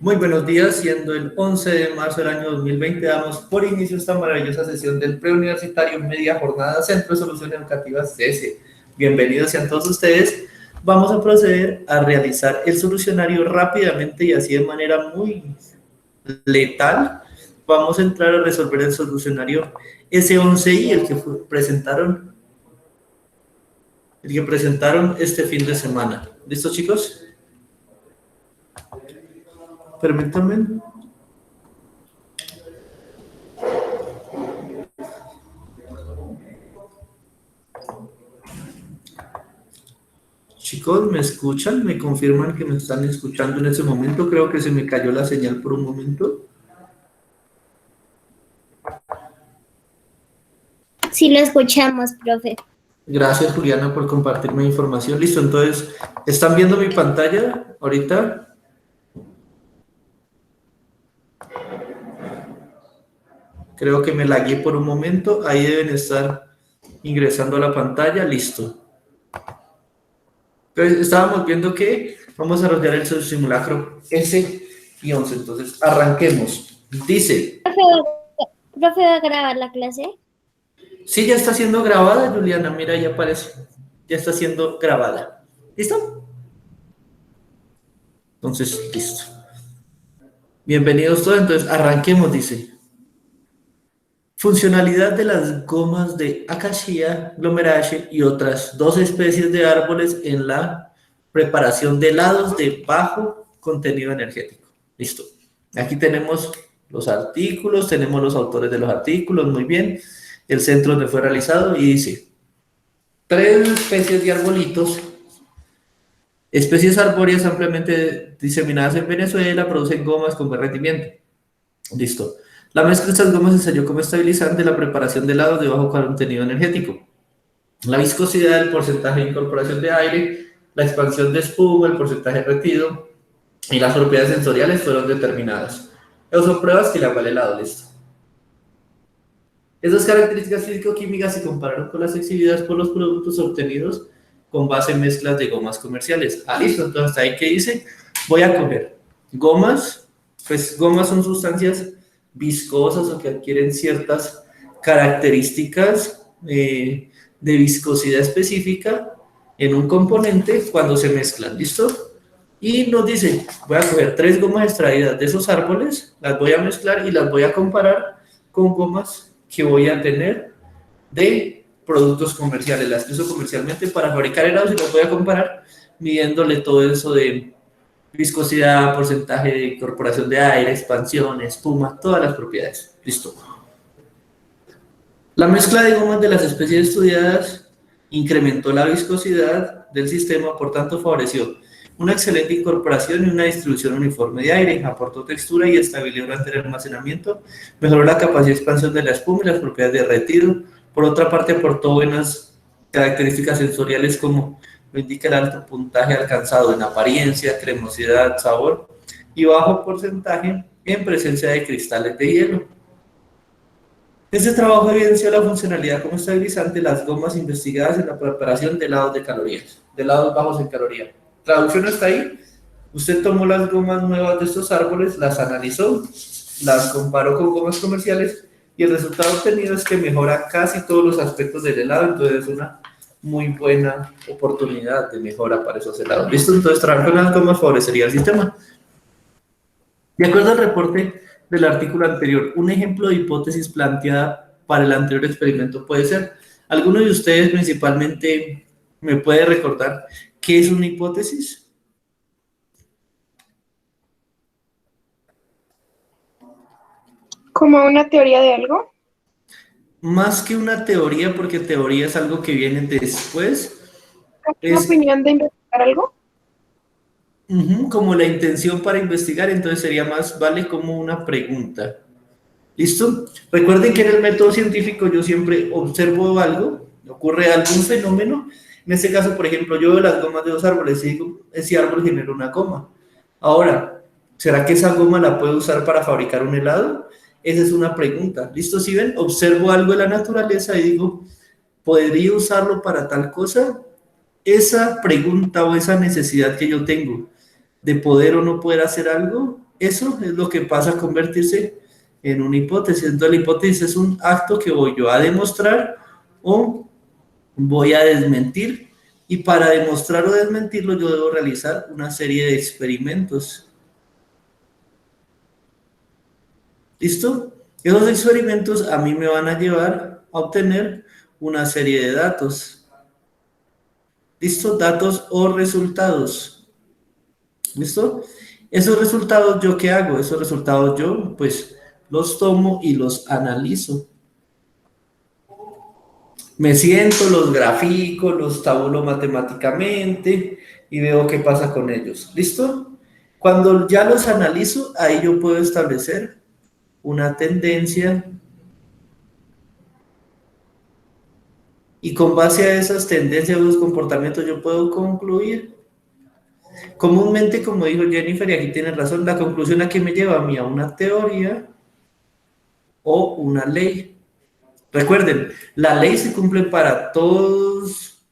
Muy buenos días, siendo el 11 de marzo del año 2020, damos por inicio esta maravillosa sesión del preuniversitario Media Jornada Centro de Solución Educativa CS. Bienvenidos sean todos ustedes. Vamos a proceder a realizar el solucionario rápidamente y así de manera muy letal. Vamos a entrar a resolver el solucionario S11I, el que presentaron este fin de semana. ¿Listo, chicos? Permítanme. Chicos, ¿me escuchan? ¿Me confirman que me están escuchando en ese momento? Creo que se me cayó la señal por un momento. Sí, lo escuchamos, profe. Gracias, Juliana, por compartirme información. Listo, entonces, ¿están viendo mi pantalla ahorita? Creo que me lagué por un momento. Ahí deben estar ingresando a la pantalla. Listo. Entonces, estábamos viendo que vamos a rodear el simulacro S y 11. Entonces, arranquemos. Dice... ¿Profe va a grabar la clase? Sí, ya está siendo grabada, Juliana. Mira, ya aparece. Ya está siendo grabada. ¿Listo? Entonces, listo. Bienvenidos todos. Entonces, arranquemos, dice. Funcionalidad de las gomas de acacia, glomeraceae y otras dos especies de árboles en la preparación de helados de bajo contenido energético. Listo. Aquí tenemos los artículos, tenemos los autores de los artículos, muy bien. El centro donde fue realizado y dice: 3 especies de arbolitos, especies arbóreas ampliamente diseminadas en Venezuela, producen gomas con buen rendimiento. Listo. La mezcla de estas gomas se ensayó como estabilizante en la preparación de helados de bajo contenido energético. La viscosidad, el porcentaje de incorporación de aire, la expansión de espuma, el porcentaje retido y las propiedades sensoriales fueron determinadas. Esas son pruebas que le hago al helado, listo. Esas características físico-químicas se compararon con las exhibidas por los productos obtenidos con base en mezclas de gomas comerciales. Listo, entonces ahí que dice, voy a coger gomas, pues gomas son sustancias viscosas o que adquieren ciertas características de viscosidad específica en un componente cuando se mezclan, ¿listo? Y nos dice, voy a coger 3 gomas extraídas de esos árboles, las voy a mezclar y las voy a comparar con gomas que voy a tener de productos comerciales, las que uso comercialmente para fabricar helados y las voy a comparar midiéndole todo eso de viscosidad, porcentaje de incorporación de aire, expansión, espuma, todas las propiedades. Listo. La mezcla de gomas de las especies estudiadas incrementó la viscosidad del sistema, por tanto favoreció una excelente incorporación y una distribución uniforme de aire, aportó textura y estabilidad durante el almacenamiento, mejoró la capacidad de expansión de la espuma y las propiedades de retido. Por otra parte, aportó buenas características sensoriales como lo indica el alto puntaje alcanzado en apariencia, cremosidad, sabor y bajo porcentaje en presencia de cristales de hielo. Este trabajo evidenció la funcionalidad como estabilizante de las gomas investigadas en la preparación de helados de calorías, de helados bajos en calorías. Traducción hasta ahí. Usted tomó las gomas nuevas de estos árboles, las analizó, las comparó con gomas comerciales y el resultado obtenido es que mejora casi todos los aspectos del helado, entonces es una muy buena oportunidad de mejora para esos helados. ¿Listo? Entonces, trabajar con las gomas favorecería el sistema. De acuerdo al reporte del artículo anterior, un ejemplo de hipótesis planteada para el anterior experimento puede ser, ¿alguno de ustedes principalmente me puede recordar qué es una hipótesis? ¿Como una teoría de algo? Más que una teoría, porque teoría es algo que viene después. ¿Una opinión de investigar algo? Como la intención para investigar, entonces sería más, vale como una pregunta. ¿Listo? Recuerden que en el método científico yo siempre observo algo, ocurre algún fenómeno. En este caso, por ejemplo, yo veo las gomas de 2 árboles y digo, ese árbol genera una goma. Ahora, ¿será que esa goma la puedo usar para fabricar un helado? Esa es una pregunta. ¿Listo? Si ven, observo algo de la naturaleza y digo, ¿podría usarlo para tal cosa? Esa pregunta o esa necesidad que yo tengo de poder o no poder hacer algo, eso es lo que pasa a convertirse en una hipótesis. Entonces la hipótesis es un acto que voy yo a demostrar o voy a desmentir, y para demostrar o desmentirlo yo debo realizar una serie de experimentos. ¿Listo? Esos experimentos a mí me van a llevar a obtener una serie de datos. ¿Listo? Datos o resultados. ¿Listo? Esos resultados, ¿yo qué hago? Esos resultados yo, pues, los tomo y los analizo. Me siento, los grafico, los tabulo matemáticamente y veo qué pasa con ellos. ¿Listo? Cuando ya los analizo, ahí yo puedo establecer una tendencia, y con base a esas tendencias o los comportamientos yo puedo concluir. Comúnmente, como dijo Jennifer, y aquí tiene razón, la conclusión a que me lleva a mí a una teoría o una ley. Recuerden, la ley se cumple para todos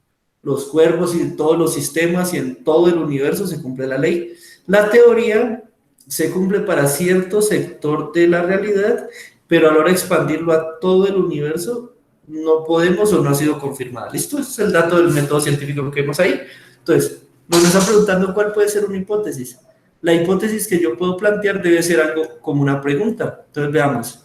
los cuerpos y todos los sistemas, y en todo el universo se cumple la ley. La teoría se cumple para cierto sector de la realidad, pero a la hora de expandirlo a todo el universo no podemos o no ha sido confirmada. ¿Listo? Ese es el dato del método científico que vemos ahí. Entonces, nos están preguntando cuál puede ser una hipótesis. La hipótesis que yo puedo plantear debe ser algo como una pregunta. Entonces, veamos.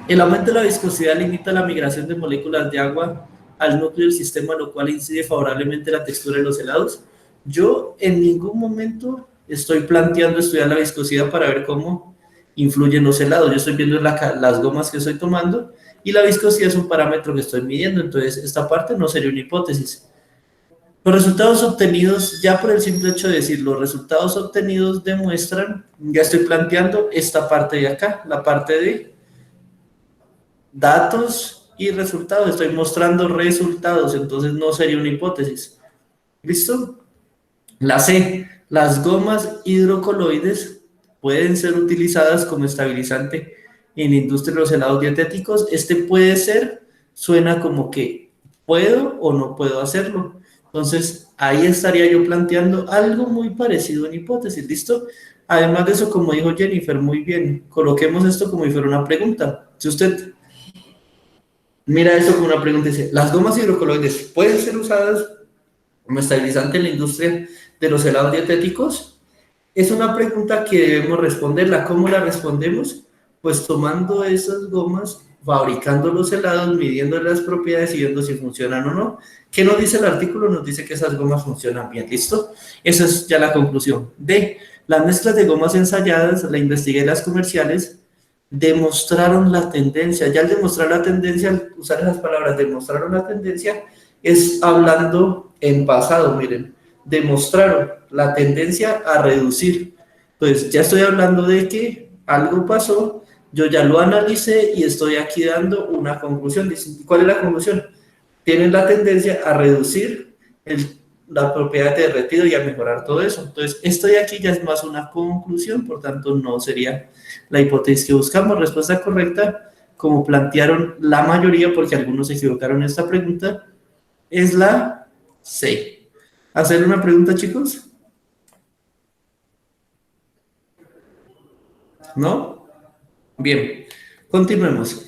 El aumento de la viscosidad limita la migración de moléculas de agua al núcleo del sistema, lo cual incide favorablemente en la textura de los helados. Yo en ningún momento estoy planteando estudiar la viscosidad para ver cómo influyen los helados. Yo estoy viendo las gomas que estoy tomando, y la viscosidad es un parámetro que estoy midiendo. Entonces esta parte no sería una hipótesis. Los resultados obtenidos, ya por el simple hecho de decir los resultados obtenidos demuestran, ya estoy planteando esta parte de acá, la parte de datos y resultados. Estoy mostrando resultados, entonces no sería una hipótesis. ¿Listo? La C, las gomas hidrocoloides pueden ser utilizadas como estabilizante en la industria de los helados dietéticos. Este puede ser, suena como que puedo o no puedo hacerlo. Entonces, ahí estaría yo planteando algo muy parecido a una hipótesis. ¿Listo? Además de eso, como dijo Jennifer, muy bien, coloquemos esto como si fuera una pregunta. Si usted mira esto como una pregunta, dice, ¿las gomas hidrocoloides pueden ser usadas como estabilizante en la industria de los helados dietéticos? Es una pregunta que debemos responderla. ¿Cómo la respondemos? Pues tomando esas gomas, fabricando los helados, midiendo las propiedades y viendo si funcionan o no. ¿Qué nos dice el artículo? Nos dice que esas gomas funcionan bien. ¿Listo? Esa es ya la conclusión. D, las mezclas de gomas ensayadas, la investigué en las comerciales, demostraron la tendencia. Ya al demostrar la tendencia, al usar esas palabras, demostraron la tendencia, es hablando en pasado. Miren, demostraron la tendencia a reducir. Pues ya estoy hablando de que algo pasó, yo ya lo analicé y estoy aquí dando una conclusión. ¿Cuál es la conclusión? Tienen la tendencia a reducir la propiedad de derretido y a mejorar todo eso. Entonces, esto de aquí ya es más una conclusión, por tanto, no sería la hipótesis que buscamos. Respuesta correcta, como plantearon la mayoría, porque algunos se equivocaron en esta pregunta, es la C. ¿Hacer una pregunta, chicos? ¿No? Bien, continuemos.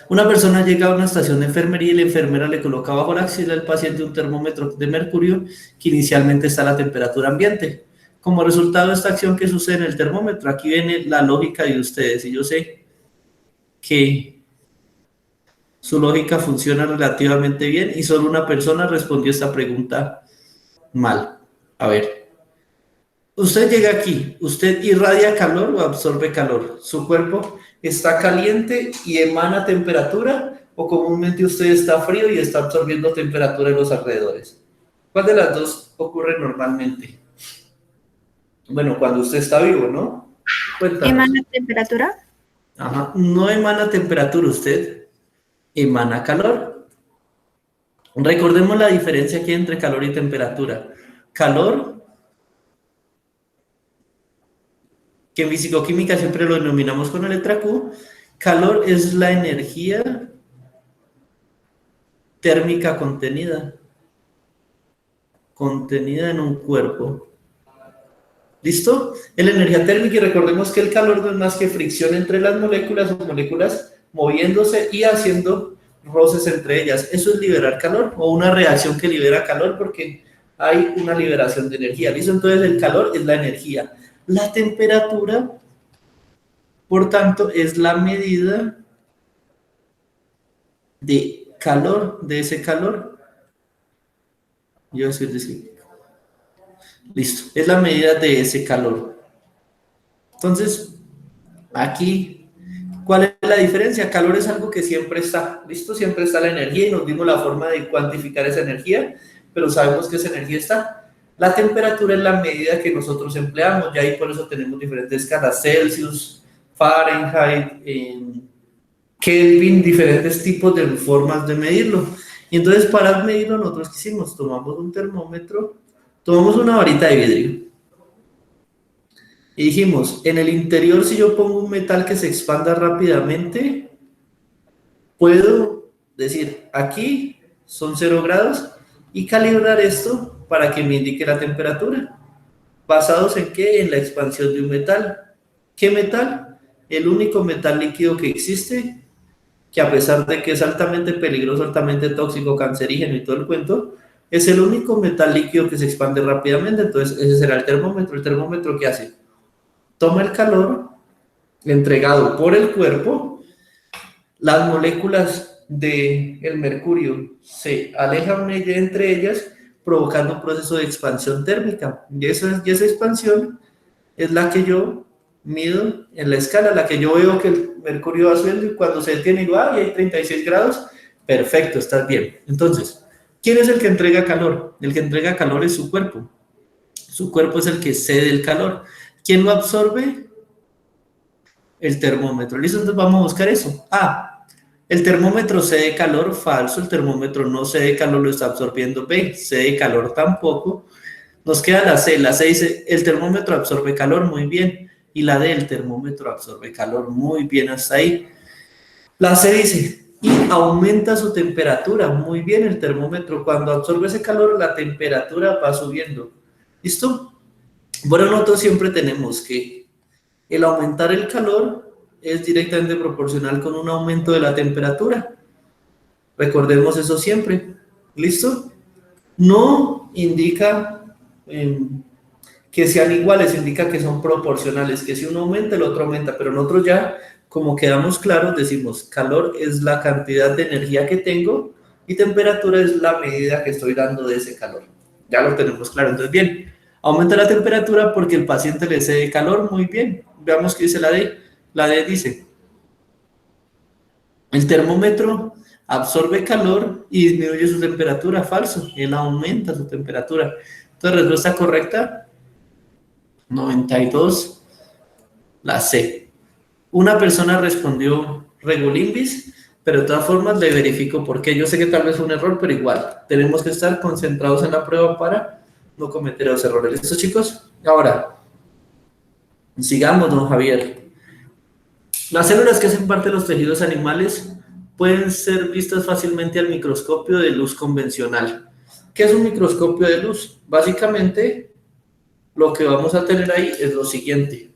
Una persona llega a una estación de enfermería y la enfermera le coloca bajo la axila al paciente un termómetro de mercurio que inicialmente está a la temperatura ambiente. Como resultado de esta acción que sucede en el termómetro, aquí viene la lógica de ustedes, y yo sé que su lógica funciona relativamente bien y solo una persona respondió esta pregunta mal. A ver. Usted llega aquí, usted irradia calor o absorbe calor. Su cuerpo está caliente y emana temperatura, o comúnmente usted está frío y está absorbiendo temperatura en los alrededores. ¿Cuál de las dos ocurre normalmente? Bueno, cuando usted está vivo, ¿no? Cuéntanos. ¿Emana temperatura? Ajá, no emana temperatura, usted emana calor. Recordemos la diferencia aquí entre calor y temperatura. Calor, que en fisicoquímica siempre lo denominamos con la letra Q, calor es la energía térmica contenida. contenida en un cuerpo. ¿Listo? Es la energía térmica y recordemos que el calor no es más que fricción entre las moléculas o moléculas moviéndose y haciendo roces entre ellas. Eso es liberar calor o una reacción que libera calor porque hay una liberación de energía. ¿Listo? Entonces el calor es la energía. La temperatura, por tanto, es la medida de calor, de ese calor. Yo voy a decir. Listo, es la medida de ese calor. Entonces, aquí, ¿cuál es la diferencia? Calor es algo que siempre está, ¿listo? Siempre está la energía y nos dimos la forma de cuantificar esa energía, pero sabemos que esa energía está. La temperatura es la medida que nosotros empleamos, y ahí por eso tenemos diferentes escalas, Celsius, Fahrenheit, Kelvin, diferentes tipos de formas de medirlo. Y entonces para medirlo nosotros ¿qué hicimos? Tomamos un termómetro, tomamos una varita de vidrio y dijimos, en el interior si yo pongo un metal que se expanda rápidamente, puedo decir, aquí son 0 grados y calibrar esto para que me indique la temperatura. ¿Basados en qué? En la expansión de un metal. ¿Qué metal? El único metal líquido que existe, que a pesar de que es altamente peligroso, altamente tóxico, cancerígeno y todo el cuento, es el único metal líquido que se expande rápidamente. Entonces ese será el termómetro. ¿El termómetro qué hace? Toma el calor entregado por el cuerpo, las moléculas del mercurio se alejan entre ellas, provocando un proceso de expansión térmica. Y esa expansión es la que yo mido en la escala, la que yo veo que el mercurio va subiendo y cuando se detiene digo, ¡ay, hay 36 grados! Perfecto, estás bien. Entonces, ¿quién es el que entrega calor? El que entrega calor es su cuerpo. Su cuerpo es el que cede el calor. ¿Quién lo absorbe? El termómetro. ¿Listo? Entonces vamos a buscar eso. El termómetro cede calor, falso. El termómetro no cede calor, lo está absorbiendo. B, cede calor tampoco. Nos queda la C. La C dice, el termómetro absorbe calor, muy bien. Y la D, el termómetro absorbe calor, muy bien, hasta ahí. La C dice, y aumenta su temperatura, muy bien, el termómetro. Cuando absorbe ese calor, la temperatura va subiendo. ¿Listo? Bueno, nosotros siempre tenemos que el aumentar el calor es directamente proporcional con un aumento de la temperatura. Recordemos eso siempre. ¿Listo? No indica que sean iguales, indica que son proporcionales, que si uno aumenta, el otro aumenta, pero nosotros ya, como quedamos claros, decimos calor es la cantidad de energía que tengo y temperatura es la medida que estoy dando de ese calor. Ya lo tenemos claro. Entonces, bien, aumenta la temperatura porque el paciente le cede calor, muy bien. Veamos qué dice la D. La D dice, el termómetro absorbe calor y disminuye su temperatura, falso, él aumenta su temperatura. Entonces, respuesta correcta, 92, la C. Una persona respondió regulimbis, pero de todas formas le verifico por qué. Yo sé que tal vez fue un error, pero igual, tenemos que estar concentrados en la prueba para no cometer los errores. ¿Listo, chicos? Ahora, sigamos, don Javier. Las células que hacen parte de los tejidos animales pueden ser vistas fácilmente al microscopio de luz convencional. ¿Qué es un microscopio de luz? Básicamente, lo que vamos a tener ahí es lo siguiente.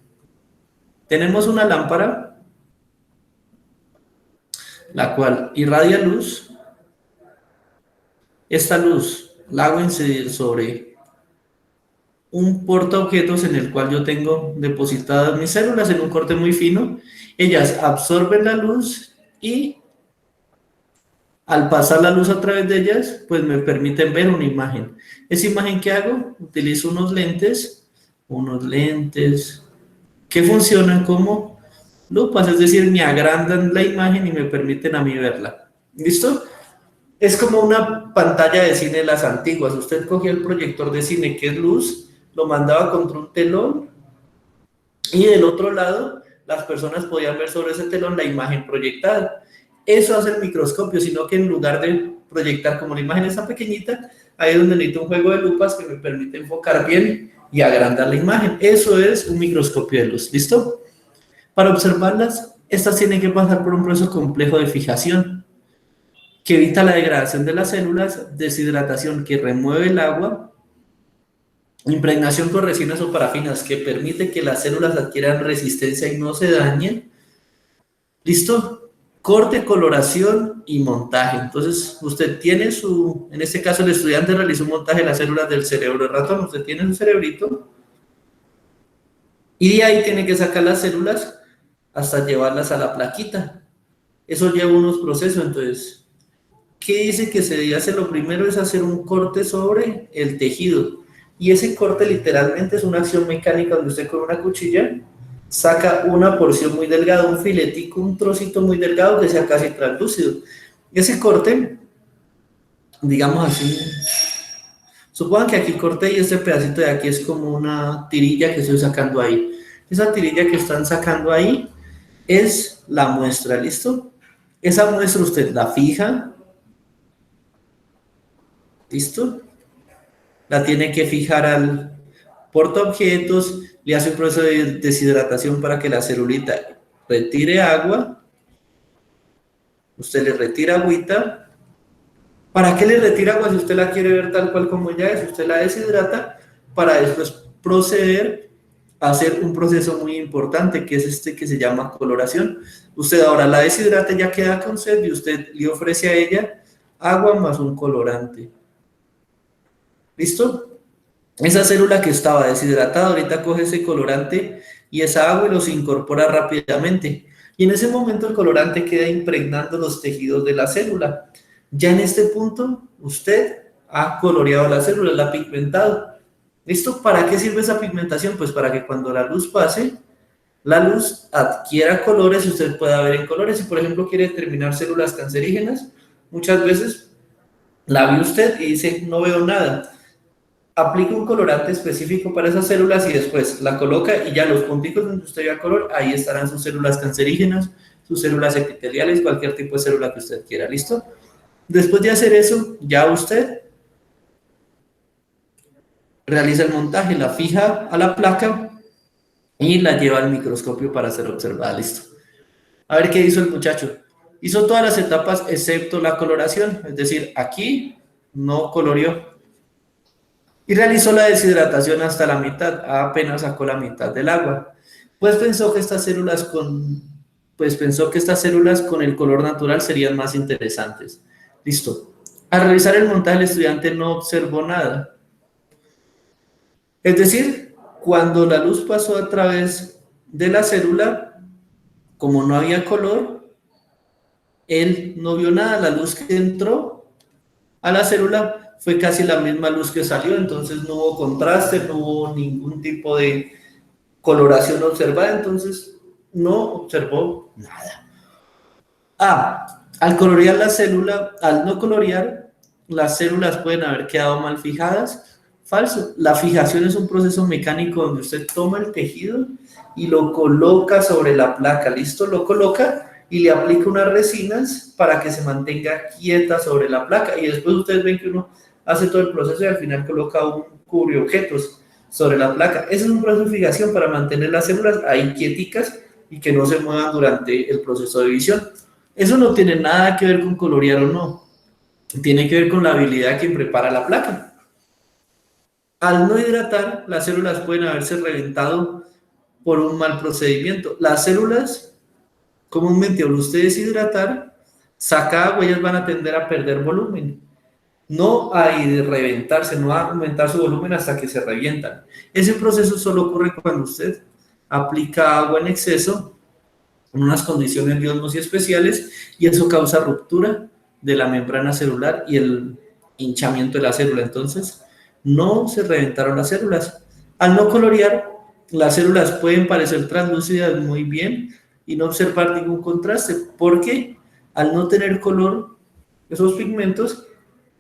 Tenemos una lámpara, la cual irradia luz. Esta luz la hago incidir sobre un portaobjetos en el cual yo tengo depositadas mis células en un corte muy fino. Ellas absorben la luz y al pasar la luz a través de ellas, pues me permiten ver una imagen. ¿Esa imagen qué hago? Utilizo unos lentes que funcionan como lupas, es decir, me agrandan la imagen y me permiten a mí verla. ¿Listo? Es como una pantalla de cine de las antiguas. Usted cogía el proyector de cine, que es luz, lo mandaba contra un telón y del otro lado las personas podían ver sobre ese telón la imagen proyectada. Eso hace el microscopio, sino que en lugar de proyectar como la imagen está pequeñita, ahí es donde necesito un juego de lupas que me permite enfocar bien y agrandar la imagen. Eso es un microscopio de luz. ¿Listo? Para observarlas, estas tienen que pasar por un proceso complejo de fijación que evita la degradación de las células, deshidratación que remueve el agua Impregnación con resinas o parafinas que permite que las células adquieran resistencia y no se dañen. ¿Listo? Corte, coloración y montaje. Entonces, usted tiene en este caso el estudiante realizó un montaje de las células del cerebro del ratón. Usted tiene su cerebrito y de ahí tiene que sacar las células hasta llevarlas a la plaquita. Eso lleva unos procesos. Entonces, ¿qué dice que se debe hacer? Lo primero es hacer un corte sobre el tejido. Y ese corte literalmente es una acción mecánica donde usted con una cuchilla saca una porción muy delgada, un filetico, un trocito muy delgado que sea casi translúcido. Ese corte, digamos así, supongan que aquí corté y este pedacito de aquí es como una tirilla que estoy sacando ahí. Esa tirilla que están sacando ahí es la muestra, ¿listo? Esa muestra usted la fija, ¿listo? La tiene que fijar al portaobjetos, le hace un proceso de deshidratación para que la celulita retire agua, usted le retira agüita. ¿Para qué le retira agua si usted la quiere ver tal cual como ya es? Usted la deshidrata para después proceder a hacer un proceso muy importante que es este que se llama coloración. Usted ahora la deshidrata, ya queda con sed y usted le ofrece a ella agua más un colorante. ¿Listo? Esa célula que estaba deshidratada ahorita coge ese colorante y esa agua y los incorpora rápidamente. Y en ese momento el colorante queda impregnando los tejidos de la célula. Ya en este punto usted ha coloreado la célula, la ha pigmentado. ¿Listo? ¿Para qué sirve esa pigmentación? Pues para que cuando la luz pase, la luz adquiera colores y usted pueda ver en colores. Si por ejemplo quiere determinar células cancerígenas, muchas veces la ve usted y dice, no veo nada. Aplica un colorante específico para esas células y después la coloca y ya los punticos donde usted vea color, ahí estarán sus células cancerígenas, sus células epiteliales, cualquier tipo de célula que usted quiera, ¿listo? Después de hacer eso, ya usted realiza el montaje, la fija a la placa y la lleva al microscopio para ser observada, ¿listo? A ver qué hizo el muchacho. Hizo todas las etapas excepto la coloración, es decir, aquí no coloreó. Y realizó la deshidratación hasta la mitad, apenas sacó la mitad del agua. Pues pensó que estas células con el color natural serían más interesantes. Listo. Al realizar el montaje, el estudiante no observó nada. Es decir, cuando la luz pasó a través de la célula, como no había color, él no vio nada. La luz que entró a la célula fue casi la misma luz que salió, entonces no hubo contraste, no hubo ningún tipo de coloración observada, entonces no observó nada. Al colorear la célula, al no colorear, las células pueden haber quedado mal fijadas. Falso. La fijación es un proceso mecánico donde usted toma el tejido y lo coloca sobre la placa, ¿listo? Lo coloca y le aplica unas resinas para que se mantenga quieta sobre la placa y después ustedes ven que uno hace todo el proceso y al final coloca un cubreobjetos sobre la placa. Ese es un proceso de fijación para mantener las células ahí quieticas y que no se muevan durante el proceso de división. Eso no tiene nada que ver con colorear o no, tiene que ver con la habilidad de quien prepara la placa. Al no hidratar, las células pueden haberse reventado por un mal procedimiento. Las células, comúnmente al usted deshidratar, saca agua, ellas van a tender a perder volumen. No a reventarse, no a aumentar su volumen hasta que se revientan. Ese proceso solo ocurre cuando usted aplica agua en exceso, en unas condiciones de osmosis especiales, y eso causa ruptura de la membrana celular y el hinchamiento de la célula. Entonces, no se reventaron las células. Al no colorear, las células pueden parecer translúcidas muy bien y no observar ningún contraste, porque al no tener color, esos pigmentos,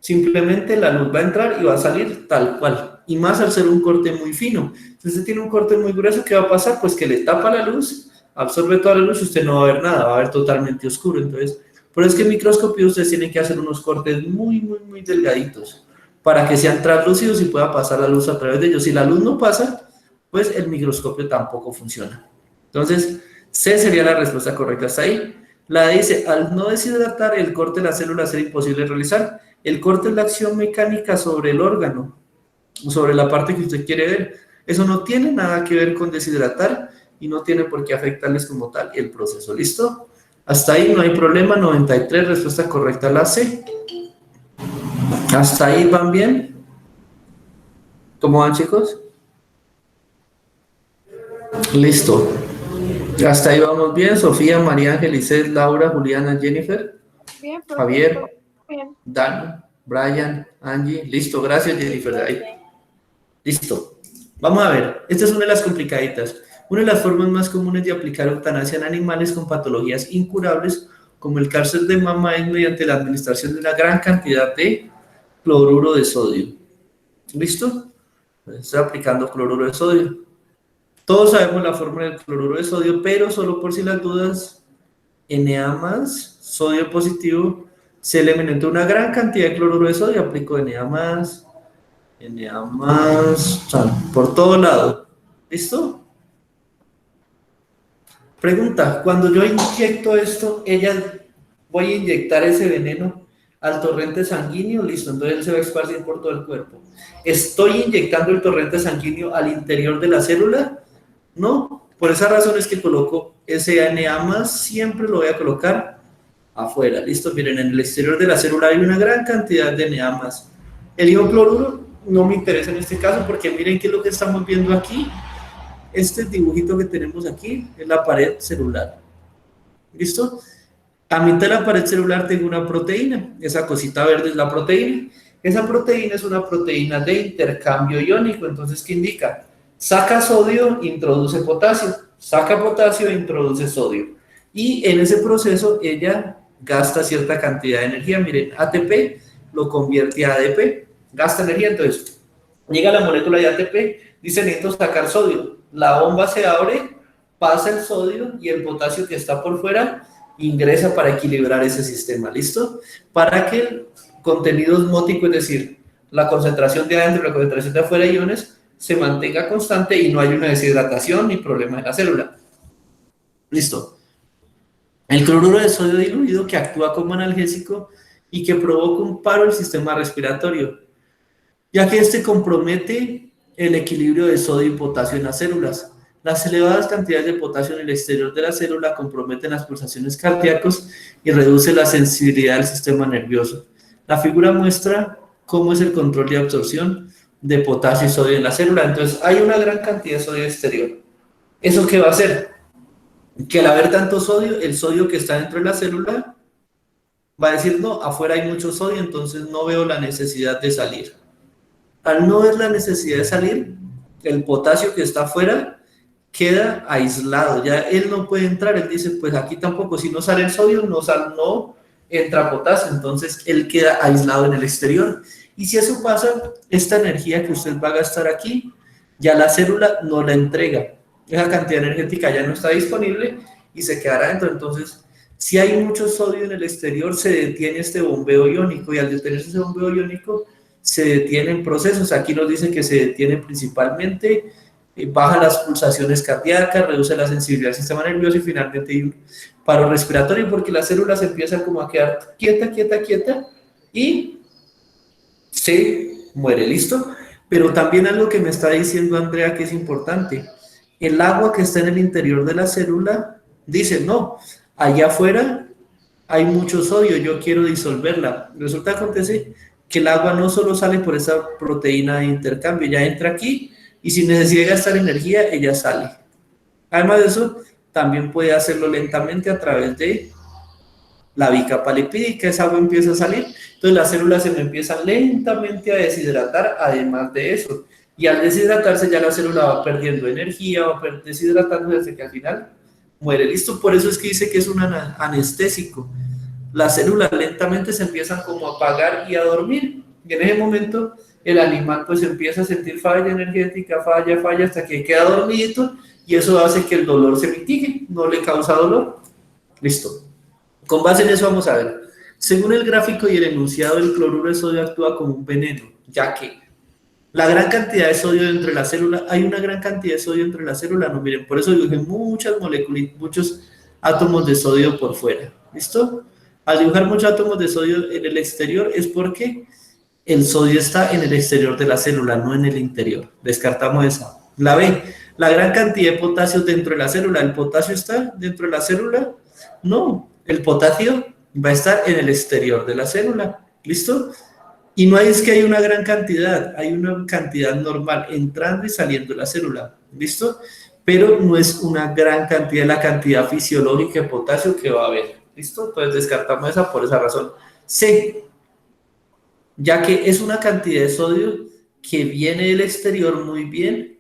simplemente la luz va a entrar y va a salir tal cual. Y más al ser un corte muy fino. Si usted tiene un corte muy grueso, ¿qué va a pasar? Pues que le tapa la luz, absorbe toda la luz y usted no va a ver nada, va a ver totalmente oscuro. Entonces, por eso es que en microscopio ustedes tienen que hacer unos cortes muy, muy, muy delgaditos para que sean translúcidos y pueda pasar la luz a través de ellos. Si la luz no pasa, pues el microscopio tampoco funciona. Entonces, C sería la respuesta correcta hasta ahí. La D dice, al no deshidratar, el corte de la célula será imposible de realizar. El corte es la acción mecánica sobre el órgano. sobre la parte que usted quiere ver. Eso no tiene nada que ver con deshidratar y no tiene por qué afectarles como tal el proceso. ¿Listo? Hasta ahí no hay problema. 93, respuesta correcta la C. Hasta ahí van bien. ¿Cómo van, chicos? Listo. Hasta ahí vamos bien. Sofía, María Ángel, Isés, Laura, Juliana, Jennifer, Bien, profe, Javier, bien. Dani, Brian, Angie. Listo, gracias, Jennifer. Ahí. Listo. Vamos a ver. Esta es una de las complicaditas. Una de las formas más comunes de aplicar eutanasia en animales con patologías incurables, como el cáncer de mama, es mediante la administración de una gran cantidad de cloruro de sodio. ¿Listo? Estoy aplicando cloruro de sodio. Todos sabemos la fórmula del cloruro de sodio, pero solo por si las dudas, Na+, sodio positivo, se le mete una gran cantidad de cloruro de sodio, aplico Na+, o sea, por todo lado. ¿Listo? Pregunta, cuando yo inyecto esto, voy a inyectar ese veneno al torrente sanguíneo, listo, entonces él se va a esparcir por todo el cuerpo. ¿Estoy inyectando el torrente sanguíneo al interior de la célula? No, por esa razón es que coloco ese Na+, siempre lo voy a colocar afuera, listo, miren, en el exterior de la célula hay una gran cantidad de Na+. El ion cloruro no me interesa en este caso porque miren qué es lo que estamos viendo aquí. Este dibujito que tenemos aquí es la pared celular, ¿listo? A mitad de la pared celular tengo una proteína, esa cosita verde es la proteína. Esa proteína es una proteína de intercambio iónico, entonces, ¿qué indica? Saca sodio, introduce potasio, saca potasio, introduce sodio. Y en ese proceso ella gasta cierta cantidad de energía. Miren, ATP lo convierte a ADP, gasta energía, entonces llega la molécula de ATP, dice necesito sacar sodio, la bomba se abre, pasa el sodio y el potasio que está por fuera ingresa para equilibrar ese sistema, ¿listo? Para que el contenido osmótico, es decir, la concentración de adentro y la concentración de afuera de iones, se mantenga constante y no haya una deshidratación ni problema en la célula. Listo. El cloruro de sodio diluido que actúa como analgésico y que provoca un paro del sistema respiratorio, ya que este compromete el equilibrio de sodio y potasio en las células. Las elevadas cantidades de potasio en el exterior de la célula comprometen las pulsaciones cardíacas y reduce la sensibilidad del sistema nervioso. La figura muestra cómo es el control de absorción de potasio y sodio en la célula. Entonces, hay una gran cantidad de sodio exterior. ¿Eso qué va a hacer? Que al haber tanto sodio, el sodio que está dentro de la célula va a decir, no, afuera hay mucho sodio, entonces no veo la necesidad de salir. Al no ver la necesidad de salir, el potasio que está afuera queda aislado, ya él no puede entrar, él dice, pues aquí tampoco, si no sale el sodio, no entra potasio, entonces él queda aislado en el exterior. Y si eso pasa, esta energía que usted va a gastar aquí, ya la célula no la entrega, esa cantidad energética ya no está disponible y se quedará dentro. Entonces, si hay mucho sodio en el exterior, se detiene este bombeo iónico, y al detenerse ese bombeo iónico, se detienen procesos. Aquí nos dice que se detienen principalmente, baja las pulsaciones cardíacas, reduce la sensibilidad del sistema nervioso y finalmente hay un paro respiratorio porque las células empiezan como a quedar quieta y se muere, ¿listo? Pero también algo que me está diciendo Andrea que es importante, el agua que está en el interior de la célula dice, no, allá afuera hay mucho sodio, yo quiero disolverla. Resulta que acontece que el agua no solo sale por esa proteína de intercambio, ya entra aquí y sin necesidad de gastar energía, ella sale. Además de eso, también puede hacerlo lentamente a través de la bicapa lipídica, esa agua empieza a salir, entonces las células se me empiezan lentamente a deshidratar, además de eso. Y al deshidratarse ya la célula va perdiendo energía, va deshidratándose hasta que al final muere. Listo, por eso es que dice que es un anestésico. Las células lentamente se empiezan como a apagar y a dormir. Y en ese momento el animal pues empieza a sentir falla energética, falla, hasta que queda dormidito y eso hace que el dolor se mitigue, no le causa dolor. Listo. Con base en eso vamos a ver. Según el gráfico y el enunciado, el cloruro de sodio actúa como un veneno, ya que la gran cantidad de sodio dentro de la célula, hay una gran cantidad de sodio entre la célula, no miren, por eso dibujé muchas moléculas, muchos átomos de sodio por fuera, ¿listo? Al dibujar muchos átomos de sodio en el exterior es porque el sodio está en el exterior de la célula, no en el interior. Descartamos esa. La B, la gran cantidad de potasio dentro de la célula. ¿El potasio está dentro de la célula? No, el potasio va a estar en el exterior de la célula. ¿Listo? Y no es que hay una gran cantidad, hay una cantidad normal entrando y saliendo de la célula. ¿Listo? Pero no es una gran cantidad, la cantidad fisiológica de potasio que va a haber. ¿Listo? Entonces descartamos esa por esa razón. C, ya que es una cantidad de sodio que viene del exterior muy bien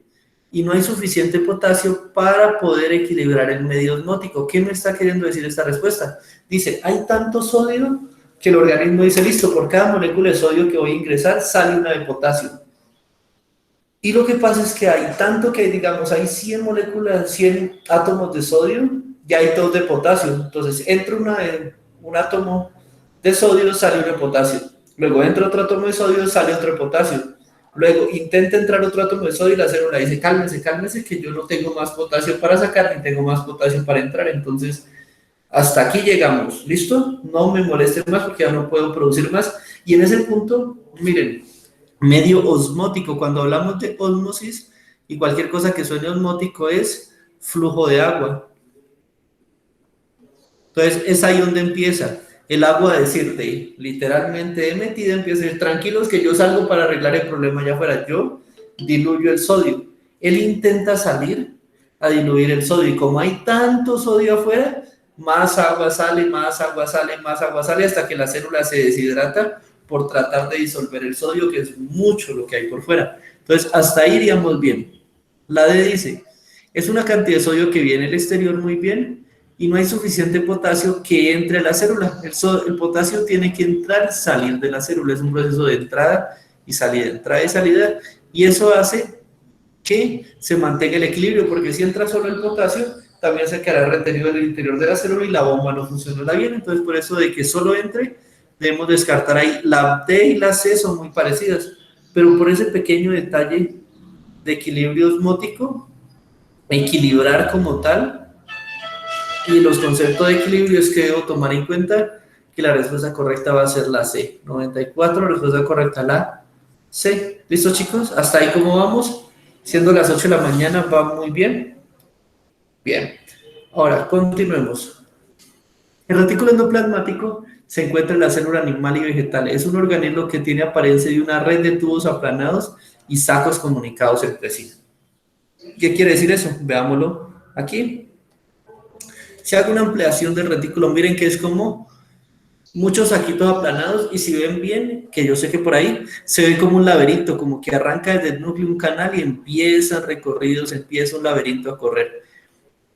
y no hay suficiente potasio para poder equilibrar el medio osmótico. ¿Qué me está queriendo decir esta respuesta? Dice, hay tanto sodio que el organismo dice, listo, por cada molécula de sodio que voy a ingresar, sale una de potasio. Y lo que pasa es que hay tanto que, digamos, hay 100 moléculas, 100 átomos de sodio, ya hay 2 de potasio. Entonces, entra un átomo de sodio, sale uno de potasio. Luego entra otro átomo de sodio, sale otro de potasio. Luego intenta entrar otro átomo de sodio y la célula dice, cálmese, cálmese, que yo no tengo más potasio para sacar, ni tengo más potasio para entrar. Entonces, hasta aquí llegamos. ¿Listo? No me molesten más porque ya no puedo producir más. Y en ese punto, miren, medio osmótico. Cuando hablamos de ósmosis y cualquier cosa que suene osmótico es flujo de agua. Entonces, es ahí donde empieza el agua a decirte, literalmente de metida, empieza a decir, tranquilos que yo salgo para arreglar el problema allá afuera. Yo diluyo el sodio. Él intenta salir a diluir el sodio. Y como hay tanto sodio afuera, más agua sale, más agua sale, más agua sale, hasta que la célula se deshidrata por tratar de disolver el sodio, que es mucho lo que hay por fuera. Entonces, hasta ahí iríamos bien. La D dice, es una cantidad de sodio que viene del exterior muy bien y no hay suficiente potasio que entre a la célula. El potasio tiene que entrar y salir de la célula. Es un proceso de entrada y salida, y eso hace que se mantenga el equilibrio, porque si entra solo el potasio, también se quedará retenido en el interior de la célula y la bomba no funcionará bien. Entonces, por eso de que solo entre, debemos descartar ahí. La D y la C son muy parecidas, pero por ese pequeño detalle de equilibrio osmótico, equilibrar como tal, y los conceptos de equilibrio es que debo tomar en cuenta que la respuesta correcta va a ser la C. 94, la respuesta correcta la C. ¿Listo, chicos? Hasta ahí, ¿cómo vamos? Siendo las 8 de la mañana, ¿va muy bien? Bien. Ahora, continuemos. El retículo endoplasmático se encuentra en la célula animal y vegetal. Es un organismo que tiene apariencia de una red de tubos aplanados y sacos comunicados entre sí. ¿Qué quiere decir eso? Veámoslo aquí. Si hago una ampliación del retículo, miren que es como muchos saquitos aplanados, y si ven bien, que yo sé que por ahí se ve como un laberinto, como que arranca desde el núcleo un canal y empiezan recorridos, empieza un laberinto a correr.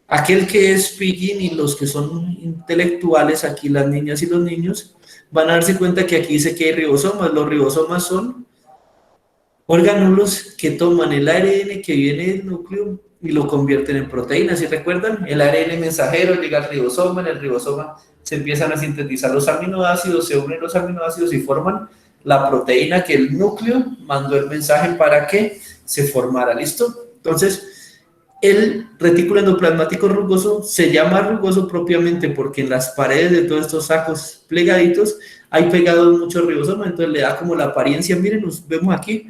Aquel que es pillín y los que son intelectuales, aquí las niñas y los niños, van a darse cuenta que aquí dice que hay ribosomas. Los ribosomas son orgánulos que toman el ARN que viene del núcleo y lo convierten en proteínas. ¿Sí recuerdan? El ARN mensajero llega al ribosoma, en el ribosoma se empiezan a sintetizar los aminoácidos, se unen los aminoácidos y forman la proteína que el núcleo mandó el mensaje para que se formara. ¿Listo? Entonces, el retículo endoplasmático rugoso se llama rugoso propiamente porque en las paredes de todos estos sacos plegaditos hay pegados muchos ribosomas, entonces le da como la apariencia, miren, nos vemos aquí,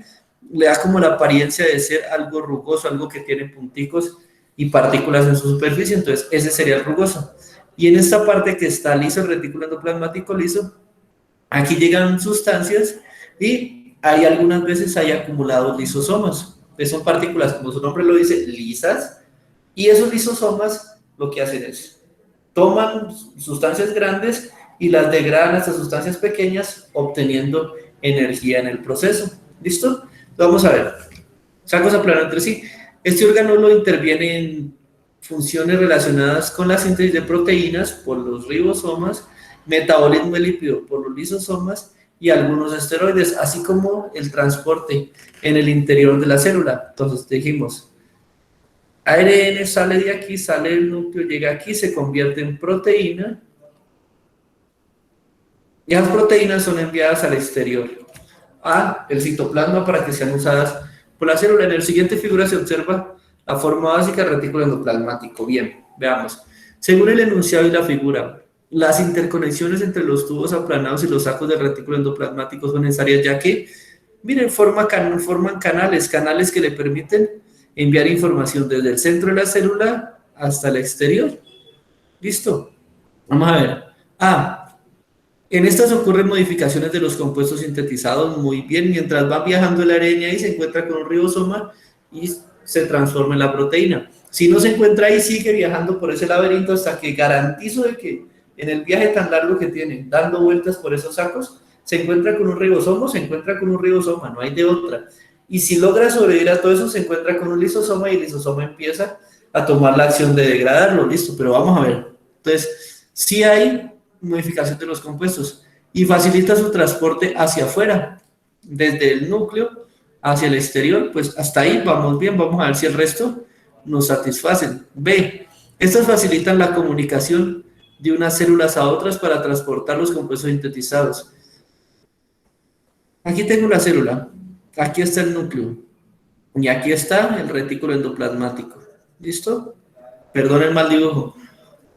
le da como la apariencia de ser algo rugoso, algo que tiene punticos y partículas en su superficie. Entonces ese sería el rugoso. Y en esta parte que está liso, el retículo endoplasmático liso, aquí llegan sustancias y hay algunas veces hay acumulados lisosomas, que son partículas, como su nombre lo dice, lisas, y esos lisosomas lo que hacen es toman sustancias grandes y las degradan hasta sustancias pequeñas, obteniendo energía en el proceso. ¿Listo? Vamos a ver. Sacos aplanados entre sí. Este orgánulo interviene en funciones relacionadas con la síntesis de proteínas por los ribosomas, metabolismo de lípido por los lisosomas y algunos esteroides, así como el transporte en el interior de la célula. Entonces dijimos, ARN sale de aquí, sale del núcleo, llega aquí, se convierte en proteína y las proteínas son enviadas al exterior, el citoplasma, para que sean usadas por la célula. En la siguiente figura se observa la forma básica del retículo endoplasmático. Bien, veamos. Según el enunciado y la figura, Las interconexiones entre los tubos aplanados y los sacos del retículo endoplasmático son necesarias, ya que, miren, forman canales que le permiten enviar información desde el centro de la célula hasta el exterior. ¿Listo? Vamos a ver. En estas ocurren modificaciones de los compuestos sintetizados muy bien. Mientras va viajando el ARN y se encuentra con un ribosoma y se transforma en la proteína. Si no se encuentra ahí, sigue viajando por ese laberinto hasta que garantizo de que en el viaje tan largo que tiene, dando vueltas por esos sacos, se encuentra con un ribosoma, no hay de otra. Y si logra sobrevivir a todo eso, se encuentra con un lisosoma y el lisosoma empieza a tomar la acción de degradarlo, listo, pero vamos a ver. Entonces, sí hay modificación de los compuestos y facilita su transporte hacia afuera, desde el núcleo hacia el exterior, pues hasta ahí vamos bien, vamos a ver si el resto nos satisfacen. B, estas facilitan la comunicación de unas células a otras para transportar los compuestos sintetizados. Aquí tengo la célula, aquí está el núcleo y aquí está el retículo endoplasmático. ¿Listo? Perdón el mal dibujo.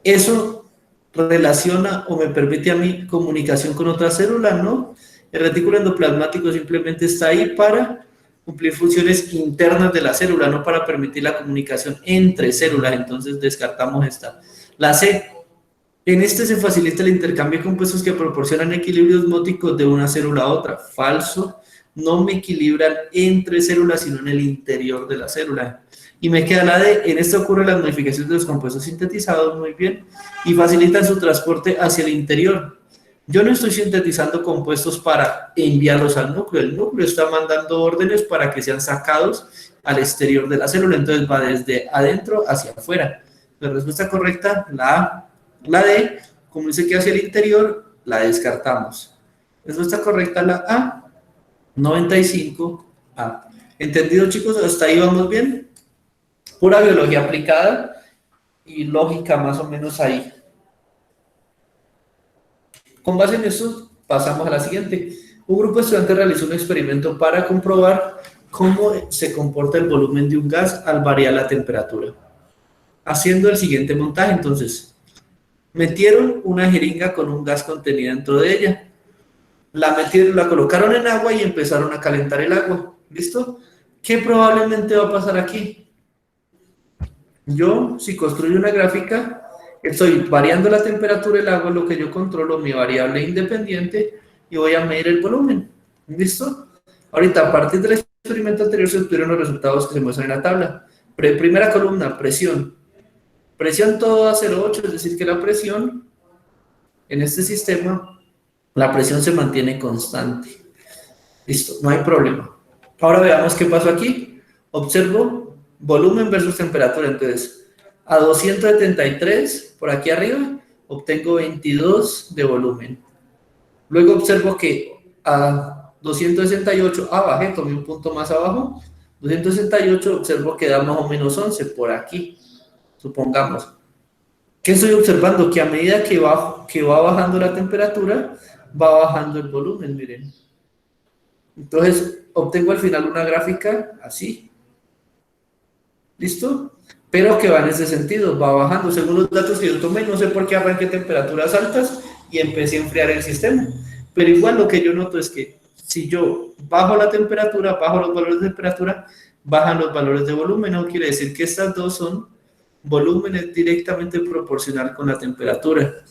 Eso relaciona o me permite a mí comunicación con otra célula, ¿no? El retículo endoplasmático simplemente está ahí para cumplir funciones internas de la célula, no para permitir la comunicación entre células, entonces descartamos esta. La C, en este se facilita el intercambio de compuestos que proporcionan equilibrio osmótico de una célula a otra. Falso, no me equilibran entre células, sino en el interior de la célula. Y me queda la D, en esto ocurre la modificación de los compuestos sintetizados, muy bien, y facilitan su transporte hacia el interior. Yo no estoy sintetizando compuestos para enviarlos al núcleo, el núcleo está mandando órdenes para que sean sacados al exterior de la célula, entonces va desde adentro hacia afuera. La respuesta correcta, la A. La D, como dice que hacia el interior, la descartamos. Respuesta correcta, la A, 95A. ¿Entendido, chicos? ¿Hasta ahí vamos bien? Pura biología aplicada y lógica más o menos ahí. Con base en eso, pasamos a la siguiente. Un grupo de estudiantes realizó un experimento para comprobar cómo se comporta el volumen de un gas al variar la temperatura. Haciendo el siguiente montaje, entonces, metieron una jeringa con un gas contenido dentro de ella. La colocaron en agua y empezaron a calentar el agua. ¿Listo? ¿Qué probablemente va a pasar aquí? Yo, si construyo una gráfica, estoy variando la temperatura del agua, lo que yo controlo, mi variable independiente, y voy a medir el volumen. ¿Listo? Ahorita, a partir del experimento anterior, se obtuvieron los resultados que se muestran en la tabla. Primera columna, presión. Presión todo a 0,8, es decir, que la presión en este sistema, la presión se mantiene constante. Listo, no hay problema. Ahora veamos qué pasó aquí. Observo volumen versus temperatura. Entonces, a 273, por aquí arriba, obtengo 22 de volumen. Luego observo que a 268, bajé, tomé un punto más abajo, 268, observo que da más o menos 11, por aquí, supongamos. ¿Qué estoy observando? Que a medida que va bajando la temperatura, va bajando el volumen, miren. Entonces, obtengo al final una gráfica así. ¿Listo? Pero que va en ese sentido, va bajando. Según los datos que yo tomé, no sé por qué arranqué temperaturas altas y empecé a enfriar el sistema. Pero igual lo que yo noto es que si yo bajo la temperatura, bajo los valores de temperatura, bajan los valores de volumen. No quiere decir que estas dos son volúmenes directamente proporcional con la temperatura.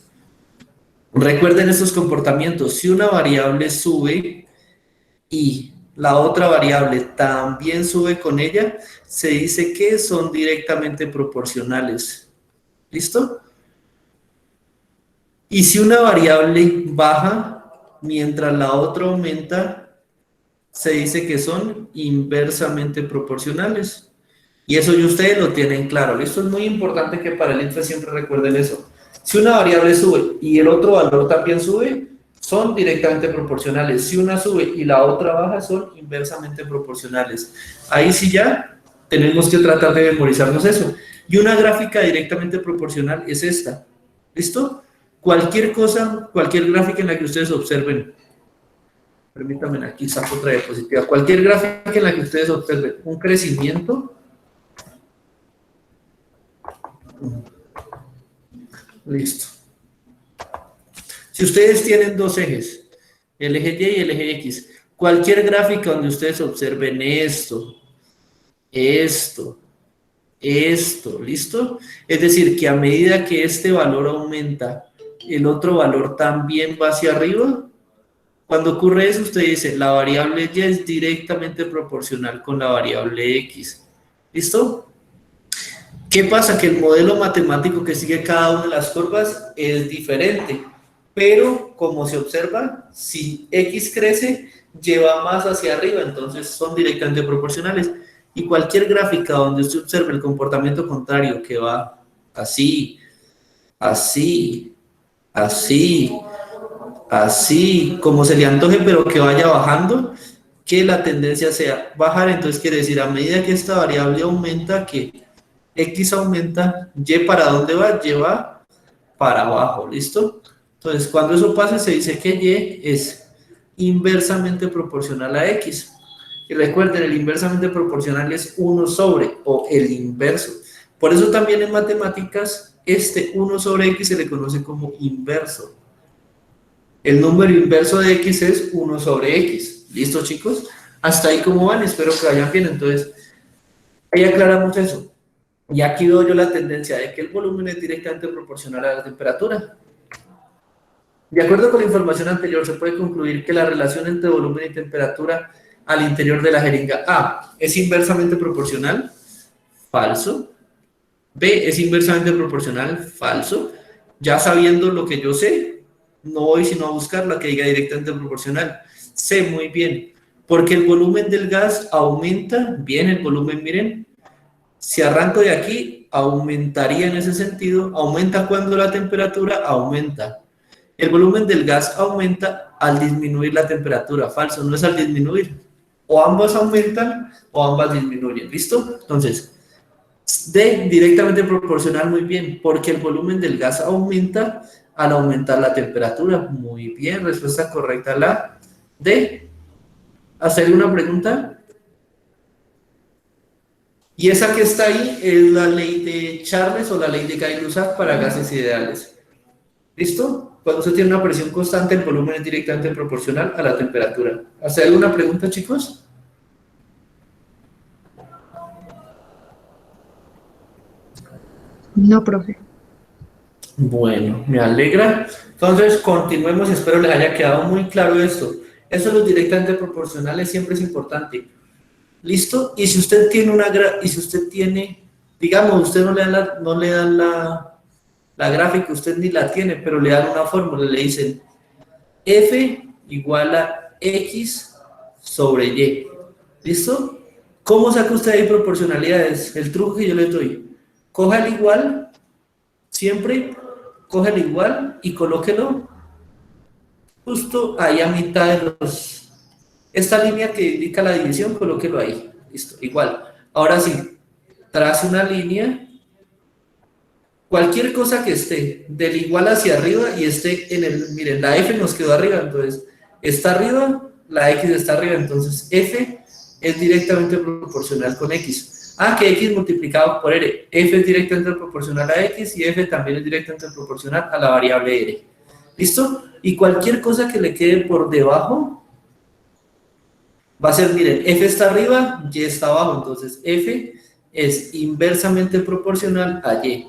Recuerden estos comportamientos. Si una variable sube y la otra variable también sube con ella, se dice que son directamente proporcionales. ¿Listo? Y si una variable baja mientras la otra aumenta, se dice que son inversamente proporcionales. Y eso ya ustedes lo tienen claro. Esto es muy importante que para el INFE siempre recuerden eso. Si una variable sube y el otro valor también sube, son directamente proporcionales. Si una sube y la otra baja, son inversamente proporcionales. Ahí sí ya tenemos que tratar de memorizarnos eso. Y una gráfica directamente proporcional es esta. ¿Listo? Cualquier cosa, cualquier gráfica en la que ustedes observen, permítanme aquí saco otra diapositiva, cualquier gráfica en la que ustedes observen un crecimiento, listo. Si ustedes tienen dos ejes, el eje Y y el eje X, cualquier gráfica donde ustedes observen esto, ¿listo? Es decir, que a medida que este valor aumenta, el otro valor también va hacia arriba. Cuando ocurre eso, usted dice, la variable Y es directamente proporcional con la variable X. ¿Listo? ¿Qué pasa? Que el modelo matemático que sigue cada una de las curvas es diferente, pero como se observa, si X crece, lleva más hacia arriba, entonces son directamente proporcionales. Y cualquier gráfica donde usted observe el comportamiento contrario, que va así, así, así, así, como se le antoje, pero que vaya bajando, que la tendencia sea bajar, entonces quiere decir, a medida que esta variable aumenta, que X aumenta, Y para dónde va, Y va para abajo, ¿listo? Entonces, cuando eso pase, se dice que Y es inversamente proporcional a X. Y recuerden, el inversamente proporcional es 1 sobre, o el inverso. Por eso también en matemáticas, este 1 sobre X se le conoce como inverso. El número inverso de X es 1 sobre X. ¿Listo, chicos? Hasta ahí cómo van, espero que vayan bien. Entonces, ahí aclaramos eso. Y aquí doy yo la tendencia de que el volumen es directamente proporcional a la temperatura. De acuerdo con la información anterior, se puede concluir que la relación entre volumen y temperatura al interior de la jeringa A es inversamente proporcional, falso. B es inversamente proporcional, falso. Ya sabiendo lo que yo sé, no voy sino a buscar la que diga directamente proporcional. C, muy bien. Porque el volumen del gas aumenta, bien, el volumen, miren, si arranco de aquí, aumentaría en ese sentido. ¿Aumenta cuando la temperatura aumenta? El volumen del gas aumenta al disminuir la temperatura. Falso, no es al disminuir. O ambas aumentan o ambas disminuyen. ¿Listo? Entonces, D, directamente proporcional, muy bien, porque el volumen del gas aumenta al aumentar la temperatura. Muy bien, respuesta correcta la D. ¿Hacer una pregunta? Y esa que está ahí es la ley de Charles o la ley de Gay-Lussac para gases ideales. ¿Listo? Cuando usted tiene una presión constante, el volumen es directamente proporcional a la temperatura. ¿Hacer alguna pregunta, chicos? No, profe. Bueno, me alegra. Entonces, continuemos. Espero les haya quedado muy claro esto. Eso de los directamente proporcionales siempre es importante. ¿Listo? Y si usted tiene digamos, usted no le dan la gráfica, usted ni la tiene, pero le dan una fórmula, le dicen F igual a X sobre Y. ¿Listo? ¿Cómo saca usted ahí proporcionalidades? El truco que yo les doy. Coja el igual, siempre coja el igual y colóquelo justo ahí a mitad de esta línea que indica la división, colóquelo ahí. Listo, igual. Ahora sí, trace una línea. Cualquier cosa que esté del igual hacia arriba y esté en el, miren, la F nos quedó arriba, entonces está arriba, la X está arriba, entonces F es directamente proporcional con X. Ah, que X multiplicado por R. F es directamente proporcional a X y F también es directamente proporcional a la variable R. ¿Listo? Y cualquier cosa que le quede por debajo va a ser, miren, F está arriba, Y está abajo, entonces F es inversamente proporcional a Y.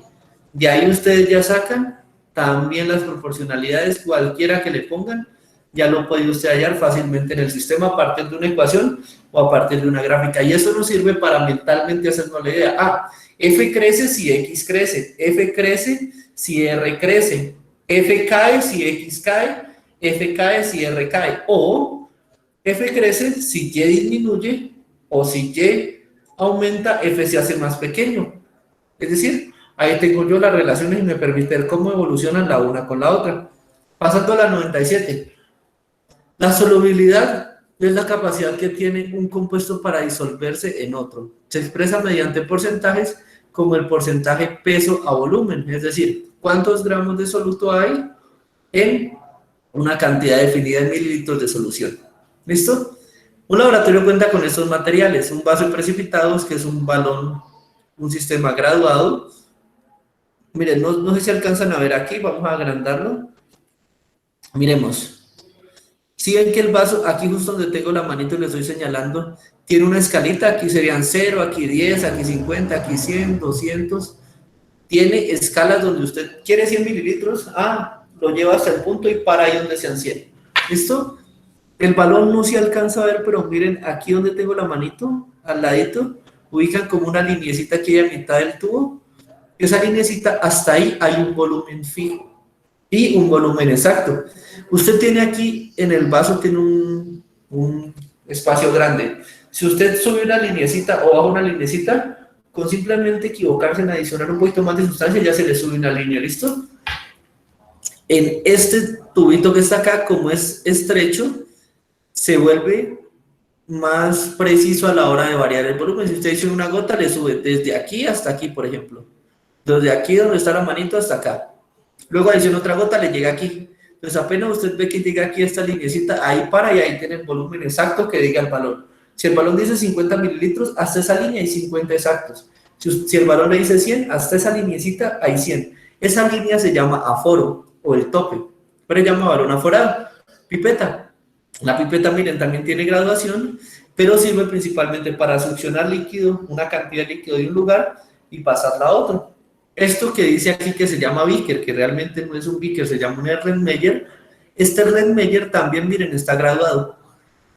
De ahí ustedes ya sacan también las proporcionalidades, cualquiera que le pongan, ya lo puede usted hallar fácilmente en el sistema a partir de una ecuación o a partir de una gráfica. Y eso nos sirve para mentalmente hacernos la idea. Ah, F crece si X crece, F crece si R crece, F cae si X cae, F cae si R cae, o F crece si Y disminuye, o si Y aumenta, F se hace más pequeño. Es decir, ahí tengo yo las relaciones y me permite ver cómo evolucionan la una con la otra. Pasando a la 97. La solubilidad es la capacidad que tiene un compuesto para disolverse en otro. Se expresa mediante porcentajes como el porcentaje peso a volumen, es decir, cuántos gramos de soluto hay en una cantidad definida en mililitros de solución. ¿Listo? Un laboratorio cuenta con estos materiales, un vaso de precipitados, que es un balón, un sistema graduado. Miren, no sé si alcanzan a ver aquí, vamos a agrandarlo. Miremos. Si ven que el vaso, aquí justo donde tengo la manito y le estoy señalando, tiene una escalita, aquí serían 0, aquí 10, aquí 50, aquí 100, 200. Tiene escalas donde usted quiere 100 mililitros, lo lleva hasta el punto y para ahí donde sean 100. ¿Listo? El balón no se alcanza a ver, pero miren, aquí donde tengo la manito, al ladito, ubican como una lineecita aquí a mitad del tubo. Esa lineecita, hasta ahí hay un volumen fijo y un volumen exacto. Usted tiene aquí, en el vaso, tiene un espacio grande. Si usted sube una lineecita o baja una lineecita, con simplemente equivocarse en adicionar un poquito más de sustancia, ya se le sube una línea, ¿listo? En este tubito que está acá, como es estrecho, se vuelve más preciso a la hora de variar el volumen. Si usted dice una gota, le sube desde aquí hasta aquí, por ejemplo. Desde aquí donde está la manito hasta acá. Luego adiciona otra gota, le llega aquí. Entonces apenas usted ve que llega aquí esta linecita, ahí para y ahí tiene el volumen exacto que diga el balón. Si el balón dice 50 mililitros, hasta esa línea hay 50 exactos. Si el balón le dice 100, hasta esa linecita hay 100. Esa línea se llama aforo o el tope, pero se llama balón aforado. Pipeta. La pipeta, miren, también tiene graduación, pero sirve principalmente para succionar líquido, una cantidad de líquido de un lugar y pasarla a otro. Esto que dice aquí que se llama beaker, que realmente no es un beaker, se llama un Erlenmeyer. Este Erlenmeyer también, miren, está graduado.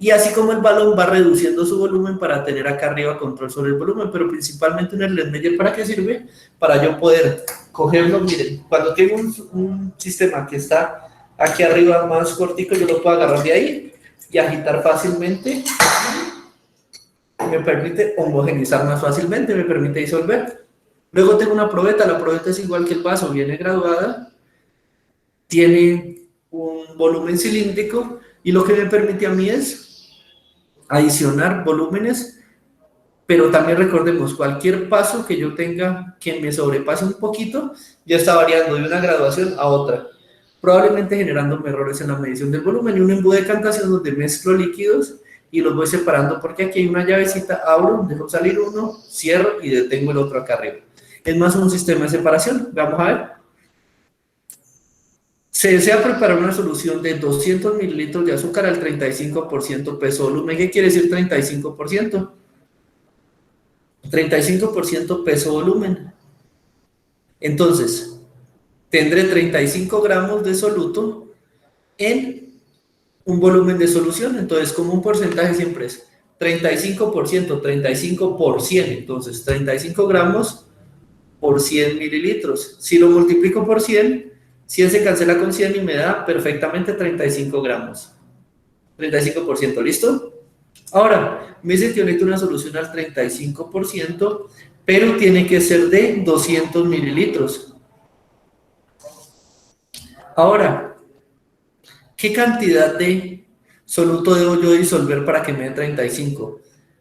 Y así como el balón va reduciendo su volumen para tener acá arriba control sobre el volumen, pero principalmente un Erlenmeyer, ¿para qué sirve? Para yo poder cogerlo, miren, cuando tengo un sistema que está aquí arriba más cortico, yo lo puedo agarrar de ahí y agitar fácilmente. Me permite homogeneizar más fácilmente, me permite disolver. Luego tengo una probeta, la probeta es igual que el vaso, viene graduada, tiene un volumen cilíndrico y lo que me permite a mí es adicionar volúmenes, pero también recordemos, cualquier paso que yo tenga que me sobrepase un poquito, ya está variando de una graduación a otra, probablemente generándome errores en la medición del volumen y un embudo de decantación donde mezclo líquidos y los voy separando porque aquí hay una llavecita, abro, dejo salir uno, cierro y detengo el otro acá arriba. Es más un sistema de separación, vamos a ver. Se desea preparar una solución de 200 mililitros de azúcar al 35% peso volumen. ¿Qué quiere decir 35%? 35% peso volumen. Entonces, tendré 35 gramos de soluto en un volumen de solución. Entonces, como un porcentaje siempre es 35%, 35 por 100. Entonces, 35 gramos por 100 mililitros. Si lo multiplico por 100, 100 se cancela con 100 y me da perfectamente 35 gramos. 35%, ¿listo? Ahora, me dice que yo necesito una solución al 35%, pero tiene que ser de 200 mililitros. Ahora, ¿qué cantidad de soluto debo yo disolver para que me dé 35?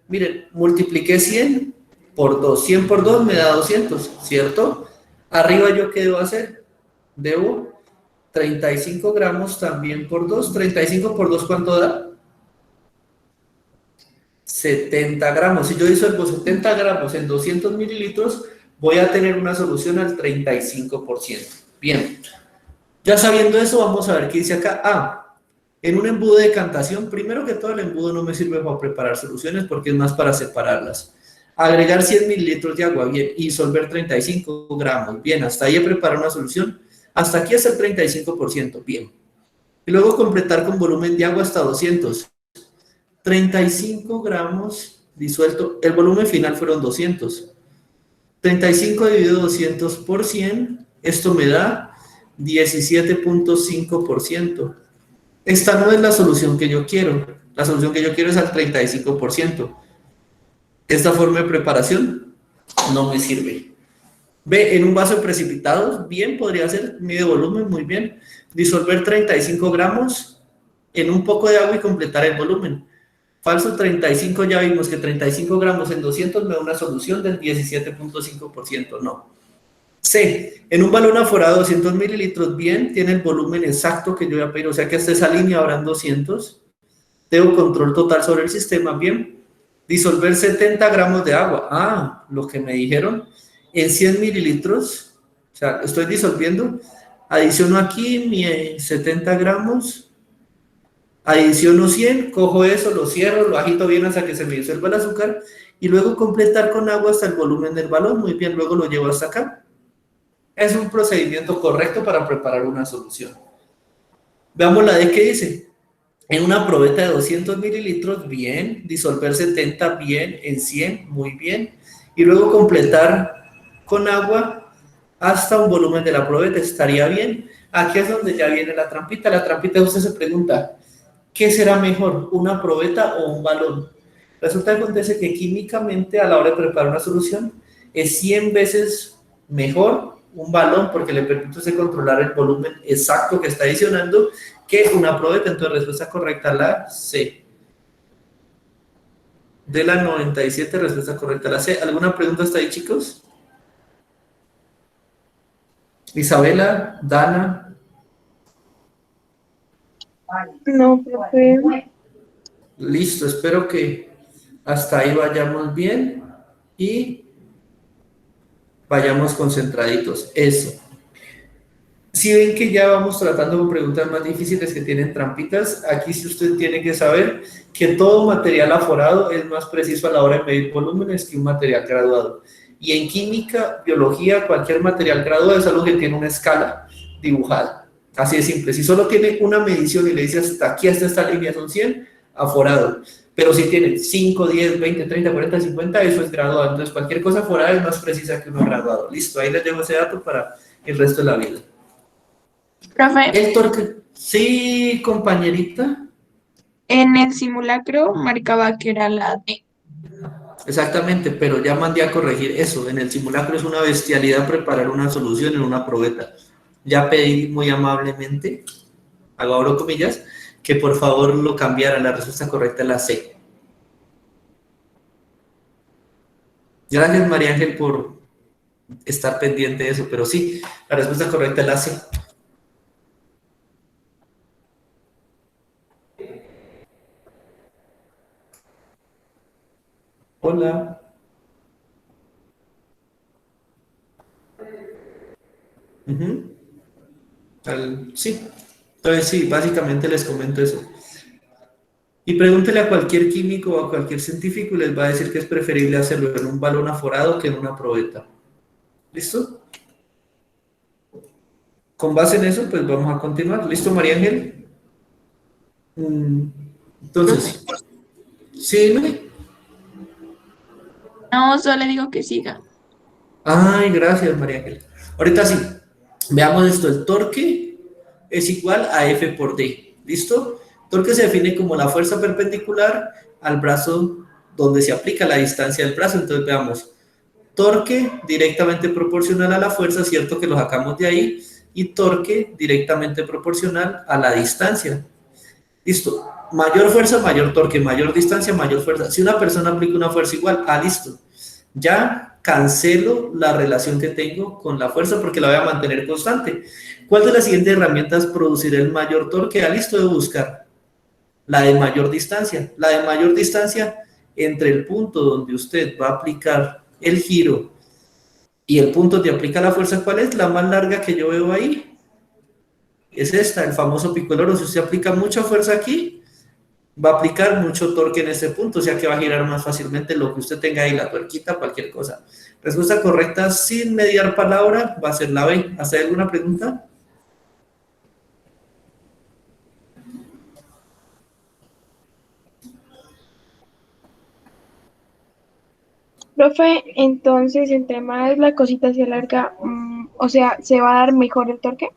Miren, multipliqué 100 por 2. 100 por 2 me da 200, ¿cierto? Arriba, ¿yo qué debo hacer? Debo 35 gramos también por 2. 35 por 2, ¿cuánto da? 70 gramos. Si yo disuelvo 70 gramos en 200 mililitros, voy a tener una solución al 35%. Bien. Ya sabiendo eso, vamos a ver qué dice acá. En un embudo de decantación, primero que todo, el embudo no me sirve para preparar soluciones porque es más para separarlas. Agregar 100 mililitros de agua, bien, y disolver 35 gramos, bien, hasta ahí he preparado una solución. Hasta aquí es el 35%, bien. Y luego completar con volumen de agua hasta 200. 35 gramos disuelto, el volumen final fueron 200. 35 dividido 200 por 100, esto me da 17.5%. Esta no es la solución que yo quiero. La solución que yo quiero es al 35%. Esta forma de preparación no me sirve. Ve, en un vaso de precipitados, bien, podría ser, mide volumen, muy bien. Disolver 35 gramos en un poco de agua y completar el volumen. Falso, 35, ya vimos que 35 gramos en 200 me da una solución del 17.5%, no. C, en un balón aforado de 200 mililitros, bien, tiene el volumen exacto que yo voy a pedir, o sea que hasta esa línea habrán 200. Tengo control total sobre el sistema, bien. Disolver 70 gramos de agua, lo que me dijeron, en 100 mililitros, o sea, estoy disolviendo Adiciono aquí mi 70 gramos, adiciono 100, cojo eso, lo cierro, lo agito bien hasta que se me disuelva el azúcar y luego completar con agua hasta el volumen del balón. Muy bien, luego lo llevo hasta acá. Es un procedimiento correcto para preparar una solución. Veamos la D que dice. En una probeta de 200 mililitros, bien. Disolver 70, bien. En 100, muy bien. Y luego completar con agua hasta un volumen de la probeta, estaría bien. Aquí es donde ya viene la trampita. La trampita usted se pregunta, ¿qué será mejor, una probeta o un balón? Resulta que acontece que químicamente a la hora de preparar una solución es 100 veces mejor un balón porque le permite a usted controlar el volumen exacto que está adicionando que una probeta. Entonces, respuesta correcta la C. De la 97, respuesta correcta la C. ¿Alguna pregunta hasta ahí, chicos? Isabela, Dana. No, profe. Listo, espero que hasta ahí vayamos bien y vayamos concentraditos. Eso. Si ven que ya vamos tratando con preguntas más difíciles que tienen trampitas, aquí sí usted tiene que saber que todo material aforado es más preciso a la hora de medir volúmenes que un material graduado. Y en química, biología, cualquier material graduado es algo que tiene una escala dibujada. Así de simple. Si solo tiene una medición y le dice hasta aquí, hasta esta línea son 100, aforado. Pero si tiene 5, 10, 20, 30, 40, 50, eso es graduado. Entonces cualquier cosa aforada es más precisa que uno graduado. Listo, ahí les dejo ese dato para el resto de la vida. Profe, El torque. Sí, compañerita. en el simulacro marcaba que era la D. Exactamente, pero ya mandé a corregir eso. En el simulacro es una bestialidad preparar una solución en una probeta. Ya pedí muy amablemente, abro comillas, que por favor lo cambiara. La respuesta correcta es la C. Gracias, María Ángel, por estar pendiente de eso, pero sí, la respuesta correcta es la C. Hola. Sí, entonces sí, básicamente les comento eso. Y pregúntele a cualquier químico o a cualquier científico y les va a decir que es preferible hacerlo en un balón aforado que en una probeta. ¿Listo? Con base en eso, pues vamos a continuar. ¿Listo, María Ángel? Entonces, sí, dime. No, solo le digo que siga. Ay, gracias, María Ángel. Ahorita sí, veamos esto. El torque es igual a F por D. ¿Listo? Torque se define como la fuerza perpendicular al brazo donde se aplica la distancia del brazo. Entonces, veamos. Torque directamente proporcional a la fuerza, cierto que lo sacamos de ahí, y torque directamente proporcional a la distancia. Listo. Mayor fuerza, mayor torque, mayor distancia, mayor fuerza. Si una persona aplica una fuerza igual, listo. Ya cancelo la relación que tengo con la fuerza porque la voy a mantener constante. ¿Cuál de las siguientes herramientas producirá el mayor torque? Listo de buscar. La de mayor distancia. La de mayor distancia entre el punto donde usted va a aplicar el giro y el punto donde aplica la fuerza, ¿cuál es? La más larga que yo veo ahí es esta, el famoso pico del oro. Si usted aplica mucha fuerza aquí, va a aplicar mucho torque en este punto, o sea que va a girar más fácilmente lo que usted tenga ahí, la tuerquita, cualquier cosa. Respuesta correcta sin mediar palabra va a ser la B. ¿Hasta ahí alguna pregunta? Profe, entonces, entre más la cosita se alarga, o sea, ¿se va a dar mejor el torque?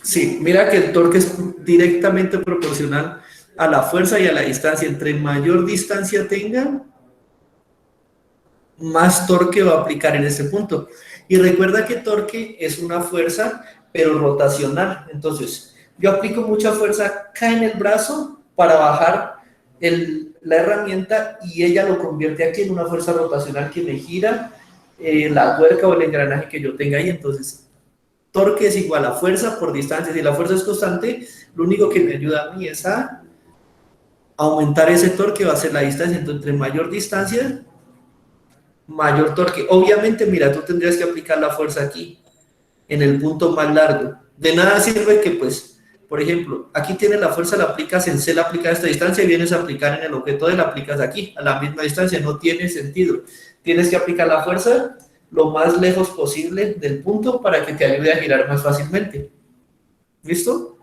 Sí, mira que el torque es directamente proporcional a la fuerza y a la distancia. Entre mayor distancia tenga, más torque va a aplicar en ese punto. Y recuerda que torque es una fuerza, pero rotacional. Entonces, yo aplico mucha fuerza acá en el brazo para bajar la herramienta y ella lo convierte aquí en una fuerza rotacional que me gira la tuerca o el engranaje que yo tenga ahí. Entonces, torque es igual a fuerza por distancia. Si la fuerza es constante, lo único que me ayuda a mí es a aumentar ese torque, va a ser la distancia. Entonces, entre mayor distancia, mayor torque. Obviamente, mira, tú tendrías que aplicar la fuerza aquí. en el punto más largo. De nada sirve que, pues, por ejemplo, aquí tienes la fuerza, la aplicas en C, la aplicas a esta distancia y vienes a aplicar en el objeto D, la aplicas aquí, a la misma distancia, no tiene sentido. Tienes que aplicar la fuerza lo más lejos posible del punto para que te ayude a girar más fácilmente. ¿Listo?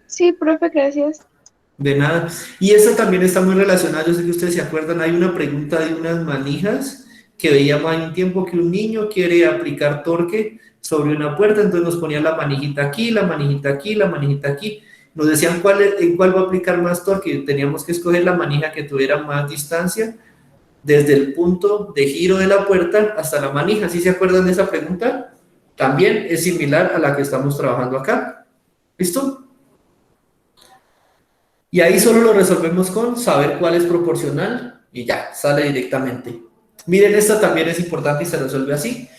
Sí, profe, gracias. De nada. Y eso también está muy relacionado, yo sé que ustedes se acuerdan, hay una pregunta de unas manijas que veíamos en un tiempo que un niño quiere aplicar torque sobre una puerta, entonces nos ponía la manijita aquí, la manijita aquí, la manijita aquí. Nos decían en cuál va a aplicar más torque, teníamos que escoger la manija que tuviera más distancia desde el punto de giro de la puerta hasta la manija. ¿Sí se acuerdan de esa pregunta? También es similar a la que estamos trabajando acá. ¿Listo? Y ahí solo lo resolvemos con saber cuál es proporcional y ya, sale directamente. Miren, esta también es importante y se resuelve así.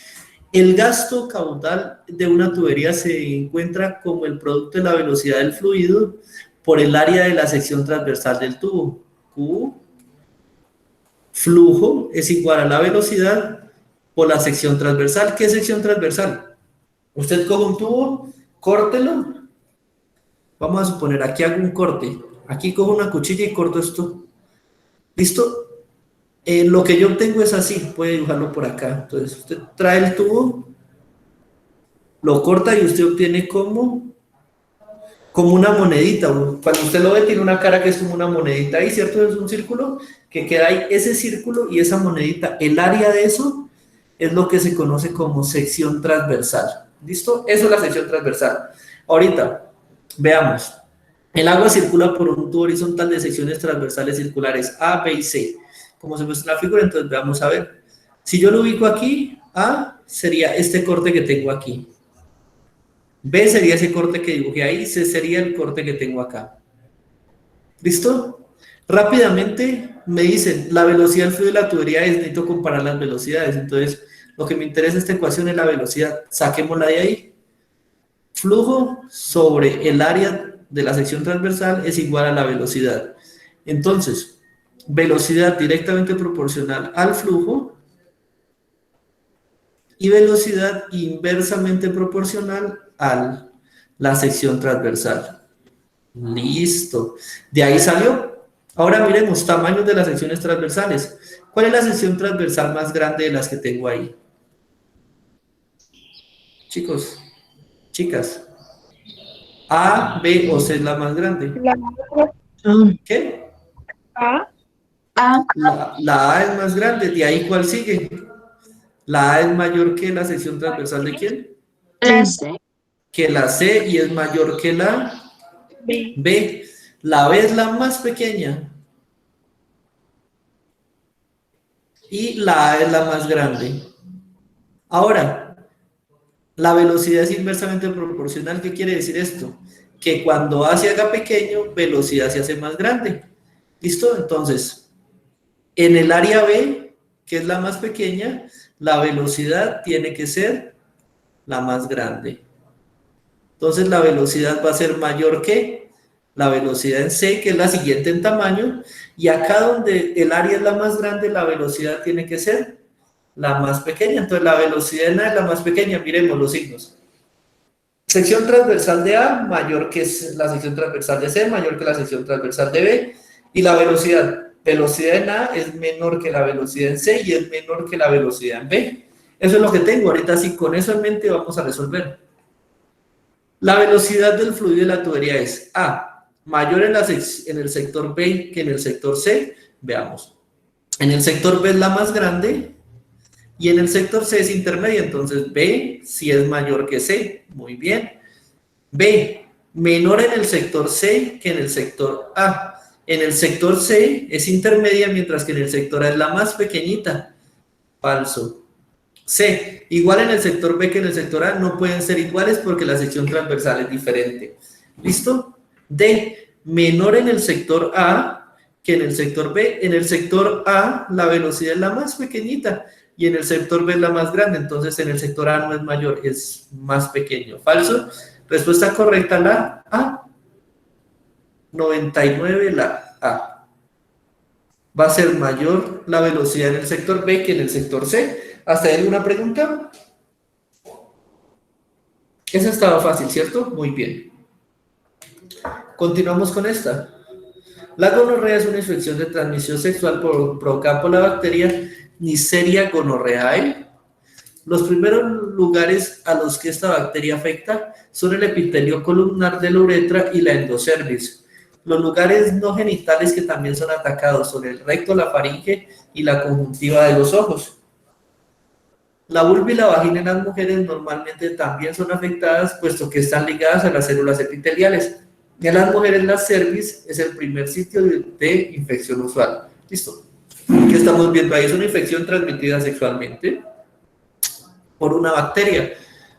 El gasto caudal de una tubería se encuentra como el producto de la velocidad del fluido por el área de la sección transversal del tubo. Q, flujo, es igual a la velocidad por la sección transversal. ¿Qué sección transversal? Usted coge un tubo, córtelo. Vamos a suponer, aquí hago un corte. Aquí cojo una cuchilla y corto esto. ¿Listo? Lo que yo obtengo es así, puede dibujarlo por acá. Entonces, usted trae el tubo, lo corta y usted obtiene como una monedita. Cuando usted lo ve, tiene una cara que es como una monedita ahí, ¿cierto? Es un círculo que queda ahí, ese círculo y esa monedita. El área de eso es lo que se conoce como sección transversal. ¿Listo? Eso es la sección transversal. Ahorita, veamos. El agua circula por un tubo horizontal de secciones transversales circulares A, B y C. Como se muestra en la figura, entonces vamos a ver. Si yo lo ubico aquí, A sería este corte que tengo aquí. B sería ese corte que dibujé ahí, C sería el corte que tengo acá. ¿Listo? Rápidamente me dicen, la velocidad del fluido de la tubería es, necesito comparar las velocidades. Entonces, lo que me interesa esta ecuación es la velocidad. Saquémosla de ahí. Flujo sobre el área de la sección transversal es igual a la velocidad. Entonces, velocidad directamente proporcional al flujo y velocidad inversamente proporcional a la sección transversal. Listo. De ahí salió. Ahora miremos tamaños de las secciones transversales. ¿Cuál es la sección transversal más grande de las que tengo ahí? Chicos, chicas. A, B o C es la más grande. ¿Qué? A. A, La A es más grande. ¿De ahí cuál sigue? La A es mayor que la sección transversal de ¿quién? la C, Que la C y es mayor que la B. B. La B es la más pequeña. Y la A es la más grande. Ahora, la velocidad es inversamente proporcional. ¿Qué quiere decir esto? Que cuando A se haga pequeño, velocidad se hace más grande. ¿Listo? Entonces, en el área B, que es la más pequeña, la velocidad tiene que ser la más grande. Entonces, la velocidad va a ser mayor que la velocidad en C, que es la siguiente en tamaño, y acá donde el área es la más grande, la velocidad tiene que ser la más pequeña. Entonces, la velocidad en A es la más pequeña. Miremos los signos. Sección transversal de A mayor que la sección transversal de C, mayor que la sección transversal de B, y la velocidad en A es menor que la velocidad en C y es menor que la velocidad en B. Eso es lo que tengo. Ahorita sí, con eso en mente vamos a resolver. La velocidad del fluido de la tubería es A, mayor en el sector B que en el sector C. Veamos. En el sector B es la más grande y en el sector C es intermedia. Entonces B sí es mayor que C. Muy bien. B, menor en el sector C que en el sector A. En el sector C es intermedia, mientras que en el sector A es la más pequeñita. Falso. C, igual en el sector B que en el sector A, no pueden ser iguales porque la sección transversal es diferente. ¿Listo? D, menor en el sector A que en el sector B. En el sector A la velocidad es la más pequeñita y en el sector B es la más grande. Entonces en el sector A no es mayor, es más pequeño. Falso. Respuesta correcta, la A. 99, la A. va a ser mayor la velocidad en el sector B que en el sector C. ¿Hasta ahí alguna pregunta? Esa estaba fácil, ¿cierto? Muy bien. Continuamos con esta. La gonorrea es una infección de transmisión sexual provocada por la bacteria Neisseria gonorrheae. Los primeros lugares a los que esta bacteria afecta son el epitelio columnar de la uretra y la endocervix. Los lugares no genitales que también son atacados son el recto, la faringe y la conjuntiva de los ojos. La vulva y la vagina en las mujeres normalmente también son afectadas, puesto que están ligadas a las células epiteliales. Y en las mujeres la cervix es el primer sitio de infección usual. ¿Listo? ¿Qué estamos viendo ahí? Es una infección transmitida sexualmente por una bacteria.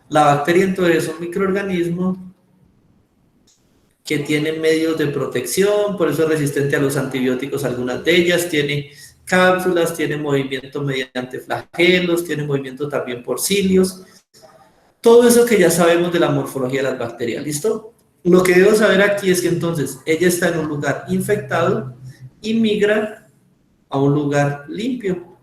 La bacteria entonces es un microorganismo que tiene medios de protección, por eso es resistente a los antibióticos. Algunas de ellas tiene cápsulas, tiene movimiento mediante flagelos, tiene movimiento también por cilios. Todo eso que ya sabemos de la morfología de las bacterias, ¿listo? Lo que debo saber aquí es que entonces ella está en un lugar infectado y migra a un lugar limpio.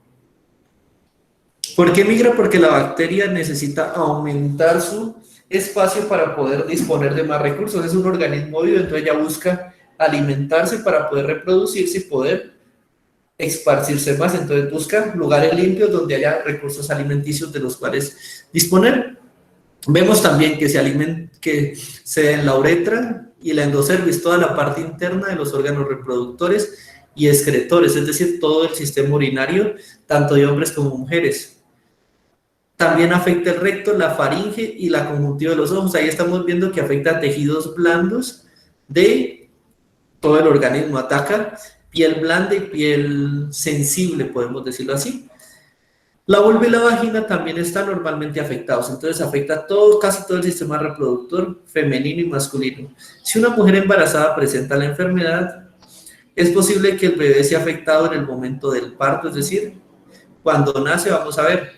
¿Por qué migra? Porque la bacteria necesita aumentar su espacio para poder disponer de más recursos. Es un organismo vivo, entonces ella busca alimentarse para poder reproducirse y poder esparcirse más. Entonces busca lugares limpios donde haya recursos alimenticios de los cuales disponer. Vemos también que se da en la uretra y la endocervix, toda la parte interna de los órganos reproductores y excretores, es decir, todo el sistema urinario, tanto de hombres como mujeres. También afecta el recto, la faringe y la conjuntiva de los ojos. Ahí estamos viendo que afecta a tejidos blandos de todo el organismo. Ataca piel blanda y piel sensible, podemos decirlo así. La vulva y la vagina también están normalmente afectados. Entonces afecta casi todo el sistema reproductor femenino y masculino. Si una mujer embarazada presenta la enfermedad, es posible que el bebé sea afectado en el momento del parto, es decir, cuando nace. Vamos a ver.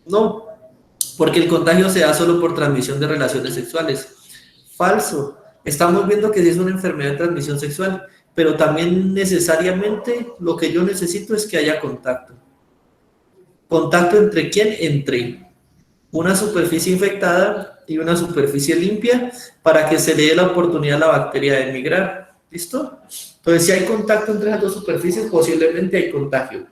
No, porque el contagio se da solo por transmisión de relaciones sexuales. Falso. Estamos viendo que sí es una enfermedad de transmisión sexual, pero también necesariamente lo que yo necesito es que haya contacto. ¿Contacto entre quién? Entre una superficie infectada y una superficie limpia para que se le dé la oportunidad a la bacteria de migrar. ¿Listo? Entonces, si hay contacto entre las dos superficies, posiblemente hay contagio.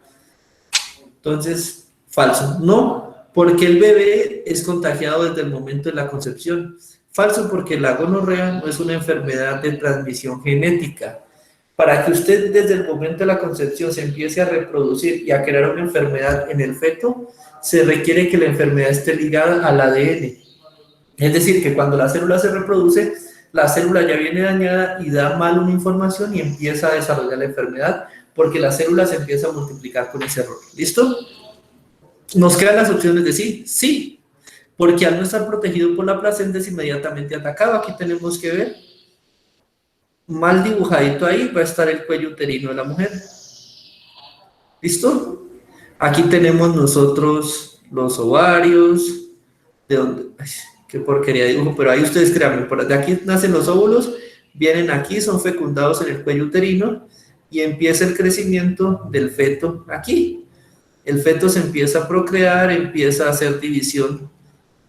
Entonces, falso. No, porque el bebé es contagiado desde el momento de la concepción. Falso, porque la gonorrea no es una enfermedad de transmisión genética. Para que usted desde el momento de la concepción se empiece a reproducir y a crear una enfermedad en el feto, se requiere que la enfermedad esté ligada al ADN. Es decir, que cuando la célula se reproduce, la célula ya viene dañada y da mal una información y empieza a desarrollar la enfermedad, porque la célula se empieza a multiplicar con ese error. ¿Listo? Nos quedan las opciones de sí. Sí, porque al no estar protegido por la placenta es inmediatamente atacado. Aquí tenemos que ver, mal dibujadito ahí va a estar el cuello uterino de la mujer. ¿Listo? Aquí tenemos nosotros los ovarios, de donde, ay, qué porquería de dibujo, pero ahí ustedes créanme, por de aquí nacen los óvulos, vienen aquí, son fecundados en el cuello uterino y empieza el crecimiento del feto aquí. El feto se empieza a procrear, empieza a hacer división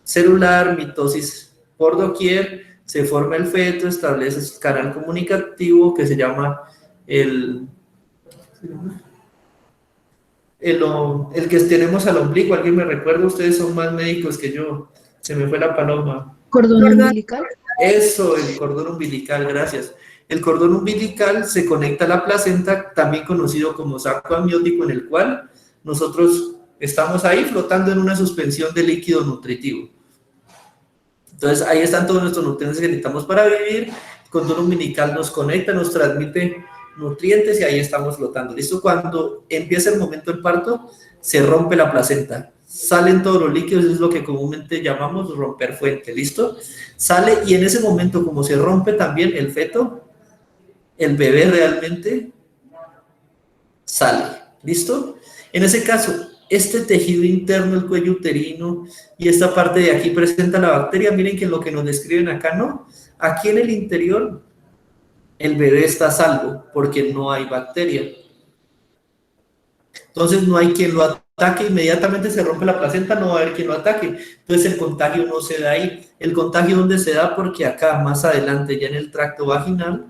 celular, mitosis por doquier, se forma el feto, establece su canal comunicativo que se llama el que tenemos al ombligo. ¿Alguien me recuerda? Ustedes son más médicos que yo. Se me fue la paloma. Cordón umbilical. Eso, el cordón umbilical, gracias. El cordón umbilical se conecta a la placenta, también conocido como saco amniótico, en el cual nosotros estamos ahí flotando en una suspensión de líquido nutritivo. Entonces, ahí están todos nuestros nutrientes que necesitamos para vivir. El cordón umbilical nos conecta, nos transmite nutrientes y ahí estamos flotando. ¿Listo? Cuando empieza el momento del parto, se rompe la placenta. Salen todos los líquidos, es lo que comúnmente llamamos romper fuente. ¿Listo? Sale y en ese momento, como se rompe también el feto, el bebé realmente sale. ¿Listo? En ese caso, este tejido interno, el cuello uterino y esta parte de aquí presenta la bacteria. Miren que lo que nos describen acá no. Aquí en el interior, el bebé está a salvo porque no hay bacteria. Entonces no hay quien lo ataque, inmediatamente se rompe la placenta, no va a haber quien lo ataque. Entonces el contagio no se da ahí. El contagio ¿dónde se da? Porque acá, más adelante, ya en el tracto vaginal,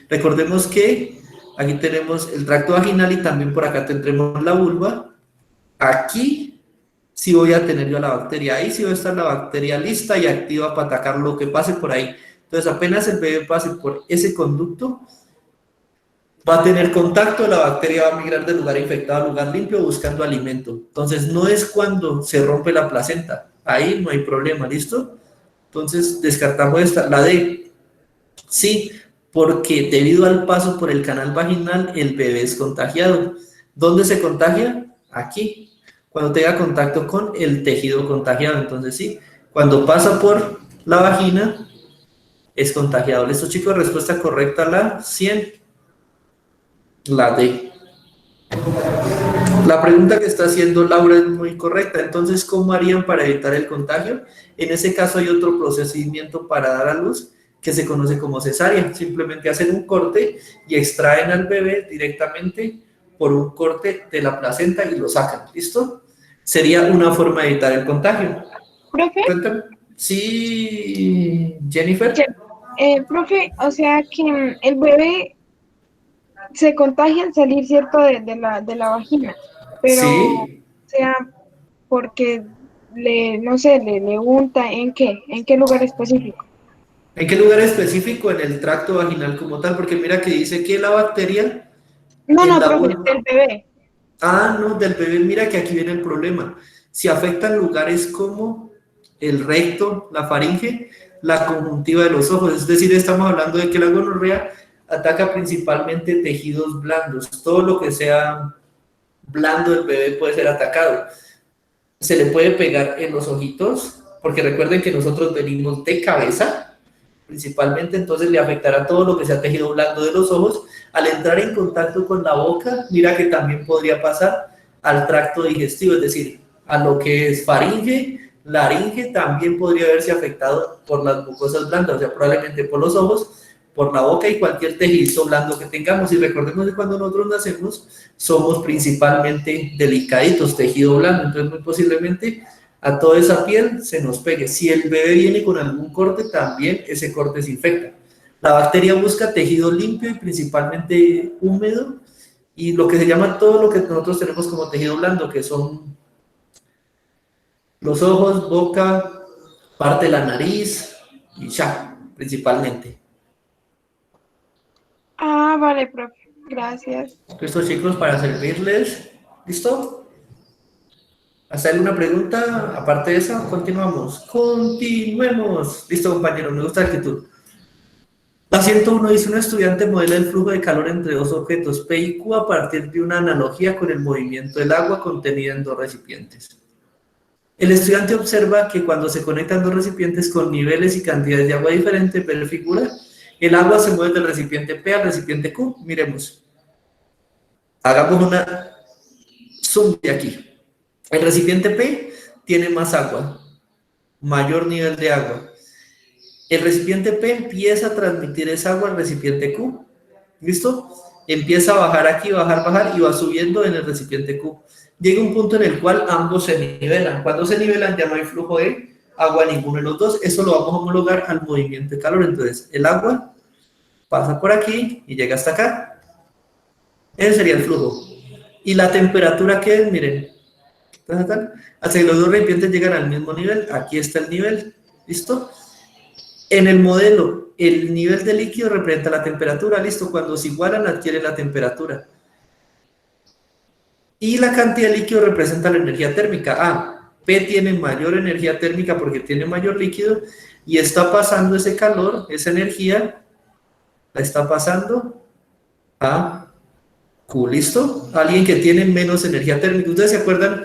recordemos que aquí tenemos el tracto vaginal y también por acá tendremos la vulva. Aquí sí voy a tener yo la bacteria, ahí sí va a estar la bacteria lista y activa para atacar lo que pase por ahí. Entonces apenas el bebé pase por ese conducto, va a tener contacto, la bacteria va a migrar del lugar infectado al lugar limpio buscando alimento. Entonces no es cuando se rompe la placenta, ahí no hay problema, ¿listo? Entonces descartamos esta, la D. Sí, porque debido al paso por el canal vaginal, el bebé es contagiado. ¿Dónde se contagia? Aquí, cuando tenga contacto con el tejido contagiado. Entonces sí, cuando pasa por la vagina, es contagiado. ¿Listo, chicos? Respuesta correcta, la 100. La D. La pregunta que está haciendo Laura es muy correcta. Entonces, ¿cómo harían para evitar el contagio? En ese caso hay otro procedimiento para dar a luz que se conoce como cesárea. Simplemente hacen un corte y extraen al bebé directamente por un corte de la placenta y lo sacan. ¿Listo? Sería una forma de evitar el contagio. Profe, Cuéntame. Sí, Jennifer. profe, o sea que el bebé se contagia al salir, ¿cierto? De la vagina, pero, o Sí. sea, porque no sé, le unta, ¿en qué? ¿En qué lugar específico? ¿En qué lugar específico? En el tracto vaginal como tal, porque mira que dice que la bacteria No, en no, la profe, vulva. del bebé. Ah, no, del bebé, mira que aquí viene el problema. Si afectan lugares como el recto, la faringe, la conjuntiva de los ojos, es decir, estamos hablando de que la gonorrea ataca principalmente tejidos blandos. Todo lo que sea blando del bebé puede ser atacado. Se le puede pegar en los ojitos, porque recuerden que nosotros venimos de cabeza, principalmente, entonces le afectará todo lo que sea tejido blando de los ojos. Al entrar en contacto con la boca, mira que también podría pasar al tracto digestivo, es decir, a lo que es faringe, laringe, también podría verse afectado por las mucosas blandas, o sea, probablemente por los ojos, por la boca y cualquier tejido blando que tengamos. Y recordemos que cuando nosotros nacemos, somos principalmente delicaditos, tejido blando, entonces muy posiblemente a toda esa piel se nos pegue. Si el bebé viene con algún corte, también ese corte se infecta. La bacteria busca tejido limpio y principalmente húmedo, y lo que se llama todo lo que nosotros tenemos como tejido blando, que son los ojos, boca, parte de la nariz y ya, principalmente. Ah, vale, profe, gracias. Estos chicos para servirles. ¿Listo? ¿Hasta alguna pregunta? Aparte de esa, continuamos. Continuemos. Listo, compañero, me gusta la actitud. La 101 dice: un estudiante modela el flujo de calor entre dos objetos P y Q a partir de una analogía con el movimiento del agua contenida en dos recipientes. El estudiante observa que cuando se conectan dos recipientes con niveles y cantidades de agua diferentes, ve la figura, el agua se mueve del recipiente P al recipiente Q. Miremos. Hagamos una zoom de aquí. El recipiente P tiene más agua, mayor nivel de agua. El recipiente P empieza a transmitir esa agua al recipiente Q. ¿Listo? Empieza a bajar aquí, bajar y va subiendo en el recipiente Q. Llega un punto en el cual ambos se nivelan. Cuando se nivelan ya no hay flujo de agua ninguno de los dos. Eso lo vamos a homologar al movimiento de calor. Entonces el agua pasa por aquí y llega hasta acá. Ese sería el flujo. Y la temperatura que es, miren, hasta que los dos recipientes llegan al mismo nivel. Aquí está el nivel. ¿Listo? En el modelo, el nivel de líquido representa la temperatura. ¿Listo? Cuando se igualan, adquiere la temperatura. Y la cantidad de líquido representa la energía térmica. Ah, P tiene mayor energía térmica porque tiene mayor líquido y está pasando ese calor, esa energía, la está pasando a Q. ¿Listo? Alguien que tiene menos energía térmica. ¿Ustedes se acuerdan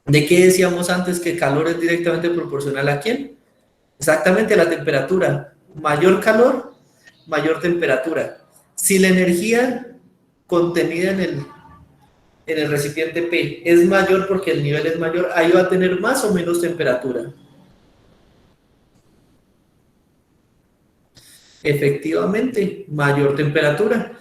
de qué decíamos antes, que calor es directamente proporcional a quién? Exactamente, a la temperatura. Mayor calor, mayor temperatura. Si la energía contenida en el recipiente P es mayor porque el nivel es mayor, ahí va a tener más o menos temperatura. Efectivamente, mayor temperatura.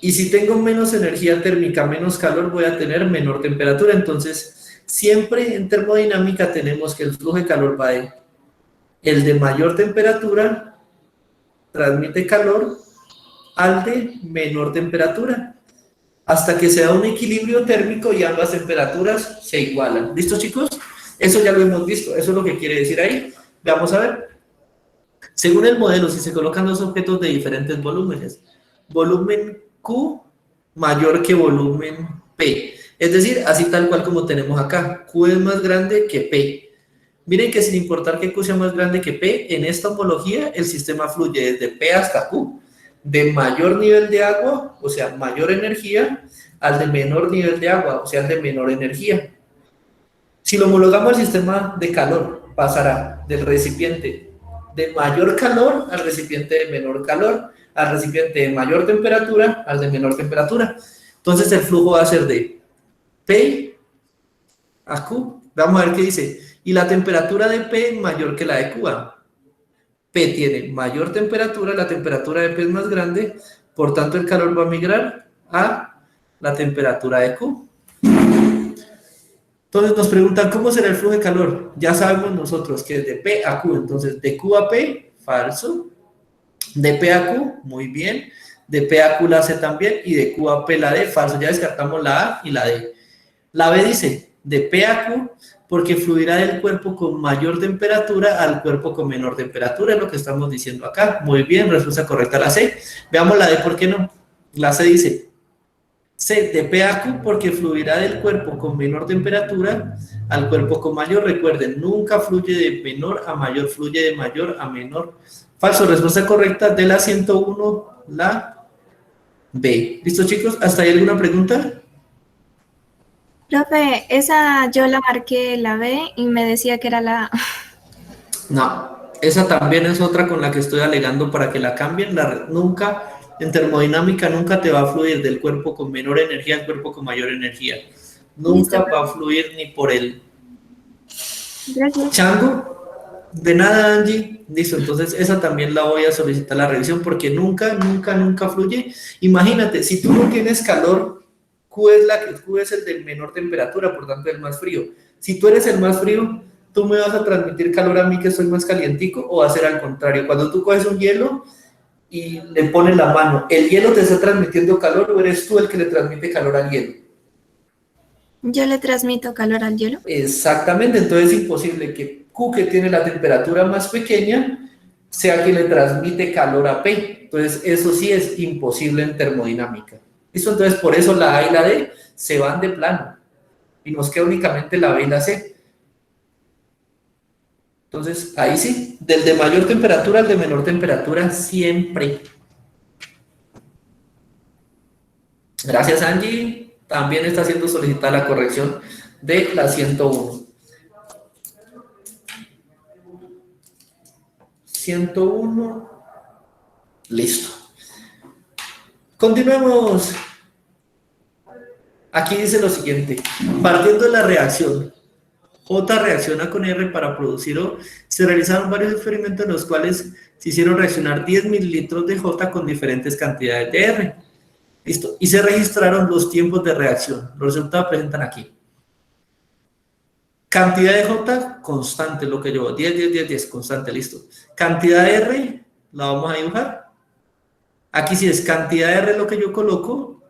Y si tengo menos energía térmica, menos calor, voy a tener menor temperatura. Entonces, siempre en termodinámica tenemos que el flujo de calor va de el de mayor temperatura, transmite calor, al de menor temperatura, hasta que se da un equilibrio térmico y ambas temperaturas se igualan. ¿Listo, chicos? Eso ya lo hemos visto, eso es lo que quiere decir ahí. Vamos a ver. Según el modelo, si se colocan dos objetos de diferentes volúmenes, volumen Q mayor que volumen P, es decir, así tal cual como tenemos acá, Q es más grande que P. Miren que sin importar que Q sea más grande que P, en esta homología el sistema fluye desde P hasta Q, de mayor nivel de agua, o sea, mayor energía, al de menor nivel de agua, o sea, de menor energía. Si lo homologamos al sistema de calor, pasará del recipiente de mayor calor al recipiente de menor calor, al recipiente de mayor temperatura al de menor temperatura. Entonces el flujo va a ser de P a Q. Vamos a ver qué dice. Y la temperatura de P mayor que la de Q. P tiene mayor temperatura, la temperatura de P es más grande, por tanto el calor va a migrar a la temperatura de Q. Entonces nos preguntan, ¿cómo será el flujo de calor? Ya sabemos nosotros que es de P a Q, entonces de Q a P, falso. De P a Q, muy bien. De P a Q la C también, y de Q a P la D, falso. Ya descartamos la A y la D. La B dice, de P a Q, porque fluirá del cuerpo con mayor temperatura al cuerpo con menor temperatura, es lo que estamos diciendo acá. Muy bien, respuesta correcta la C. Veamos la D, ¿por qué no? La C dice, C de P a Q porque fluirá del cuerpo con menor temperatura al cuerpo con mayor. Recuerden, nunca fluye de menor a mayor, fluye de mayor a menor. Falso, respuesta correcta de la 101, la B. ¿Listo, chicos? ¿Hasta ahí alguna pregunta? Profe, esa yo la marqué la B y me decía que era la A. No, esa también es otra con la que estoy alegando para que la cambien. Nunca, en termodinámica, nunca te va a fluir del cuerpo con menor energía al cuerpo con mayor energía. Nunca Listo, va a fluir ni por el gracias. chango. De nada, Angie. Listo, entonces esa también la voy a solicitar la revisión porque nunca, nunca, nunca fluye. Imagínate, si tú no tienes calor, Q es el de menor temperatura, por tanto el más frío. Si tú eres el más frío, tú me vas a transmitir calor a mí que soy más calientico, o va a ser al contrario. Cuando tú coges un hielo y le pones la mano, ¿el hielo te está transmitiendo calor o eres tú el que le transmite calor al hielo? Yo le transmito calor al hielo. Exactamente, entonces es imposible que Q, que tiene la temperatura más pequeña, sea quien le transmite calor a P. Entonces eso sí es imposible en termodinámica. ¿Listo? Entonces por eso la A y la D se van de plano y nos queda únicamente la B y la C. Entonces ahí sí, del de mayor temperatura al de menor temperatura siempre. Gracias, Angie. También está siendo solicitada la corrección de la 101. 101. Listo. Continuemos. Aquí dice lo siguiente. Partiendo de la reacción, J reacciona con R para producir O. Se realizaron varios experimentos en los cuales se hicieron reaccionar 10 mililitros de J con diferentes cantidades de R. Listo. Y se registraron los tiempos de reacción. Los resultados presentan aquí. Cantidad de J, constante, lo que llevo. 10, 10, 10, 10, constante, listo. Cantidad de R, la vamos a dibujar. Aquí sí es cantidad de R lo que yo coloco.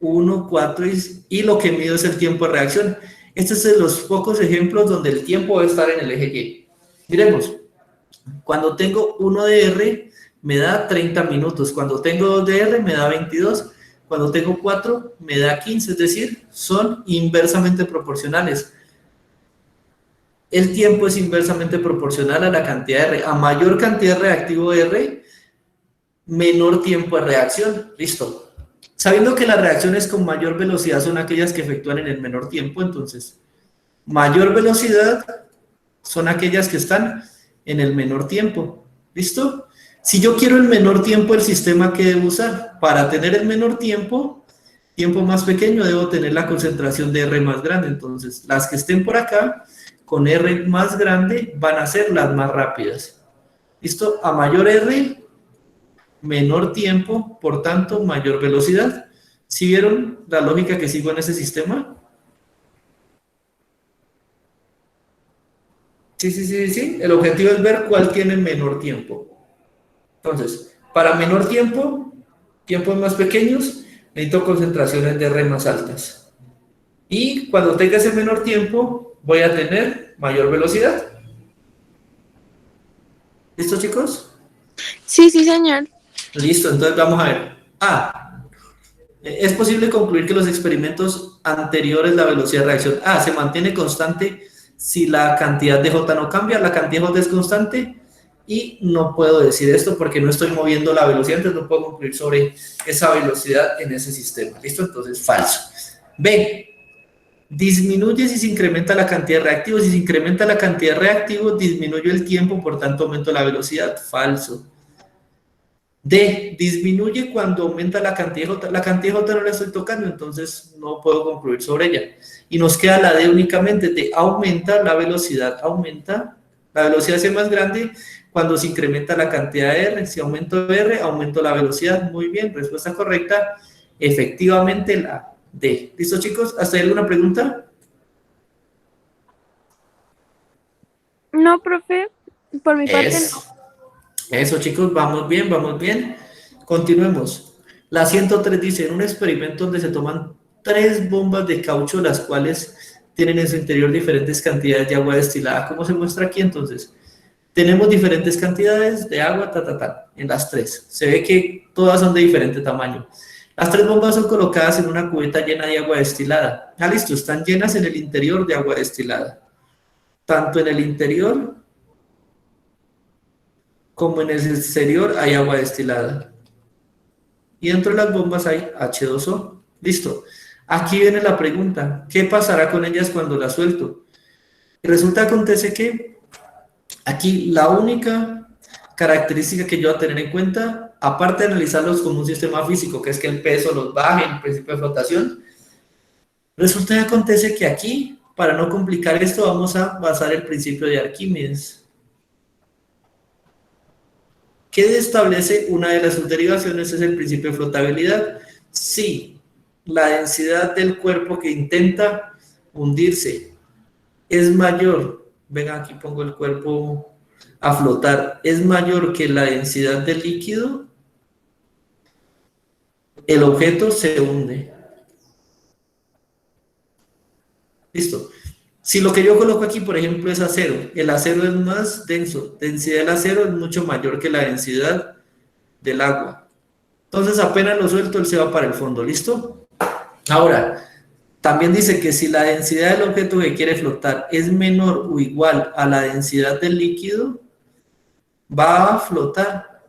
1, 4 y lo que mido es el tiempo de reacción. Este es de los pocos ejemplos donde el tiempo va a estar en el eje Y. Miremos. Cuando tengo 1 de R, me da 30 minutos. Cuando tengo 2 de R, me da 22. Cuando tengo 4, me da 15. Es decir, son inversamente proporcionales. El tiempo es inversamente proporcional a la cantidad de R. A mayor cantidad de reactivo R, menor tiempo de reacción. Listo. Sabiendo que las reacciones con mayor velocidad son aquellas que efectúan en el menor tiempo, entonces, mayor velocidad son aquellas que están en el menor tiempo. ¿Listo? Si yo quiero el menor tiempo del sistema, ¿qué debo usar? Para tener el menor tiempo más pequeño, debo tener la concentración de R más grande. Entonces, las que estén por acá, con R más grande, van a ser las más rápidas. ¿Listo? A mayor R, menor tiempo, por tanto, mayor velocidad. ¿Sí vieron la lógica que sigo en ese sistema? Sí. El objetivo es ver cuál tiene menor tiempo. Entonces, para menor tiempo, tiempos más pequeños, necesito concentraciones de R más altas. Y cuando tenga ese menor tiempo, voy a tener mayor velocidad. ¿Listo, chicos? Sí, sí, señor. Listo, entonces vamos a ver. Es posible concluir que los experimentos anteriores, la velocidad de reacción se mantiene constante si la cantidad de J no cambia, la cantidad de J es constante y no puedo decir esto porque no estoy moviendo la velocidad, entonces no puedo concluir sobre esa velocidad en ese sistema. ¿Listo? Entonces, falso. B. Disminuye si se incrementa la cantidad de reactivos. Si se incrementa la cantidad de reactivos, disminuye el tiempo, por tanto aumento la velocidad. Falso. D. Disminuye cuando aumenta la cantidad de J. La cantidad de J no la estoy tocando, entonces no puedo concluir sobre ella. Y nos queda la D únicamente. D. Aumenta la velocidad. Aumenta. La velocidad es más grande cuando se incrementa la cantidad de R. Si aumento R, aumento la velocidad. Muy bien, respuesta correcta. Efectivamente la D. ¿Listo, chicos? ¿Hasta ahí alguna pregunta? No, profe, por mi parte no. Eso, chicos, vamos bien, vamos bien. Continuemos. La 103 dice, en un experimento donde se toman 3 bombas de caucho, las cuales tienen en su interior diferentes cantidades de agua destilada. ¿Cómo se muestra aquí entonces? Tenemos diferentes cantidades de agua, en las 3. Se ve que todas son de diferente tamaño. Las 3 bombas son colocadas en una cubeta llena de agua destilada. Listo, están llenas en el interior de agua destilada. Tanto en el interior como en el exterior hay agua destilada. Y dentro de las bombas hay H2O. Listo. Aquí viene la pregunta, ¿qué pasará con ellas cuando las suelto? Resulta, acontece que aquí la única característica que yo voy a tener en cuenta, aparte de analizarlos como un sistema físico, que es que el peso los baje, el principio de flotación, resulta que acontece que aquí, para no complicar esto, vamos a basar el principio de Arquímedes, que establece una de las subderivaciones, es el principio de flotabilidad. Si la densidad del cuerpo que intenta hundirse es mayor, venga, aquí pongo el cuerpo a flotar, es mayor que la densidad del líquido, el objeto se hunde. Listo. Si lo que yo coloco aquí, por ejemplo, es acero, el acero es más denso, densidad del acero es mucho mayor que la densidad del agua. Entonces, apenas lo suelto, él se va para el fondo, ¿listo? Ahora, también dice que si la densidad del objeto que quiere flotar es menor o igual a la densidad del líquido, va a flotar.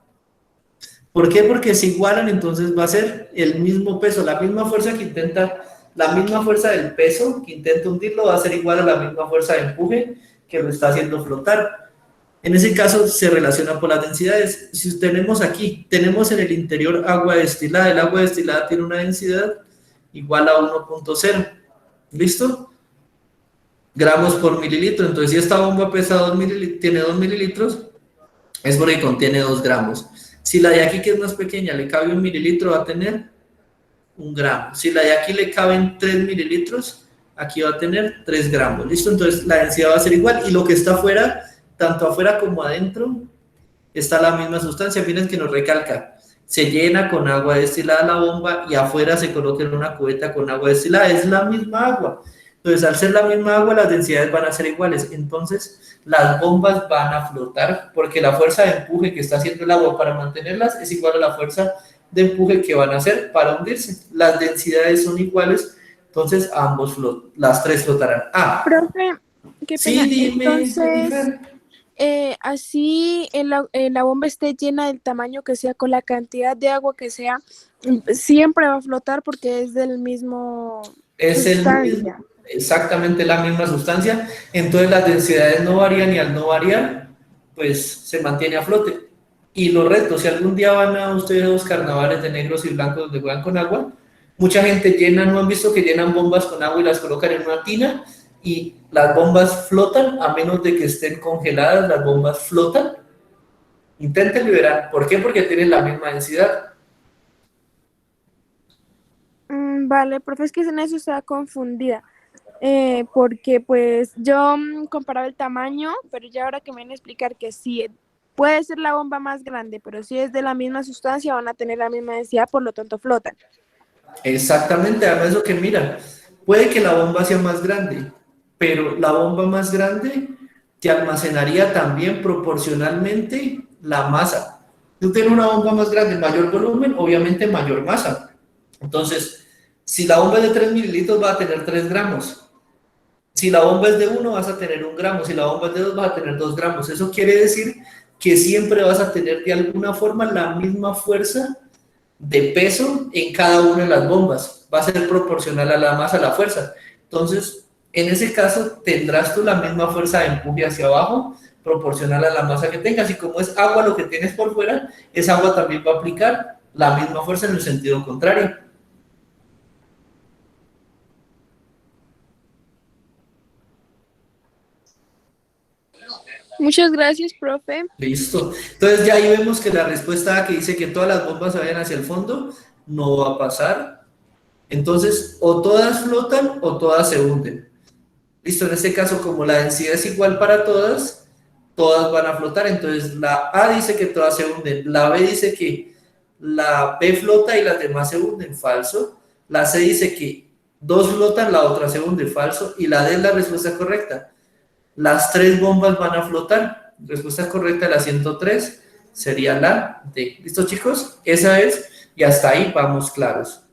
¿Por qué? Porque se igualan, entonces va a ser el mismo peso, la misma fuerza que intenta... La misma fuerza del peso que intenta hundirlo va a ser igual a la misma fuerza de empuje que lo está haciendo flotar. En ese caso se relaciona por las densidades. Si tenemos aquí, tenemos en el interior agua destilada. El agua destilada tiene una densidad igual a 1.0. ¿Listo? Gramos por mililitro. Entonces, si esta bomba pesa 2 mililitros, tiene 2 mililitros, es porque contiene 2 gramos. Si la de aquí, que es más pequeña, le cabe 1 mililitro, va a tener 1 gramo. Si la de aquí le caben 3 mililitros, aquí va a tener 3 gramos. ¿Listo? Entonces la densidad va a ser igual y lo que está afuera, tanto afuera como adentro, está la misma sustancia. Miren que nos recalca, se llena con agua destilada la bomba y afuera se coloca en una cubeta con agua destilada. Es la misma agua. Entonces, al ser la misma agua, las densidades van a ser iguales. Entonces, las bombas van a flotar porque la fuerza de empuje que está haciendo el agua para mantenerlas es igual a la fuerza de empuje que van a hacer para hundirse. Las densidades son iguales, entonces las 3 flotarán. Profe, qué pena. Sí, dime. Entonces, así la bomba esté llena del tamaño que sea, con la cantidad de agua que sea, siempre va a flotar porque es del mismo sustancia. Exactamente la misma sustancia, entonces las densidades no varían y al no variar, pues se mantiene a flote. Y los retos, si algún día van a ustedes a los carnavales de negros y blancos donde juegan con agua, mucha gente llena, ¿no han visto que llenan bombas con agua y las colocan en una tina y las bombas flotan? A menos de que estén congeladas, las bombas flotan. Intenten liberar. ¿Por qué? Porque tienen la misma densidad. Vale, profe, es que en eso estaba confundida. Porque pues yo comparaba el tamaño, pero ya ahora que me van a explicar que sí, puede ser la bomba más grande, pero si es de la misma sustancia van a tener la misma densidad, por lo tanto flotan. Exactamente, además eso que mira, puede que la bomba sea más grande, pero la bomba más grande te almacenaría también proporcionalmente la masa. Tú tienes una bomba más grande, mayor volumen, obviamente mayor masa. Entonces, si la bomba es de 3 mililitros, va a tener 3 gramos. Si la bomba es de 1, vas a tener 1 gramo. Si la bomba es de 2, vas a tener 2 gramos. Eso quiere decir que siempre vas a tener de alguna forma la misma fuerza de peso en cada una de las bombas. Va a ser proporcional a la masa, a la fuerza. Entonces, en ese caso, tendrás tú la misma fuerza de empuje hacia abajo, proporcional a la masa que tengas. Y como es agua lo que tienes por fuera, esa agua también va a aplicar la misma fuerza en el sentido contrario. Muchas gracias, profe. Listo. Entonces ya ahí vemos que la respuesta A que dice que todas las bombas se vayan hacia el fondo no va a pasar. Entonces, o todas flotan o todas se hunden. Listo, en este caso, como la densidad es igual para todas, todas van a flotar. Entonces, la A dice que todas se hunden. La B dice que la B flota y las demás se hunden. Falso. La C dice que 2 flotan, la otra se hunde. Falso. Y la D es la respuesta correcta. Las 3 bombas van a flotar. Respuesta correcta de la 103 sería la D. ¿Listo, chicos? Esa es, y hasta ahí vamos claros.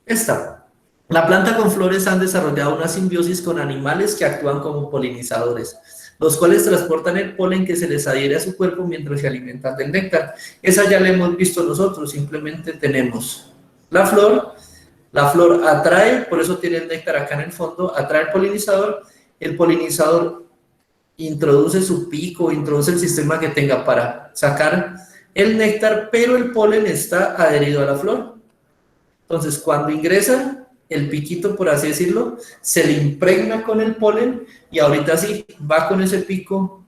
Esta. La planta con flores han desarrollado una simbiosis con animales que actúan como polinizadores, los cuales transportan el polen que se les adhiere a su cuerpo mientras se alimentan del néctar. Esa ya la hemos visto nosotros, simplemente tenemos la flor atrae, por eso tiene el néctar acá en el fondo, atrae el polinizador introduce su pico, introduce el sistema que tenga para sacar el néctar, pero el polen está adherido a la flor. Entonces, cuando ingresa, el piquito, por así decirlo, se le impregna con el polen y ahorita sí, va con ese pico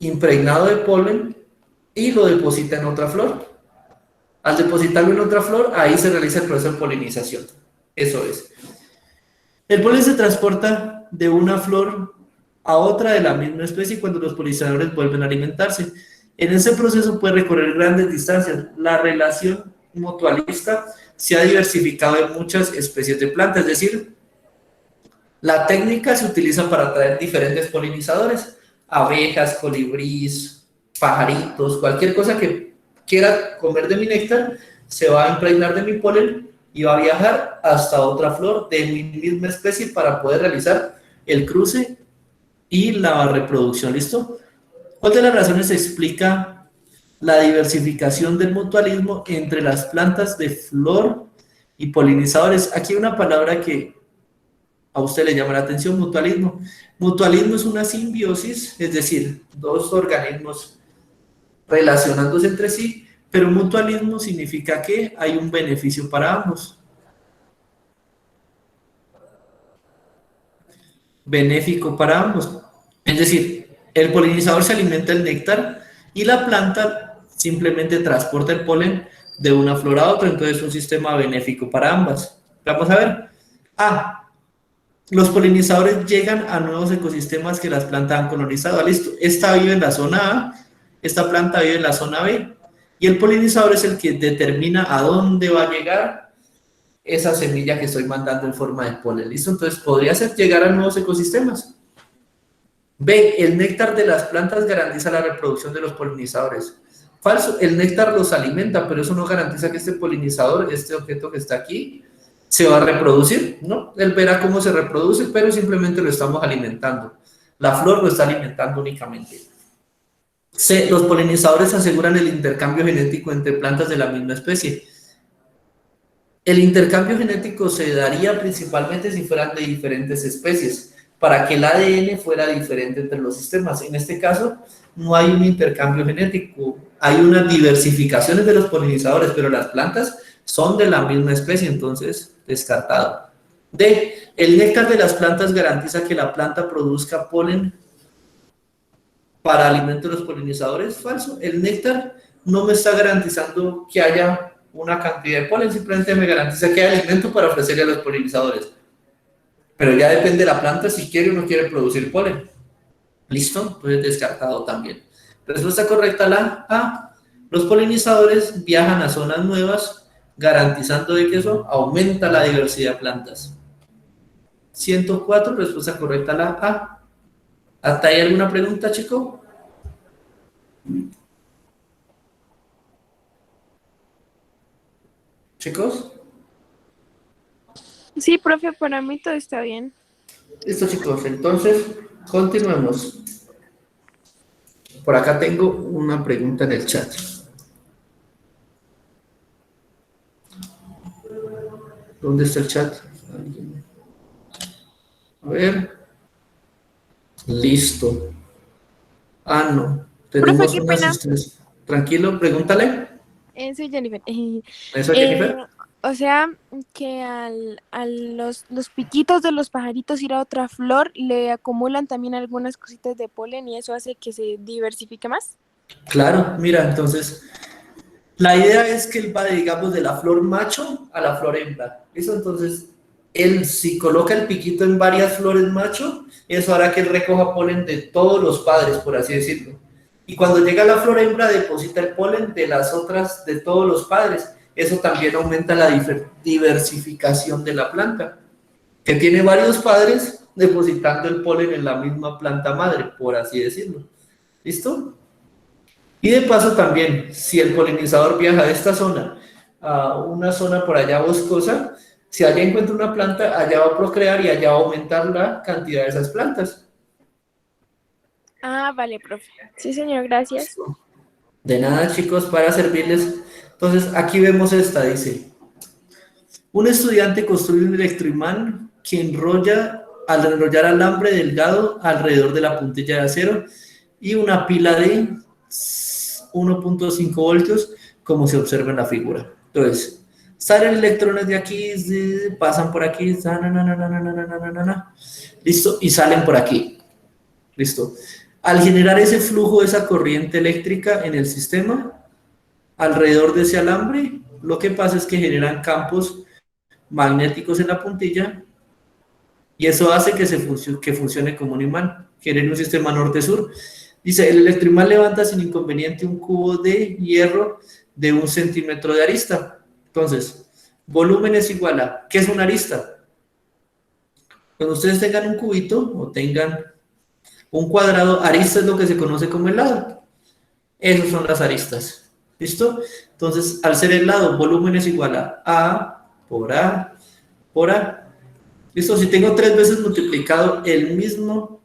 impregnado de polen y lo deposita en otra flor. Al depositarlo en otra flor, ahí se realiza el proceso de polinización. Eso es. El polen se transporta de una flor a otra de la misma especie cuando los polinizadores vuelven a alimentarse. En ese proceso puede recorrer grandes distancias. La relación mutualista se ha diversificado en muchas especies de plantas, es decir, la técnica se utiliza para atraer diferentes polinizadores, abejas, colibríes, pajaritos, cualquier cosa que quiera comer de mi néctar, se va a impregnar de mi polen y va a viajar hasta otra flor de mi misma especie para poder realizar el cruce y la reproducción. ¿Listo? ¿Cuál de las razones explica la diversificación del mutualismo entre las plantas de flor y polinizadores? Aquí hay una palabra que a usted le llama la atención: mutualismo. Mutualismo es una simbiosis, es decir, dos organismos relacionándose entre sí, pero mutualismo significa que hay un beneficio para ambos. Benéfico para ambos. Es decir, el polinizador se alimenta del néctar y la planta simplemente transporta el polen de una flor a otra, entonces es un sistema benéfico para ambas. Vamos a ver. A. Los polinizadores llegan a nuevos ecosistemas que las plantas han colonizado. Listo. Esta vive en la zona A, esta planta vive en la zona B, y el polinizador es el que determina a dónde va a llegar esa semilla que estoy mandando en forma de polen. ¿Listo? Entonces podría ser llegar a nuevos ecosistemas. B. El néctar de las plantas garantiza la reproducción de los polinizadores. Falso. El néctar los alimenta, pero eso no garantiza que este polinizador, este objeto que está aquí, se va a reproducir, ¿no? Él verá cómo se reproduce, pero simplemente lo estamos alimentando. La flor lo está alimentando únicamente. C. Los polinizadores aseguran el intercambio genético entre plantas de la misma especie. El intercambio genético se daría principalmente si fueran de diferentes especies, para que el ADN fuera diferente entre los sistemas. En este caso, no hay un intercambio genético, hay unas diversificaciones de los polinizadores, pero las plantas son de la misma especie, entonces descartado. D. El néctar de las plantas garantiza que la planta produzca polen para alimento de los polinizadores, falso. El néctar no me está garantizando que haya una cantidad de polen, simplemente me garantiza que hay alimento para ofrecerle a los polinizadores. Pero ya depende de la planta si quiere o no quiere producir polen. ¿Listo? Entonces descartado también. Respuesta correcta la A. Los polinizadores viajan a zonas nuevas, garantizando de que eso aumenta la diversidad de plantas. 104, respuesta correcta la A. ¿Hasta ahí alguna pregunta, chico? ¿Chicos? Sí, profe, para mí todo está bien. Listo, chicos. Entonces, continuemos. Por acá tengo una pregunta en el chat. ¿Dónde está el chat? A ver. Listo. Ah, no. Tenemos Profe, qué unas pena. historias. Tranquilo, pregúntale. Soy Jennifer. ¿Eso, Jennifer? O sea, que a los piquitos de los pajaritos ir a otra flor le acumulan también algunas cositas de polen y eso hace que se diversifique más. Claro, mira, entonces, la idea es que él va, digamos, de la flor macho a la flor hembra. ¿Listo? Entonces, él si coloca el piquito en varias flores macho, eso hará que él recoja polen de todos los padres, por así decirlo. Y cuando llega a la flor hembra, deposita el polen de las otras, de todos los padres. Eso también aumenta la diversificación de la planta, que tiene varios padres depositando el polen en la misma planta madre, por así decirlo. ¿Listo? Y de paso también, si el polinizador viaja de esta zona a una zona por allá boscosa, si allá encuentra una planta, allá va a procrear y allá va a aumentar la cantidad de esas plantas. Ah, vale, profe. Sí, señor, gracias. De nada, chicos, para servirles. Entonces, aquí vemos esta, dice, un estudiante construye un electroimán que al enrollar alambre delgado alrededor de la puntilla de acero y una pila de 1.5 voltios, como se observa en la figura. Entonces, salen electrones de aquí, pasan por aquí, listo, y salen por aquí. Listo. Al generar ese flujo, esa corriente eléctrica en el sistema, alrededor de ese alambre, lo que pasa es que generan campos magnéticos en la puntilla y eso hace que funcione como un imán, genere un sistema norte-sur. Dice, el electroimán levanta sin inconveniente un cubo de hierro de 1 centímetro de arista. Entonces, volumen es igual a, ¿qué es una arista? Cuando ustedes tengan un cubito o tengan un cuadrado, arista es lo que se conoce como el lado. Esas son las aristas. ¿Listo? Entonces, al ser el lado, volumen es igual a por A por A. ¿Listo? Si tengo 3 veces multiplicado el mismo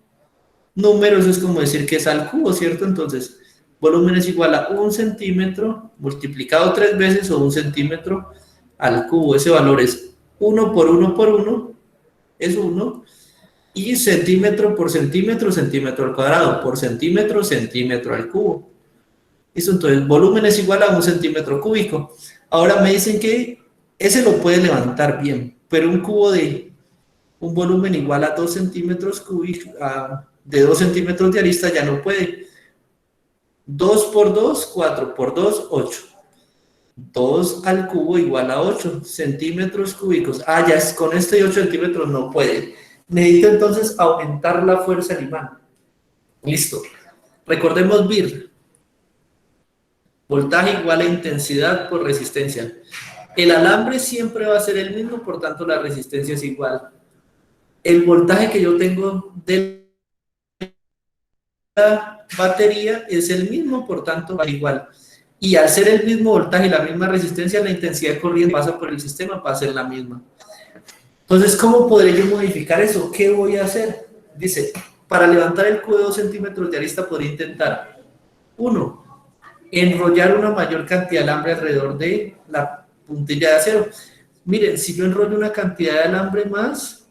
número, eso es como decir que es al cubo, ¿cierto? Entonces, volumen es igual a 1 centímetro multiplicado 3 veces o 1 centímetro al cubo. Ese valor es 1 por 1 por 1, es 1. Y centímetro por centímetro, centímetro al cuadrado, por centímetro, centímetro al cubo. ¿Listo? Entonces, volumen es igual a 1 centímetro cúbico. Ahora me dicen que ese lo puede levantar bien, pero un cubo de un volumen igual a 2 centímetros cúbicos, de 2 centímetros de arista ya no puede. 2 por 2, 4 por 2, 8. 2 al cubo igual a 8 centímetros cúbicos. Ya es, con este 8 centímetros no puede. Necesito entonces aumentar la fuerza del imán. Listo. Recordemos VIR. Voltaje igual a intensidad por resistencia. El alambre siempre va a ser el mismo, por tanto la resistencia es igual. El voltaje que yo tengo de la batería es el mismo, por tanto va igual. Y al ser el mismo voltaje y la misma resistencia, la intensidad de corriente pasa por el sistema para ser la misma. Entonces, ¿cómo podré yo modificar eso? ¿Qué voy a hacer? Dice, para levantar el cubo de 2 centímetros de arista podría intentar, 1, enrollar una mayor cantidad de alambre alrededor de la puntilla de acero. Miren, si yo enrollo una cantidad de alambre más,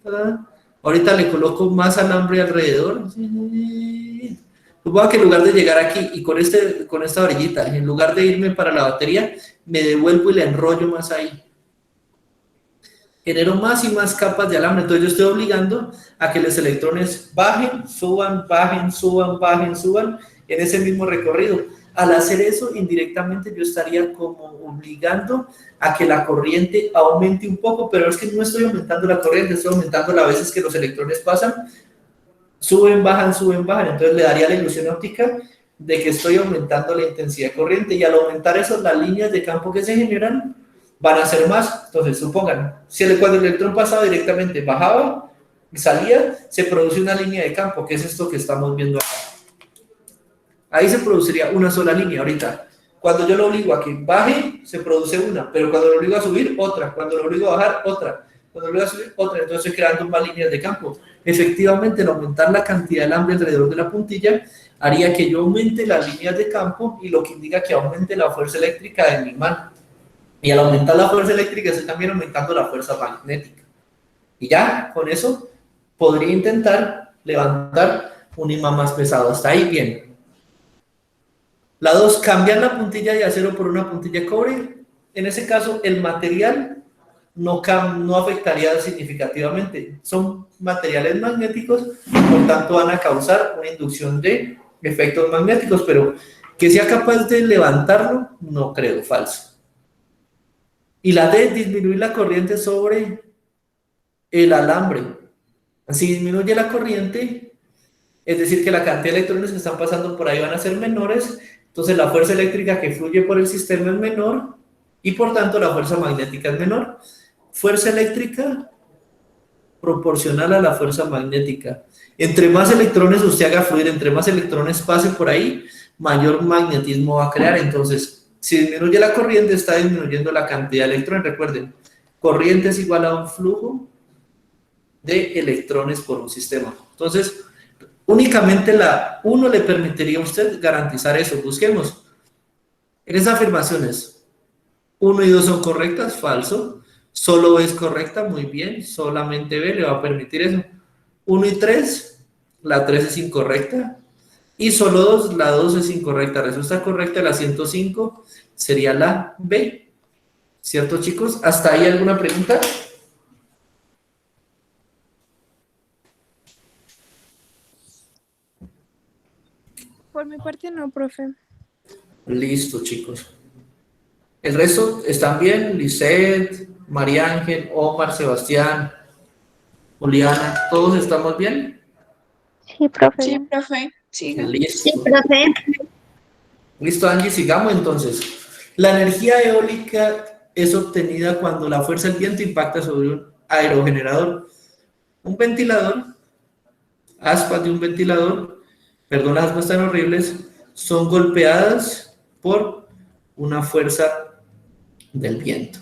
ahorita le coloco más alambre alrededor. Supongo que en lugar de llegar aquí y con esta orillita, en lugar de irme para la batería, me devuelvo y le enrollo más ahí. Genero más y más capas de alambre, entonces yo estoy obligando a que los electrones bajen, suban, bajen, suban, bajen, suban, en ese mismo recorrido. Al hacer eso, indirectamente yo estaría como obligando a que la corriente aumente un poco, pero es que no estoy aumentando la corriente, estoy aumentando las veces que los electrones pasan, suben, bajan, entonces le daría la ilusión óptica de que estoy aumentando la intensidad de corriente, y al aumentar eso, las líneas de campo que se generan van a ser más. Entonces, supongan, cuando el electrón pasaba directamente, bajaba y salía, se produce una línea de campo, que es esto que estamos viendo acá. Ahí se produciría una sola línea ahorita. Cuando yo lo obligo a que baje, se produce una, pero cuando lo obligo a subir, otra. Cuando lo obligo a bajar, otra. Cuando lo obligo a subir, otra. Entonces estoy creando más líneas de campo. Efectivamente, el aumentar la cantidad de alambre alrededor de la puntilla haría que yo aumente las líneas de campo, y lo que indica que aumente la fuerza eléctrica de mi imán. Y al aumentar la fuerza eléctrica, estoy también aumentando la fuerza magnética. Y ya, con eso, podría intentar levantar un imán más pesado. Hasta ahí, bien. La 2, cambiar la puntilla de acero por una puntilla de cobre. En ese caso, el material no afectaría significativamente. Son materiales magnéticos, por tanto van a causar una inducción de efectos magnéticos, pero que sea capaz de levantarlo, no creo, falso. Y la D, disminuir la corriente sobre el alambre. Si disminuye la corriente, es decir, que la cantidad de electrones que están pasando por ahí van a ser menores, entonces la fuerza eléctrica que fluye por el sistema es menor, y por tanto la fuerza magnética es menor. Fuerza eléctrica proporcional a la fuerza magnética. Entre más electrones usted haga fluir, entre más electrones pasen por ahí, mayor magnetismo va a crear. Entonces, si disminuye la corriente, está disminuyendo la cantidad de electrones. Recuerden, corriente es igual a un flujo de electrones por un sistema. Entonces, únicamente la 1 le permitiría a usted garantizar eso. Busquemos. En esas afirmaciones, 1 y 2 son correctas, falso. Solo B es correcta, muy bien. Solamente B le va a permitir eso. 1 y 3, la 3 es incorrecta. Y solo 2, la 2 es incorrecta. Respuesta correcta, la 105, sería la B. ¿Cierto, chicos? ¿Hasta ahí alguna pregunta? Por mi parte no, profe. Listo, chicos. El resto están bien. Lisette, María Ángel, Omar, Sebastián, Juliana, ¿todos estamos bien? Sí, profe. Sí, profe. Siga. Listo. Sí, profe. Listo, Angie, sigamos entonces. La energía eólica es obtenida cuando la fuerza del viento impacta sobre un aerogenerador. Un ventilador, aspas de un ventilador, perdón, las aspas tan horribles, son golpeadas por una fuerza del viento.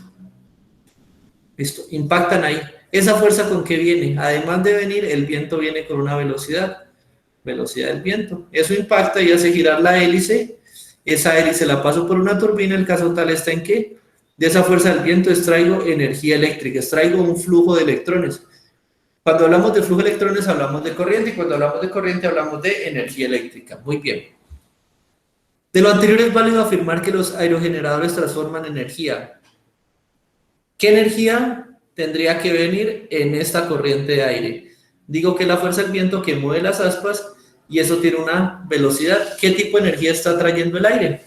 Listo, impactan ahí. ¿Esa fuerza con qué viene? Además de venir, el viento viene con una velocidad del viento. Eso impacta y hace girar la hélice. Esa hélice la paso por una turbina. El caso tal está en que de esa fuerza del viento extraigo energía eléctrica, extraigo un flujo de electrones. Cuando hablamos de flujo de electrones hablamos de corriente, y cuando hablamos de corriente hablamos de energía eléctrica. Muy bien. De lo anterior es válido afirmar que los aerogeneradores transforman energía. ¿Qué energía tendría que venir en esta corriente de aire? Digo que la fuerza del viento que mueve las aspas, y eso tiene una velocidad. ¿Qué tipo de energía está trayendo el aire?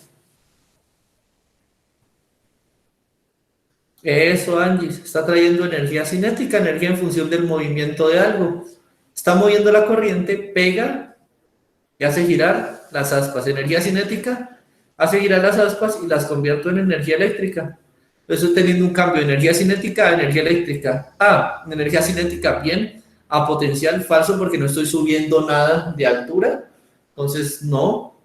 Eso, Angie, está trayendo energía cinética, energía en función del movimiento de algo. Está moviendo la corriente, pega y hace girar las aspas. Energía cinética hace girar las aspas y las convierto en energía eléctrica. Estoy teniendo un cambio de energía cinética a energía eléctrica. Energía cinética, bien. A potencial, falso, porque no estoy subiendo nada de altura. Entonces, no.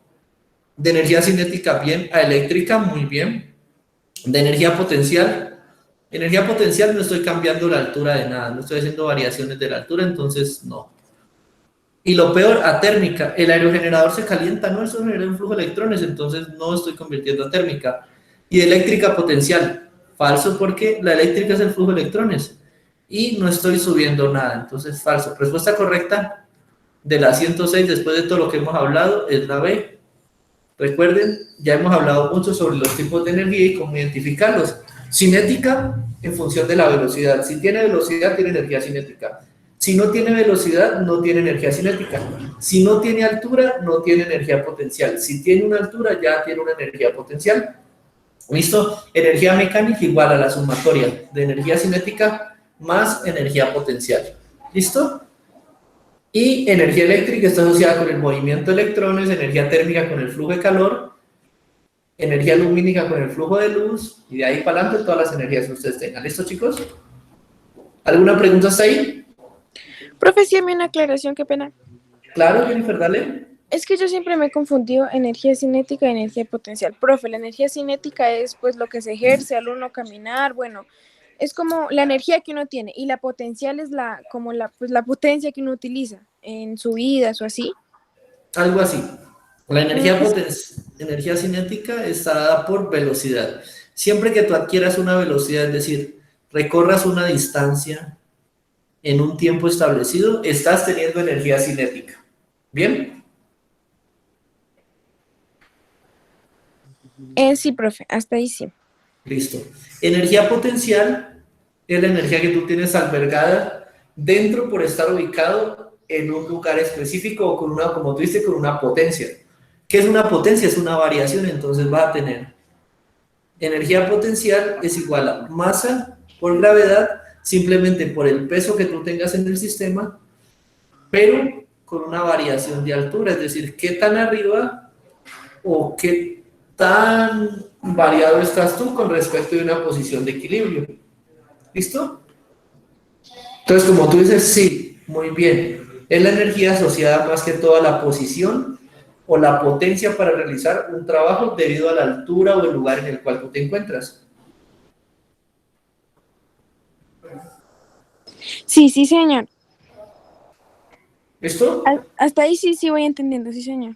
De energía cinética, bien. A eléctrica, muy bien. De energía potencial no estoy cambiando la altura de nada. No estoy haciendo variaciones de la altura, entonces no. Y lo peor, a térmica. El aerogenerador se calienta, no, eso genera un flujo de electrones, entonces no estoy convirtiendo a térmica. Y de eléctrica potencial, falso, porque la eléctrica es el flujo de electrones. Y no estoy subiendo nada, entonces falso. Respuesta correcta de la 106, después de todo lo que hemos hablado, es la B. Recuerden, ya hemos hablado mucho sobre los tipos de energía y cómo identificarlos. Cinética en función de la velocidad. Si tiene velocidad, tiene energía cinética. Si no tiene velocidad, no tiene energía cinética. Si no tiene altura, no tiene energía potencial. Si tiene una altura, ya tiene una energía potencial. ¿Listo? Energía mecánica igual a la sumatoria de energía cinética más energía potencial. ¿Listo? Y energía eléctrica está asociada con el movimiento de electrones, energía térmica con el flujo de calor, energía lumínica con el flujo de luz, y de ahí para adelante todas las energías que ustedes tengan. ¿Listo, chicos? ¿Alguna pregunta hasta ahí? Profe, sí, a mí una aclaración, qué pena. Claro, Jennifer, dale. Es que yo siempre me he confundido energía cinética y energía potencial. Profe, la energía cinética es pues lo que se ejerce al uno caminar, bueno, es como la energía que uno tiene, y la potencial es pues la potencia que uno utiliza en su vida o así. Algo así. La energía cinética está dada por velocidad. Siempre que tú adquieras una velocidad, es decir, recorras una distancia en un tiempo establecido, estás teniendo energía cinética. ¿Bien? Sí, profe, hasta ahí sí. Listo. Energía potencial es la energía que tú tienes albergada dentro por estar ubicado en un lugar específico o con una, como tú dices, con una potencia. ¿Qué es una potencia? Es una variación, entonces va a tener energía potencial es igual a masa por gravedad, simplemente por el peso que tú tengas en el sistema, pero con una variación de altura, es decir, qué tan arriba o qué tan variado estás tú con respecto de una posición de equilibrio. ¿Listo? Entonces, como tú dices, sí, muy bien. Es la energía asociada más que todo a la posición o la potencia para realizar un trabajo debido a la altura o el lugar en el cual tú te encuentras. Sí, sí, señor. ¿Listo? Hasta ahí sí voy entendiendo, sí, señor.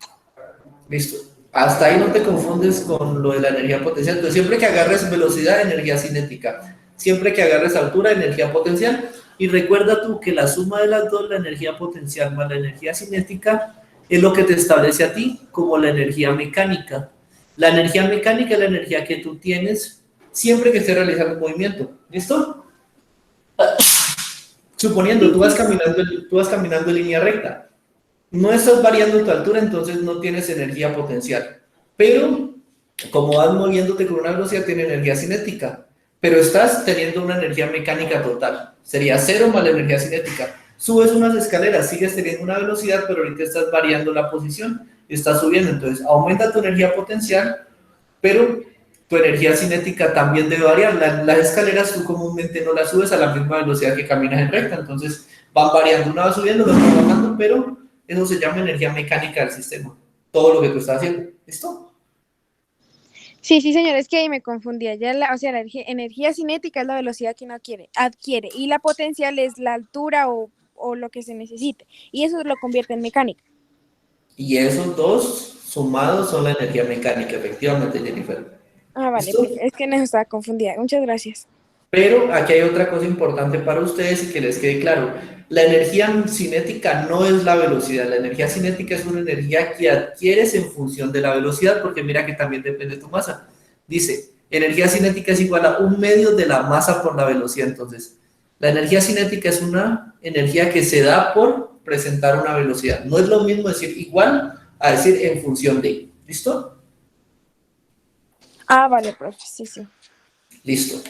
Listo. Hasta ahí no te confundes con lo de la energía potencial. Entonces, siempre que agarres velocidad, energía cinética. Siempre que agarres altura, energía potencial. Y recuerda tú que la suma de las dos, la energía potencial más la energía cinética, es lo que te establece a ti como la energía mecánica. La energía mecánica es la energía que tú tienes siempre que estés realizando un movimiento. ¿Listo? Suponiendo, tú vas caminando en línea recta. No estás variando tu altura, entonces no tienes energía potencial. Pero, como vas moviéndote con una velocidad, tienes energía cinética. Pero estás teniendo una energía mecánica total. Sería cero más la energía cinética. Subes unas escaleras, sigues teniendo una velocidad, pero ahorita estás variando la posición. Estás subiendo, entonces aumenta tu energía potencial, pero tu energía cinética también debe variar. Las escaleras tú comúnmente no las subes a la misma velocidad que caminas en recta, entonces van variando, una va subiendo, la otra va bajando, pero eso se llama energía mecánica del sistema, todo lo que tú estás haciendo. ¿Listo? Sí, sí, señor, es que ahí me confundía. O sea, la energía cinética es la velocidad que uno adquiere, y la potencial es la altura o lo que se necesite, y eso lo convierte en mecánica. Y esos dos sumados son la energía mecánica, efectivamente, Jennifer. Ah, vale, pues es que no estaba confundida. Muchas gracias. Pero aquí hay otra cosa importante para ustedes y que les quede claro. La energía cinética no es la velocidad. La energía cinética es una energía que adquieres en función de la velocidad, porque mira que también depende de tu masa. Dice, energía cinética es igual a 1/2 de la masa por la velocidad. Entonces, la energía cinética es una energía que se da por presentar una velocidad. No es lo mismo decir igual a decir en función de. ¿Listo? Ah, vale, profe, sí, sí. Listo.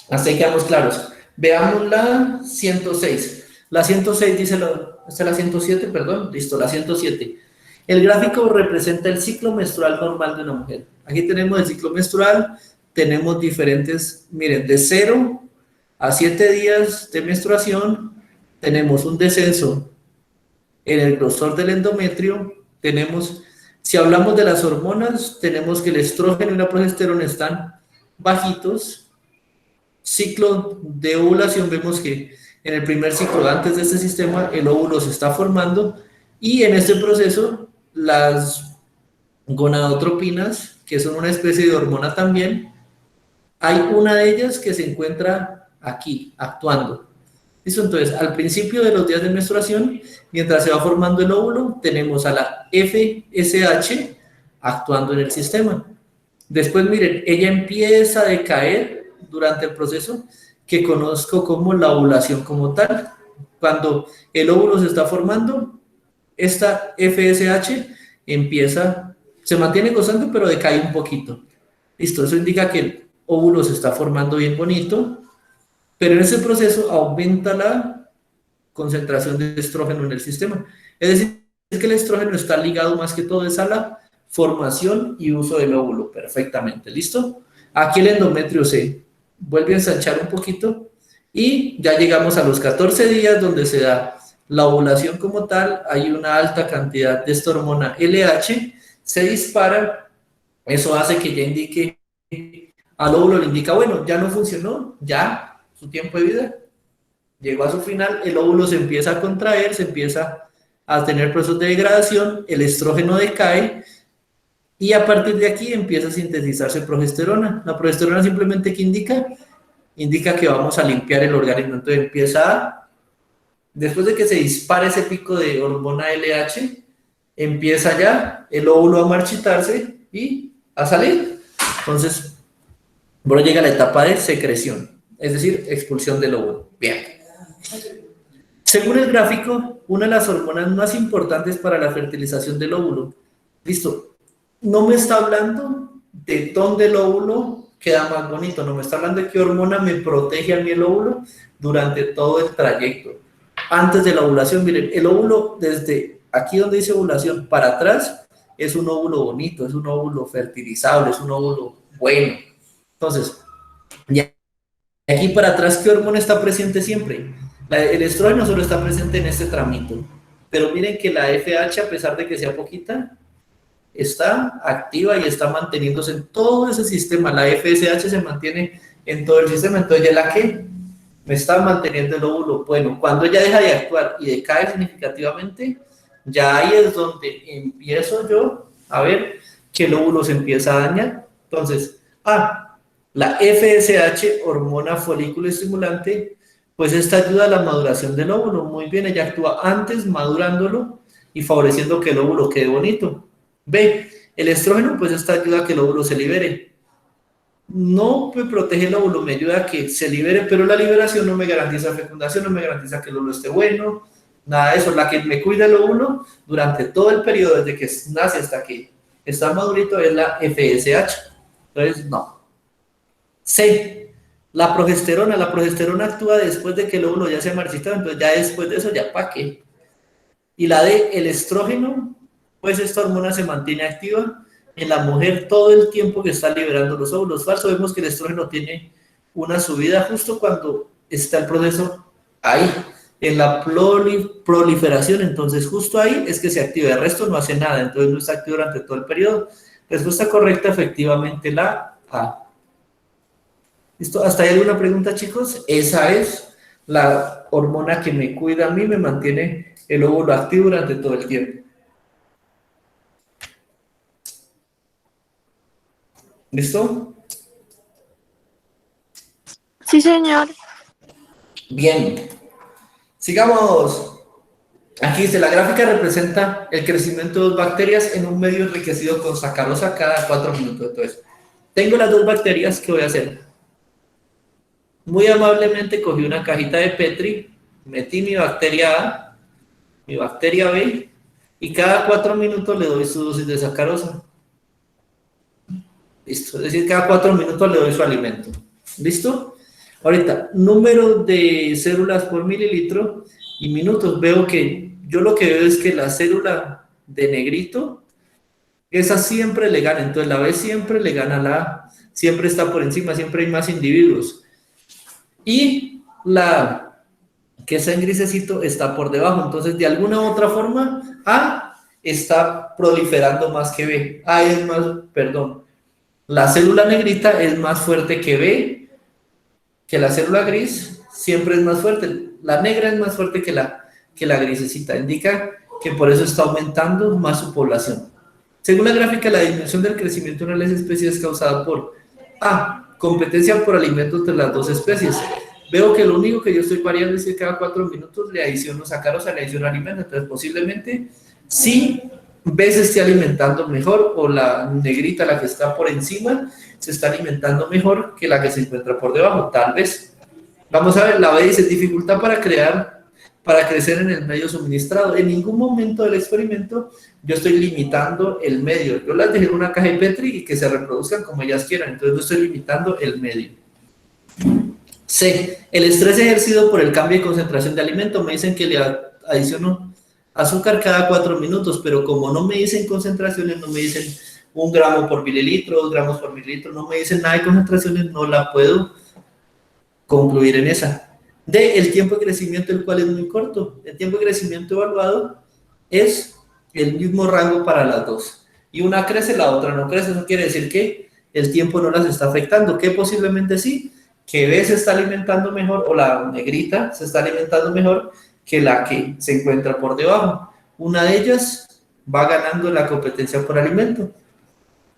Hasta ahí quedamos claros. Veamos la 106. La 106 dice, esta es la 107, perdón. Listo, la 107. El gráfico representa el ciclo menstrual normal de una mujer. Aquí tenemos el ciclo menstrual, tenemos diferentes, miren, de 0 a 7 días de menstruación, tenemos un descenso en el grosor del endometrio, tenemos, si hablamos de las hormonas, tenemos que el estrógeno y la progesterona están bajitos. Ciclo de ovulación, vemos que en el primer ciclo, antes de este sistema, el óvulo se está formando, y en este proceso, las gonadotropinas, que son una especie de hormona también, hay una de ellas que se encuentra aquí, actuando. ¿Listo? Entonces, al principio de los días de menstruación, mientras se va formando el óvulo, tenemos a la FSH actuando en el sistema. Después, miren, ella empieza a decaer durante el proceso que conozco como la ovulación como tal. Cuando el óvulo se está formando, esta FSH se mantiene constante, pero decae un poquito. Listo, eso indica que el óvulo se está formando bien bonito, pero en ese proceso aumenta la concentración de estrógeno en el sistema. Es decir, que el estrógeno está ligado más que todo a la formación y uso del óvulo. Perfectamente, ¿listo? Aquí el endometrio se vuelve a ensanchar un poquito y ya llegamos a los 14 días donde se da la ovulación como tal. Hay una alta cantidad de esta hormona LH, se dispara, eso hace que ya indique, al óvulo le indica, bueno, ya no funcionó, ya su tiempo de vida llegó a su final, el óvulo se empieza a contraer, se empieza a tener procesos de degradación, el estrógeno decae y a partir de aquí empieza a sintetizarse progesterona. La progesterona simplemente ¿qué indica? Indica que vamos a limpiar el organismo, entonces después de que se dispare ese pico de hormona LH, empieza ya el óvulo a marchitarse y a salir. Entonces, bueno, llega la etapa de secreción, es decir, expulsión del óvulo. Bien. Según el gráfico, una de las hormonas más importantes para la fertilización del óvulo. Listo. No me está hablando de dónde el óvulo queda más bonito, no me está hablando de qué hormona me protege a mí el óvulo durante todo el trayecto. Antes de la ovulación, miren, el óvulo desde aquí donde dice ovulación para atrás es un óvulo bonito, es un óvulo fertilizable, es un óvulo bueno. Entonces, de aquí para atrás, ¿qué hormona está presente siempre? El estrógeno solo está presente en este tramito, pero miren que la FH, a pesar de que sea poquita, está activa y está manteniéndose en todo ese sistema. La FSH se mantiene en todo el sistema, entonces ya la que me está manteniendo el óvulo. Bueno, cuando ella deja de actuar y decae significativamente, ya ahí es donde empiezo yo a ver que el óvulo se empieza a dañar. Entonces, la FSH, hormona folículo estimulante, pues esta ayuda a la maduración del óvulo. Muy bien, ella actúa antes, madurándolo y favoreciendo que el óvulo quede bonito. B, el estrógeno, pues esta ayuda a que el óvulo se libere. No me protege el óvulo, me ayuda a que se libere, pero la liberación no me garantiza fecundación, no me garantiza que el óvulo esté bueno, nada de eso. La que me cuida el óvulo durante todo el periodo, desde que nace hasta que está madurito, es la FSH. Entonces, no. C, la progesterona actúa después de que el óvulo ya se ha marchitado, entonces ya después de eso, ya para qué. Y la D, el estrógeno, pues esta hormona se mantiene activa en la mujer todo el tiempo que está liberando los óvulos falsos. Vemos que el estrógeno tiene una subida justo cuando está el proceso ahí, en la proliferación, entonces justo ahí es que se activa, el resto no hace nada, entonces no está activo durante todo el periodo. Respuesta correcta, efectivamente, la A. ¿Listo? ¿Hasta ahí alguna pregunta, chicos? Esa es la hormona que me cuida a mí, me mantiene el óvulo activo durante todo el tiempo. ¿Listo? Sí, señor. Bien. Sigamos. Aquí dice, la gráfica representa el crecimiento de 2 bacterias en un medio enriquecido con sacarosa cada 4 minutos. Entonces, tengo las 2 bacterias, ¿qué voy a hacer? Muy amablemente cogí una cajita de Petri, metí mi bacteria A, mi bacteria B, y cada 4 minutos le doy su dosis de sacarosa. Listo, es decir, cada 4 minutos le doy su alimento. ¿Listo? Ahorita, número de células por mililitro y minutos. Veo que, yo lo que veo es que la célula de negrito, esa siempre le gana. Entonces la B siempre le gana a la A. Siempre está por encima, siempre hay más individuos. Y la que está en grisecito está por debajo. Entonces, de alguna u otra forma, A está proliferando más que B. A es más, perdón. La célula negrita es más fuerte que B, que la célula gris siempre es más fuerte. La negra es más fuerte que la grisecita. Indica que por eso está aumentando más su población. Según la gráfica, la disminución del crecimiento de una de las especies es causada por A, competencia por alimentos entre las 2 especies. Veo que lo único que yo estoy variando es que cada 4 minutos le adiciono sacarosa, le adiciono alimento. Entonces, posiblemente, sí, B se esté alimentando mejor, o la negrita, la que está por encima, se está alimentando mejor que la que se encuentra por debajo, tal vez. Vamos a ver, la B dice dificultad para para crecer en el medio suministrado. En ningún momento del experimento yo estoy limitando el medio. Yo las dejé en una caja de Petri y que se reproduzcan como ellas quieran. Entonces no estoy limitando el medio. C. El estrés ejercido por el cambio de concentración de alimento. Me dicen que le adiciono azúcar cada 4 minutos, pero como no me dicen concentraciones, no me dicen 1 gramo por mililitro, 2 gramos por mililitro, no me dicen nada de concentraciones, no la puedo concluir en esa. D. El tiempo de crecimiento, el cual es muy corto. El tiempo de crecimiento evaluado es el mismo rango para las dos. Y una crece, la otra no crece. Eso quiere decir que el tiempo no las está afectando. Que posiblemente sí, que B se está alimentando mejor, o la negrita se está alimentando mejor que la que se encuentra por debajo. Una de ellas va ganando la competencia por alimento.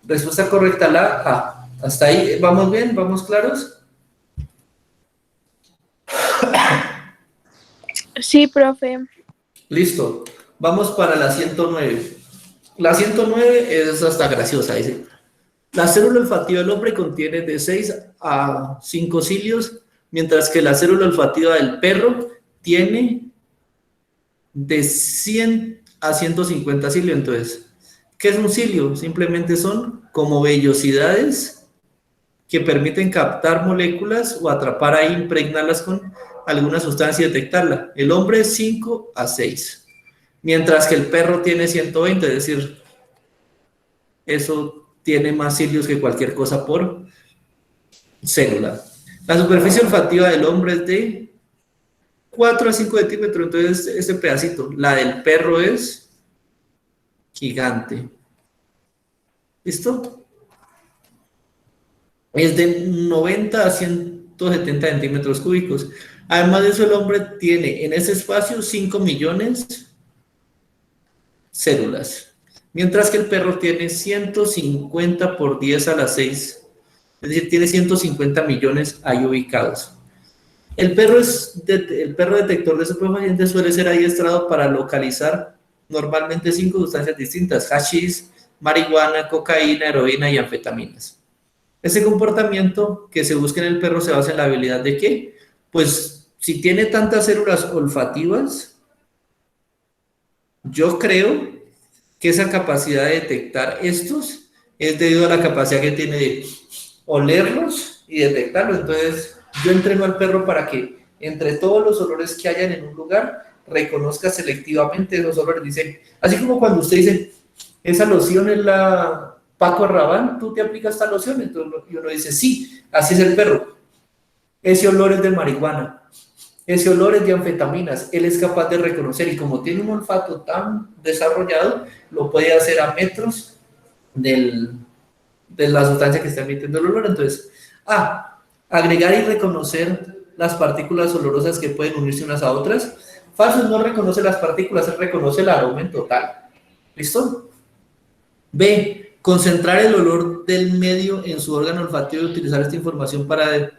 Respuesta correcta, la A. Hasta ahí, ¿vamos bien? ¿Vamos claros? Sí, profe. Listo. Vamos para la 109. La 109 es hasta graciosa, dice. La célula olfativa del hombre contiene de 6 a 5 cilios, mientras que la célula olfativa del perro tiene de 100 a 150 cilios. Entonces, ¿qué es un cilio? Simplemente son como vellosidades que permiten captar moléculas o atrapar ahí, impregnarlas con alguna sustancia y detectarla. El hombre es 5 a 6, mientras que el perro tiene 120, es decir, eso tiene más cilios que cualquier cosa por célula. La superficie olfativa del hombre es de 4 a 5 centímetros, entonces este pedacito. La del perro es gigante. ¿Listo? Es de 90 a 170 centímetros cúbicos. Además de eso, el hombre tiene en ese espacio 5 millones células, mientras que el perro tiene 150 por 10 a la 6, es decir, tiene 150 millones ahí ubicados. El perro detector de estupefacientes suele ser adiestrado para localizar normalmente 5 sustancias distintas: hachís, marihuana, cocaína, heroína y anfetaminas. Ese comportamiento que se busca en el perro se basa en la habilidad de ¿qué? Pues si tiene tantas células olfativas, yo creo que esa capacidad de detectar estos es debido a la capacidad que tiene de olerlos y detectarlos. Entonces, yo entreno al perro para que entre todos los olores que hayan en un lugar, reconozca selectivamente esos olores. Dice, así como cuando usted dice, esa loción es la Paco Rabanne, tú te aplicas esta loción, entonces uno dice, sí, así es el perro. Ese olor es de marihuana, ese olor es de anfetaminas, él es capaz de reconocer, y como tiene un olfato tan desarrollado, lo puede hacer a metros de la sustancia que está emitiendo el olor. Entonces, agregar y reconocer las partículas olorosas que pueden unirse unas a otras. Falso, no reconoce las partículas, él reconoce el aroma en total. ¿Listo? B. Concentrar el olor del medio en su órgano olfativo y utilizar esta información para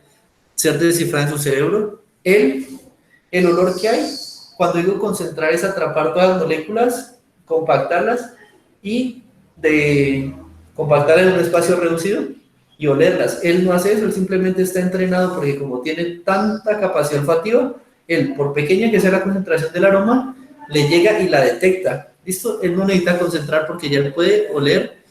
ser descifrada en su cerebro. El olor que hay, cuando digo concentrar, es atrapar todas las moléculas, compactarlas y compactar en un espacio reducido y olerlas. Él no hace eso, él simplemente está entrenado porque como tiene tanta capacidad olfativa, él, por pequeña que sea la concentración del aroma, le llega y la detecta. ¿Listo? Él no necesita concentrar porque ya él puede oler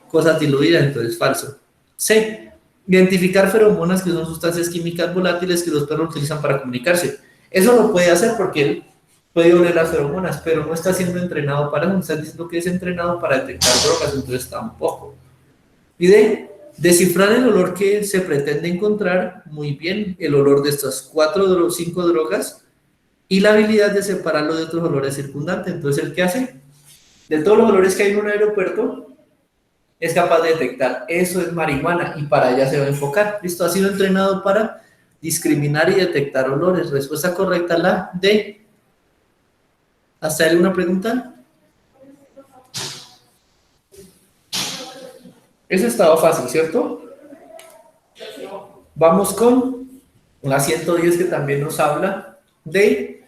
cosas diluidas, entonces falso. C. Identificar feromonas, que son sustancias químicas volátiles que los perros utilizan para comunicarse. Eso lo puede hacer porque él puede oler las feromonas, pero no está siendo entrenado para eso. Están diciendo que es entrenado para detectar drogas, entonces tampoco. Y D. Descifrar el olor que se pretende encontrar, muy bien, el olor de estas 4 o 5 drogas y la habilidad de separarlo de otros olores circundantes. Entonces, ¿el qué hace? De todos los olores que hay en un aeropuerto, es capaz de detectar, eso es marihuana, y para allá se va a enfocar. Listo, ha sido entrenado para discriminar y detectar olores. Respuesta correcta, la D. ¿Hasta ahí una pregunta? Eso estaba fácil, ¿cierto? Vamos con la 110, que también nos habla de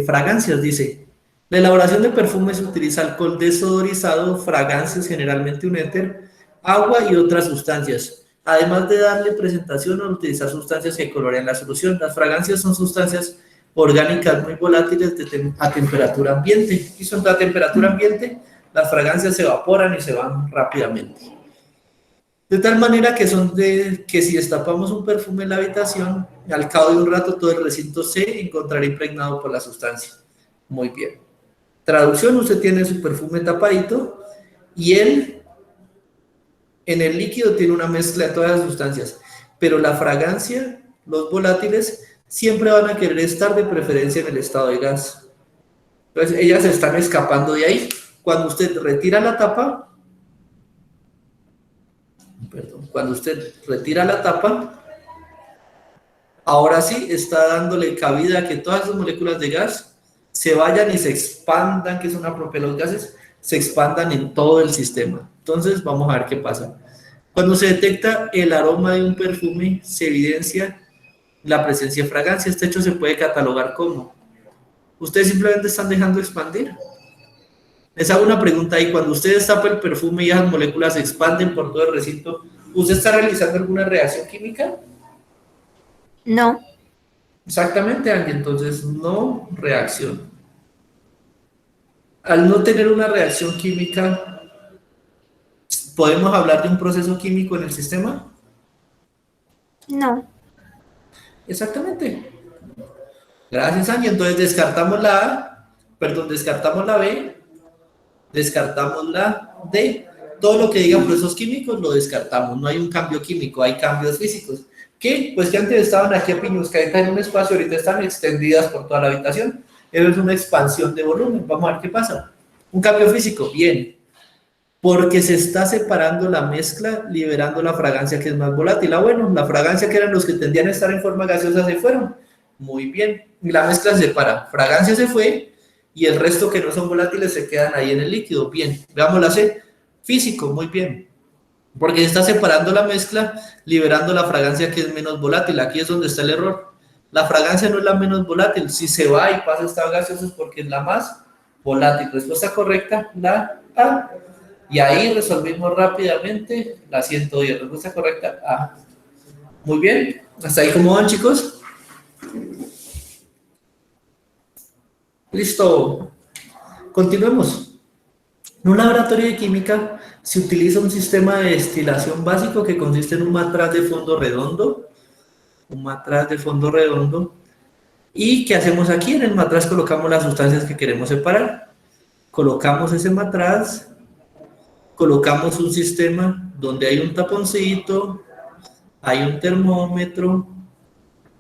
fragancias. Dice, la elaboración de perfumes utiliza alcohol desodorizado, fragancias, generalmente un éter, agua y otras sustancias, además de darle presentación al utilizar sustancias que colorean la solución. Las fragancias son sustancias orgánicas muy volátiles a temperatura ambiente. Y son a temperatura ambiente, las fragancias se evaporan y se van rápidamente. De tal manera que que si destapamos un perfume en la habitación, al cabo de un rato todo el recinto se encontrará impregnado por la sustancia. Muy bien. Traducción, usted tiene su perfume tapadito y él en el líquido tiene una mezcla de todas las sustancias, pero la fragancia, los volátiles, siempre van a querer estar de preferencia en el estado de gas. Entonces, ellas están escapando de ahí. Cuando usted retira la tapa, ahora sí está dándole cabida a que todas las moléculas de gas se vayan y se expandan, que es una propiedad de los gases, se expandan en todo el sistema. Entonces, vamos a ver qué pasa. Cuando se detecta el aroma de un perfume, se evidencia la presencia de fragancia. Este hecho se puede catalogar como: ustedes simplemente están dejando expandir. Les hago una pregunta ahí: cuando usted destapa el perfume y esas moléculas se expanden por todo el recinto, ¿usted está realizando alguna reacción química? No. Exactamente, Angie. Entonces, no reacción. Al no tener una reacción química, ¿podemos hablar de un proceso químico en el sistema? No. Exactamente. Gracias, Angie. Entonces descartamos la A, descartamos la B, descartamos la D. Todo lo que digan procesos químicos lo descartamos. No hay un cambio químico, hay cambios físicos. ¿Qué? Pues que antes estaban aquí apiñuscaditas en un espacio, ahorita están extendidas por toda la habitación. Eso es una expansión de volumen. Vamos a ver qué pasa. Un cambio físico, bien. Porque se está separando la mezcla, liberando la fragancia que es más volátil. Bueno, la fragancia que eran los que tendían a estar en forma gaseosa se fueron. Muy bien. Y la mezcla se separa. Fragancia se fue y el resto que no son volátiles se quedan ahí en el líquido. Bien. Veamos la C. Físico, muy bien. Porque se está separando la mezcla, liberando la fragancia que es menos volátil. Aquí es donde está el error. La fragancia no es la menos volátil. Si se va y pasa a estado gaseoso es porque es la más volátil. Respuesta correcta, la A. Y ahí resolvimos rápidamente la 110. Respuesta correcta, A. Muy bien. ¿Hasta ahí cómo van, chicos? Listo. Continuemos. En un laboratorio de química se utiliza un sistema de destilación básico que consiste en un matraz de fondo redondo. ¿Y qué hacemos aquí? En el matraz colocamos las sustancias que queremos separar. Colocamos ese matraz, colocamos un sistema donde hay un taponcito, hay un termómetro.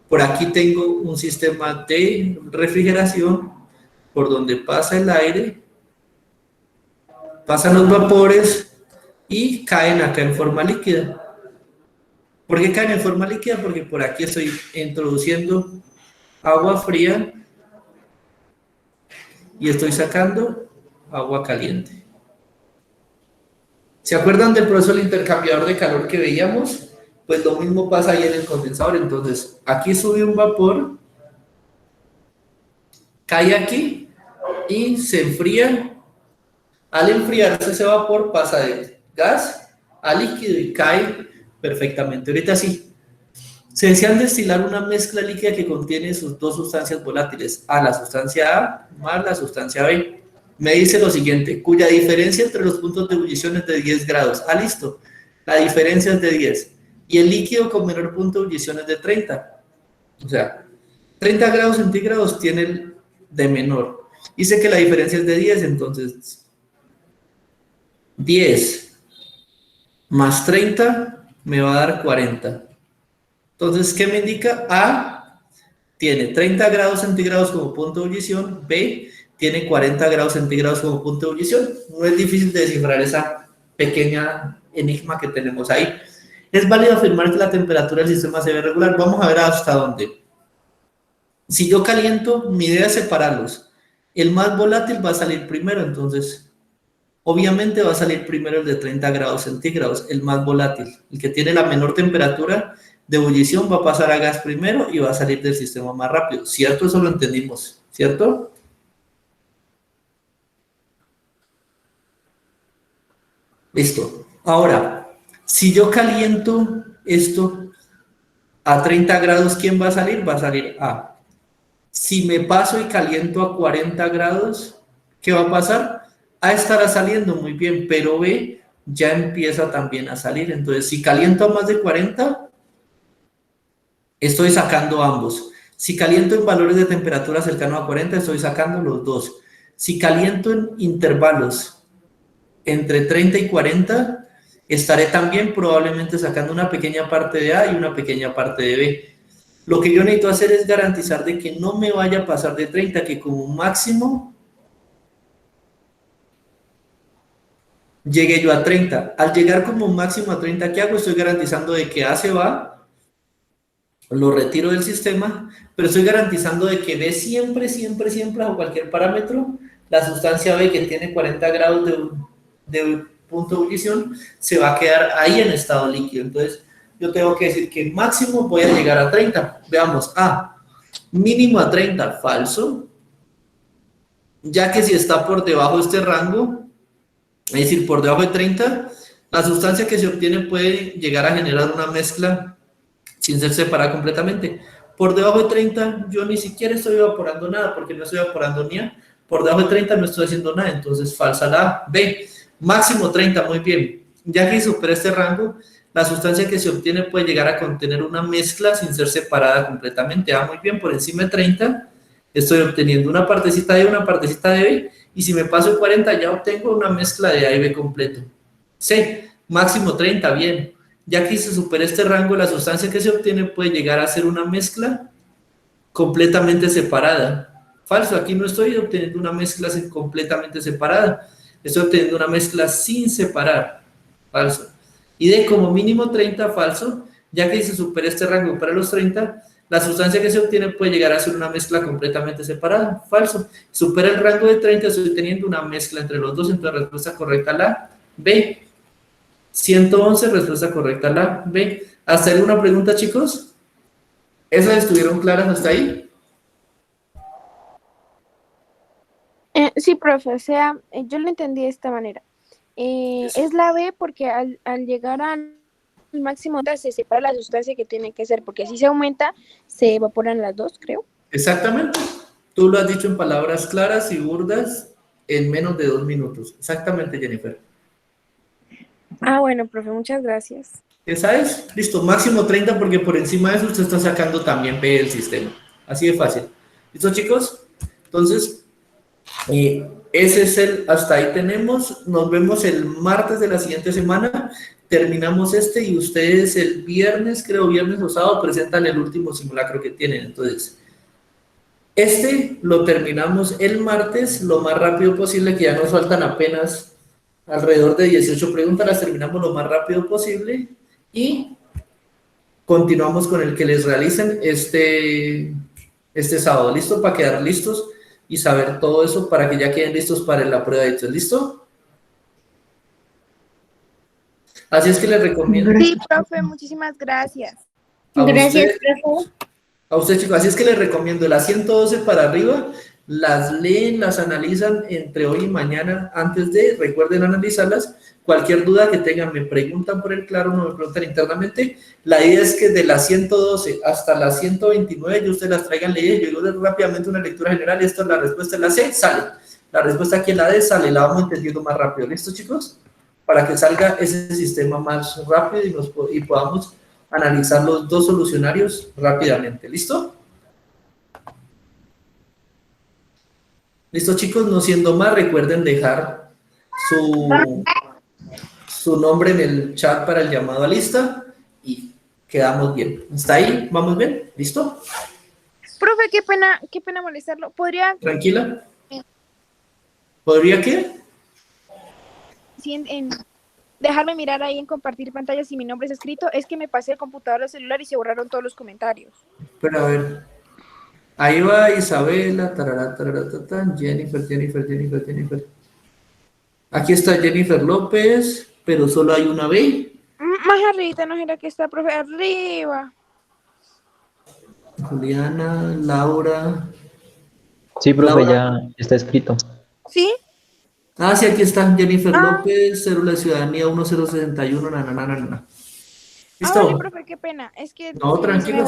Por aquí tengo un sistema de refrigeración por donde pasa el aire, pasan los vapores y caen acá en forma líquida. ¿Por qué caen en forma líquida? Porque por aquí estoy introduciendo agua fría y estoy sacando agua caliente. ¿Se acuerdan del proceso del intercambiador de calor que veíamos? Pues lo mismo pasa ahí en el condensador. Entonces, aquí sube un vapor, cae aquí y se enfría. Al enfriarse ese vapor pasa de gas a líquido y cae perfectamente. Ahorita sí. Se desean destilar una mezcla líquida que contiene sus dos sustancias volátiles, la sustancia A más la sustancia B. Me dice lo siguiente: cuya diferencia entre los puntos de ebullición es de 10 grados. Listo. La diferencia es de 10. Y el líquido con menor punto de ebullición es de 30. O sea, 30 grados centígrados tiene el de menor. Dice que la diferencia es de 10, entonces 10 más 30 me va a dar 40. Entonces, ¿qué me indica? A tiene 30 grados centígrados como punto de ebullición, B tiene 40 grados centígrados como punto de ebullición. No es difícil de descifrar esa pequeña enigma que tenemos ahí. Es válido afirmar que la temperatura del sistema se ve regular. Vamos a ver hasta dónde. Si yo caliento, mi idea es separarlos. El más volátil va a salir primero, entonces obviamente va a salir primero el de 30 grados centígrados, el más volátil. El que tiene la menor temperatura de ebullición va a pasar a gas primero y va a salir del sistema más rápido. ¿Cierto? Eso lo entendimos, ¿cierto? Listo. Ahora, si yo caliento esto a 30 grados, ¿quién va a salir? Va a salir A. Si me paso y caliento a 40 grados, ¿qué va a pasar? A estará saliendo muy bien, pero B ya empieza también a salir. Entonces, si caliento a más de 40, estoy sacando ambos. Si caliento en valores de temperatura cercanos a 40, estoy sacando los dos. Si caliento en intervalos entre 30 y 40, estaré también probablemente sacando una pequeña parte de A y una pequeña parte de B. Lo que yo necesito hacer es garantizar de que no me vaya a pasar de 30, que como máximo llegue yo a 30. Al llegar como máximo a 30, ¿qué hago? Estoy garantizando de que A se va, lo retiro del sistema, pero estoy garantizando de que B siempre, siempre, siempre, bajo cualquier parámetro, la sustancia B que tiene 40 grados de punto de ebullición, se va a quedar ahí en estado líquido. Entonces, yo tengo que decir que máximo voy a llegar a 30. Veamos, A, mínimo a 30, falso, ya que si está por debajo de este rango, es decir, por debajo de 30, la sustancia que se obtiene puede llegar a generar una mezcla sin ser separada completamente. Por debajo de 30, yo ni siquiera estoy evaporando nada, porque no estoy evaporando ni A. Por debajo de 30 no estoy haciendo nada, entonces falsa la A. B, máximo 30, muy bien. Ya que supera este rango, la sustancia que se obtiene puede llegar a contener una mezcla sin ser separada completamente. A, muy bien, por encima de 30, estoy obteniendo una partecita de A y una partecita de B, y si me paso de 40 ya obtengo una mezcla de A y B completo. C, máximo 30, bien. Ya que se supera este rango, la sustancia que se obtiene puede llegar a ser una mezcla completamente separada. Falso, aquí no estoy obteniendo una mezcla completamente separada, estoy obteniendo una mezcla sin separar. Falso. Y D, como mínimo 30, falso, ya que se supera este rango para los 30, la sustancia que se obtiene puede llegar a ser una mezcla completamente separada. Falso. Supera el rango de 30, estoy teniendo una mezcla entre los dos, entonces respuesta correcta la B. 111, respuesta correcta la B. ¿Hasta ahí una pregunta, chicos? ¿Esas estuvieron claras hasta ahí? Sí, profe, o sea, yo lo entendí de esta manera. Es la B porque al llegar al máximo se separa la sustancia que tiene que ser, porque si se aumenta, se evaporan las dos, creo. Exactamente. Tú lo has dicho en palabras claras y burdas en menos de 2 minutos. Exactamente, Jennifer. Ah, bueno, profe, muchas gracias. ¿Esa es? Listo, máximo 30 porque por encima de eso usted está sacando también B del sistema. Así de fácil. ¿Listo, chicos? Entonces, ese es hasta ahí tenemos. Nos vemos el martes de la siguiente semana. Terminamos y ustedes el viernes, creo viernes o sábado, presentan el último simulacro que tienen. Entonces, lo terminamos el martes lo más rápido posible, que ya nos faltan apenas alrededor de 18 preguntas, las terminamos lo más rápido posible y continuamos con el que les realicen este sábado. ¿Listo? Para quedar listos y saber todo eso para que ya queden listos para la prueba de hechos. ¿Listo? Así es que les recomiendo. Sí, profe, muchísimas gracias. Gracias, profe. A usted, chicos, así es que les recomiendo las 112 para arriba, las leen, las analizan entre hoy y mañana, recuerden analizarlas. Cualquier duda que tengan, me preguntan por el claro, no me preguntan internamente. La idea es que de las 112 hasta las 129, yo ustedes las traigan leídas, yo digo rápidamente una lectura general, esta es la respuesta en la C, sale. La respuesta aquí en la D sale, la vamos entendiendo más rápido. ¿Listo, chicos? Para que salga ese sistema más rápido y podamos analizar los dos solucionarios rápidamente. ¿Listo? Listo, chicos, no siendo más, recuerden dejar su nombre en el chat para el llamado a lista y quedamos bien. ¿Hasta ahí? ¿Vamos bien? ¿Listo? Profe, qué pena molestarlo. ¿Podría? Tranquila. ¿Podría qué? Sí, dejarme mirar ahí en compartir pantalla si mi nombre es escrito. Es que me pasé el computador al celular y se borraron todos los comentarios. Pero a ver. Ahí va Isabela, tarará, tarará, tatán, Jennifer. Aquí está Jennifer López, pero solo hay una B. Más arriba, ¿no era que está, profe? Arriba. Juliana, Laura. Sí, profe, Laura. ya está escrito. ¿Sí? Ah, sí, aquí está Jennifer López, cédula de ciudadanía 1061, ¿Listo? ¿Listo? Vale, profe, qué pena. Es que No, tranquilo.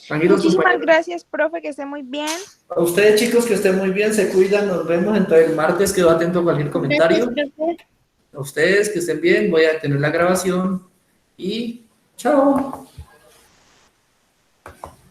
Tranquilos, Muchísimas compañeros. gracias, profe, que esté muy bien. A ustedes, chicos, que estén muy bien, se cuidan, nos vemos entonces el martes, quedo atento a cualquier comentario. Gracias, profe. A ustedes, que estén bien, voy a tener la grabación y chao.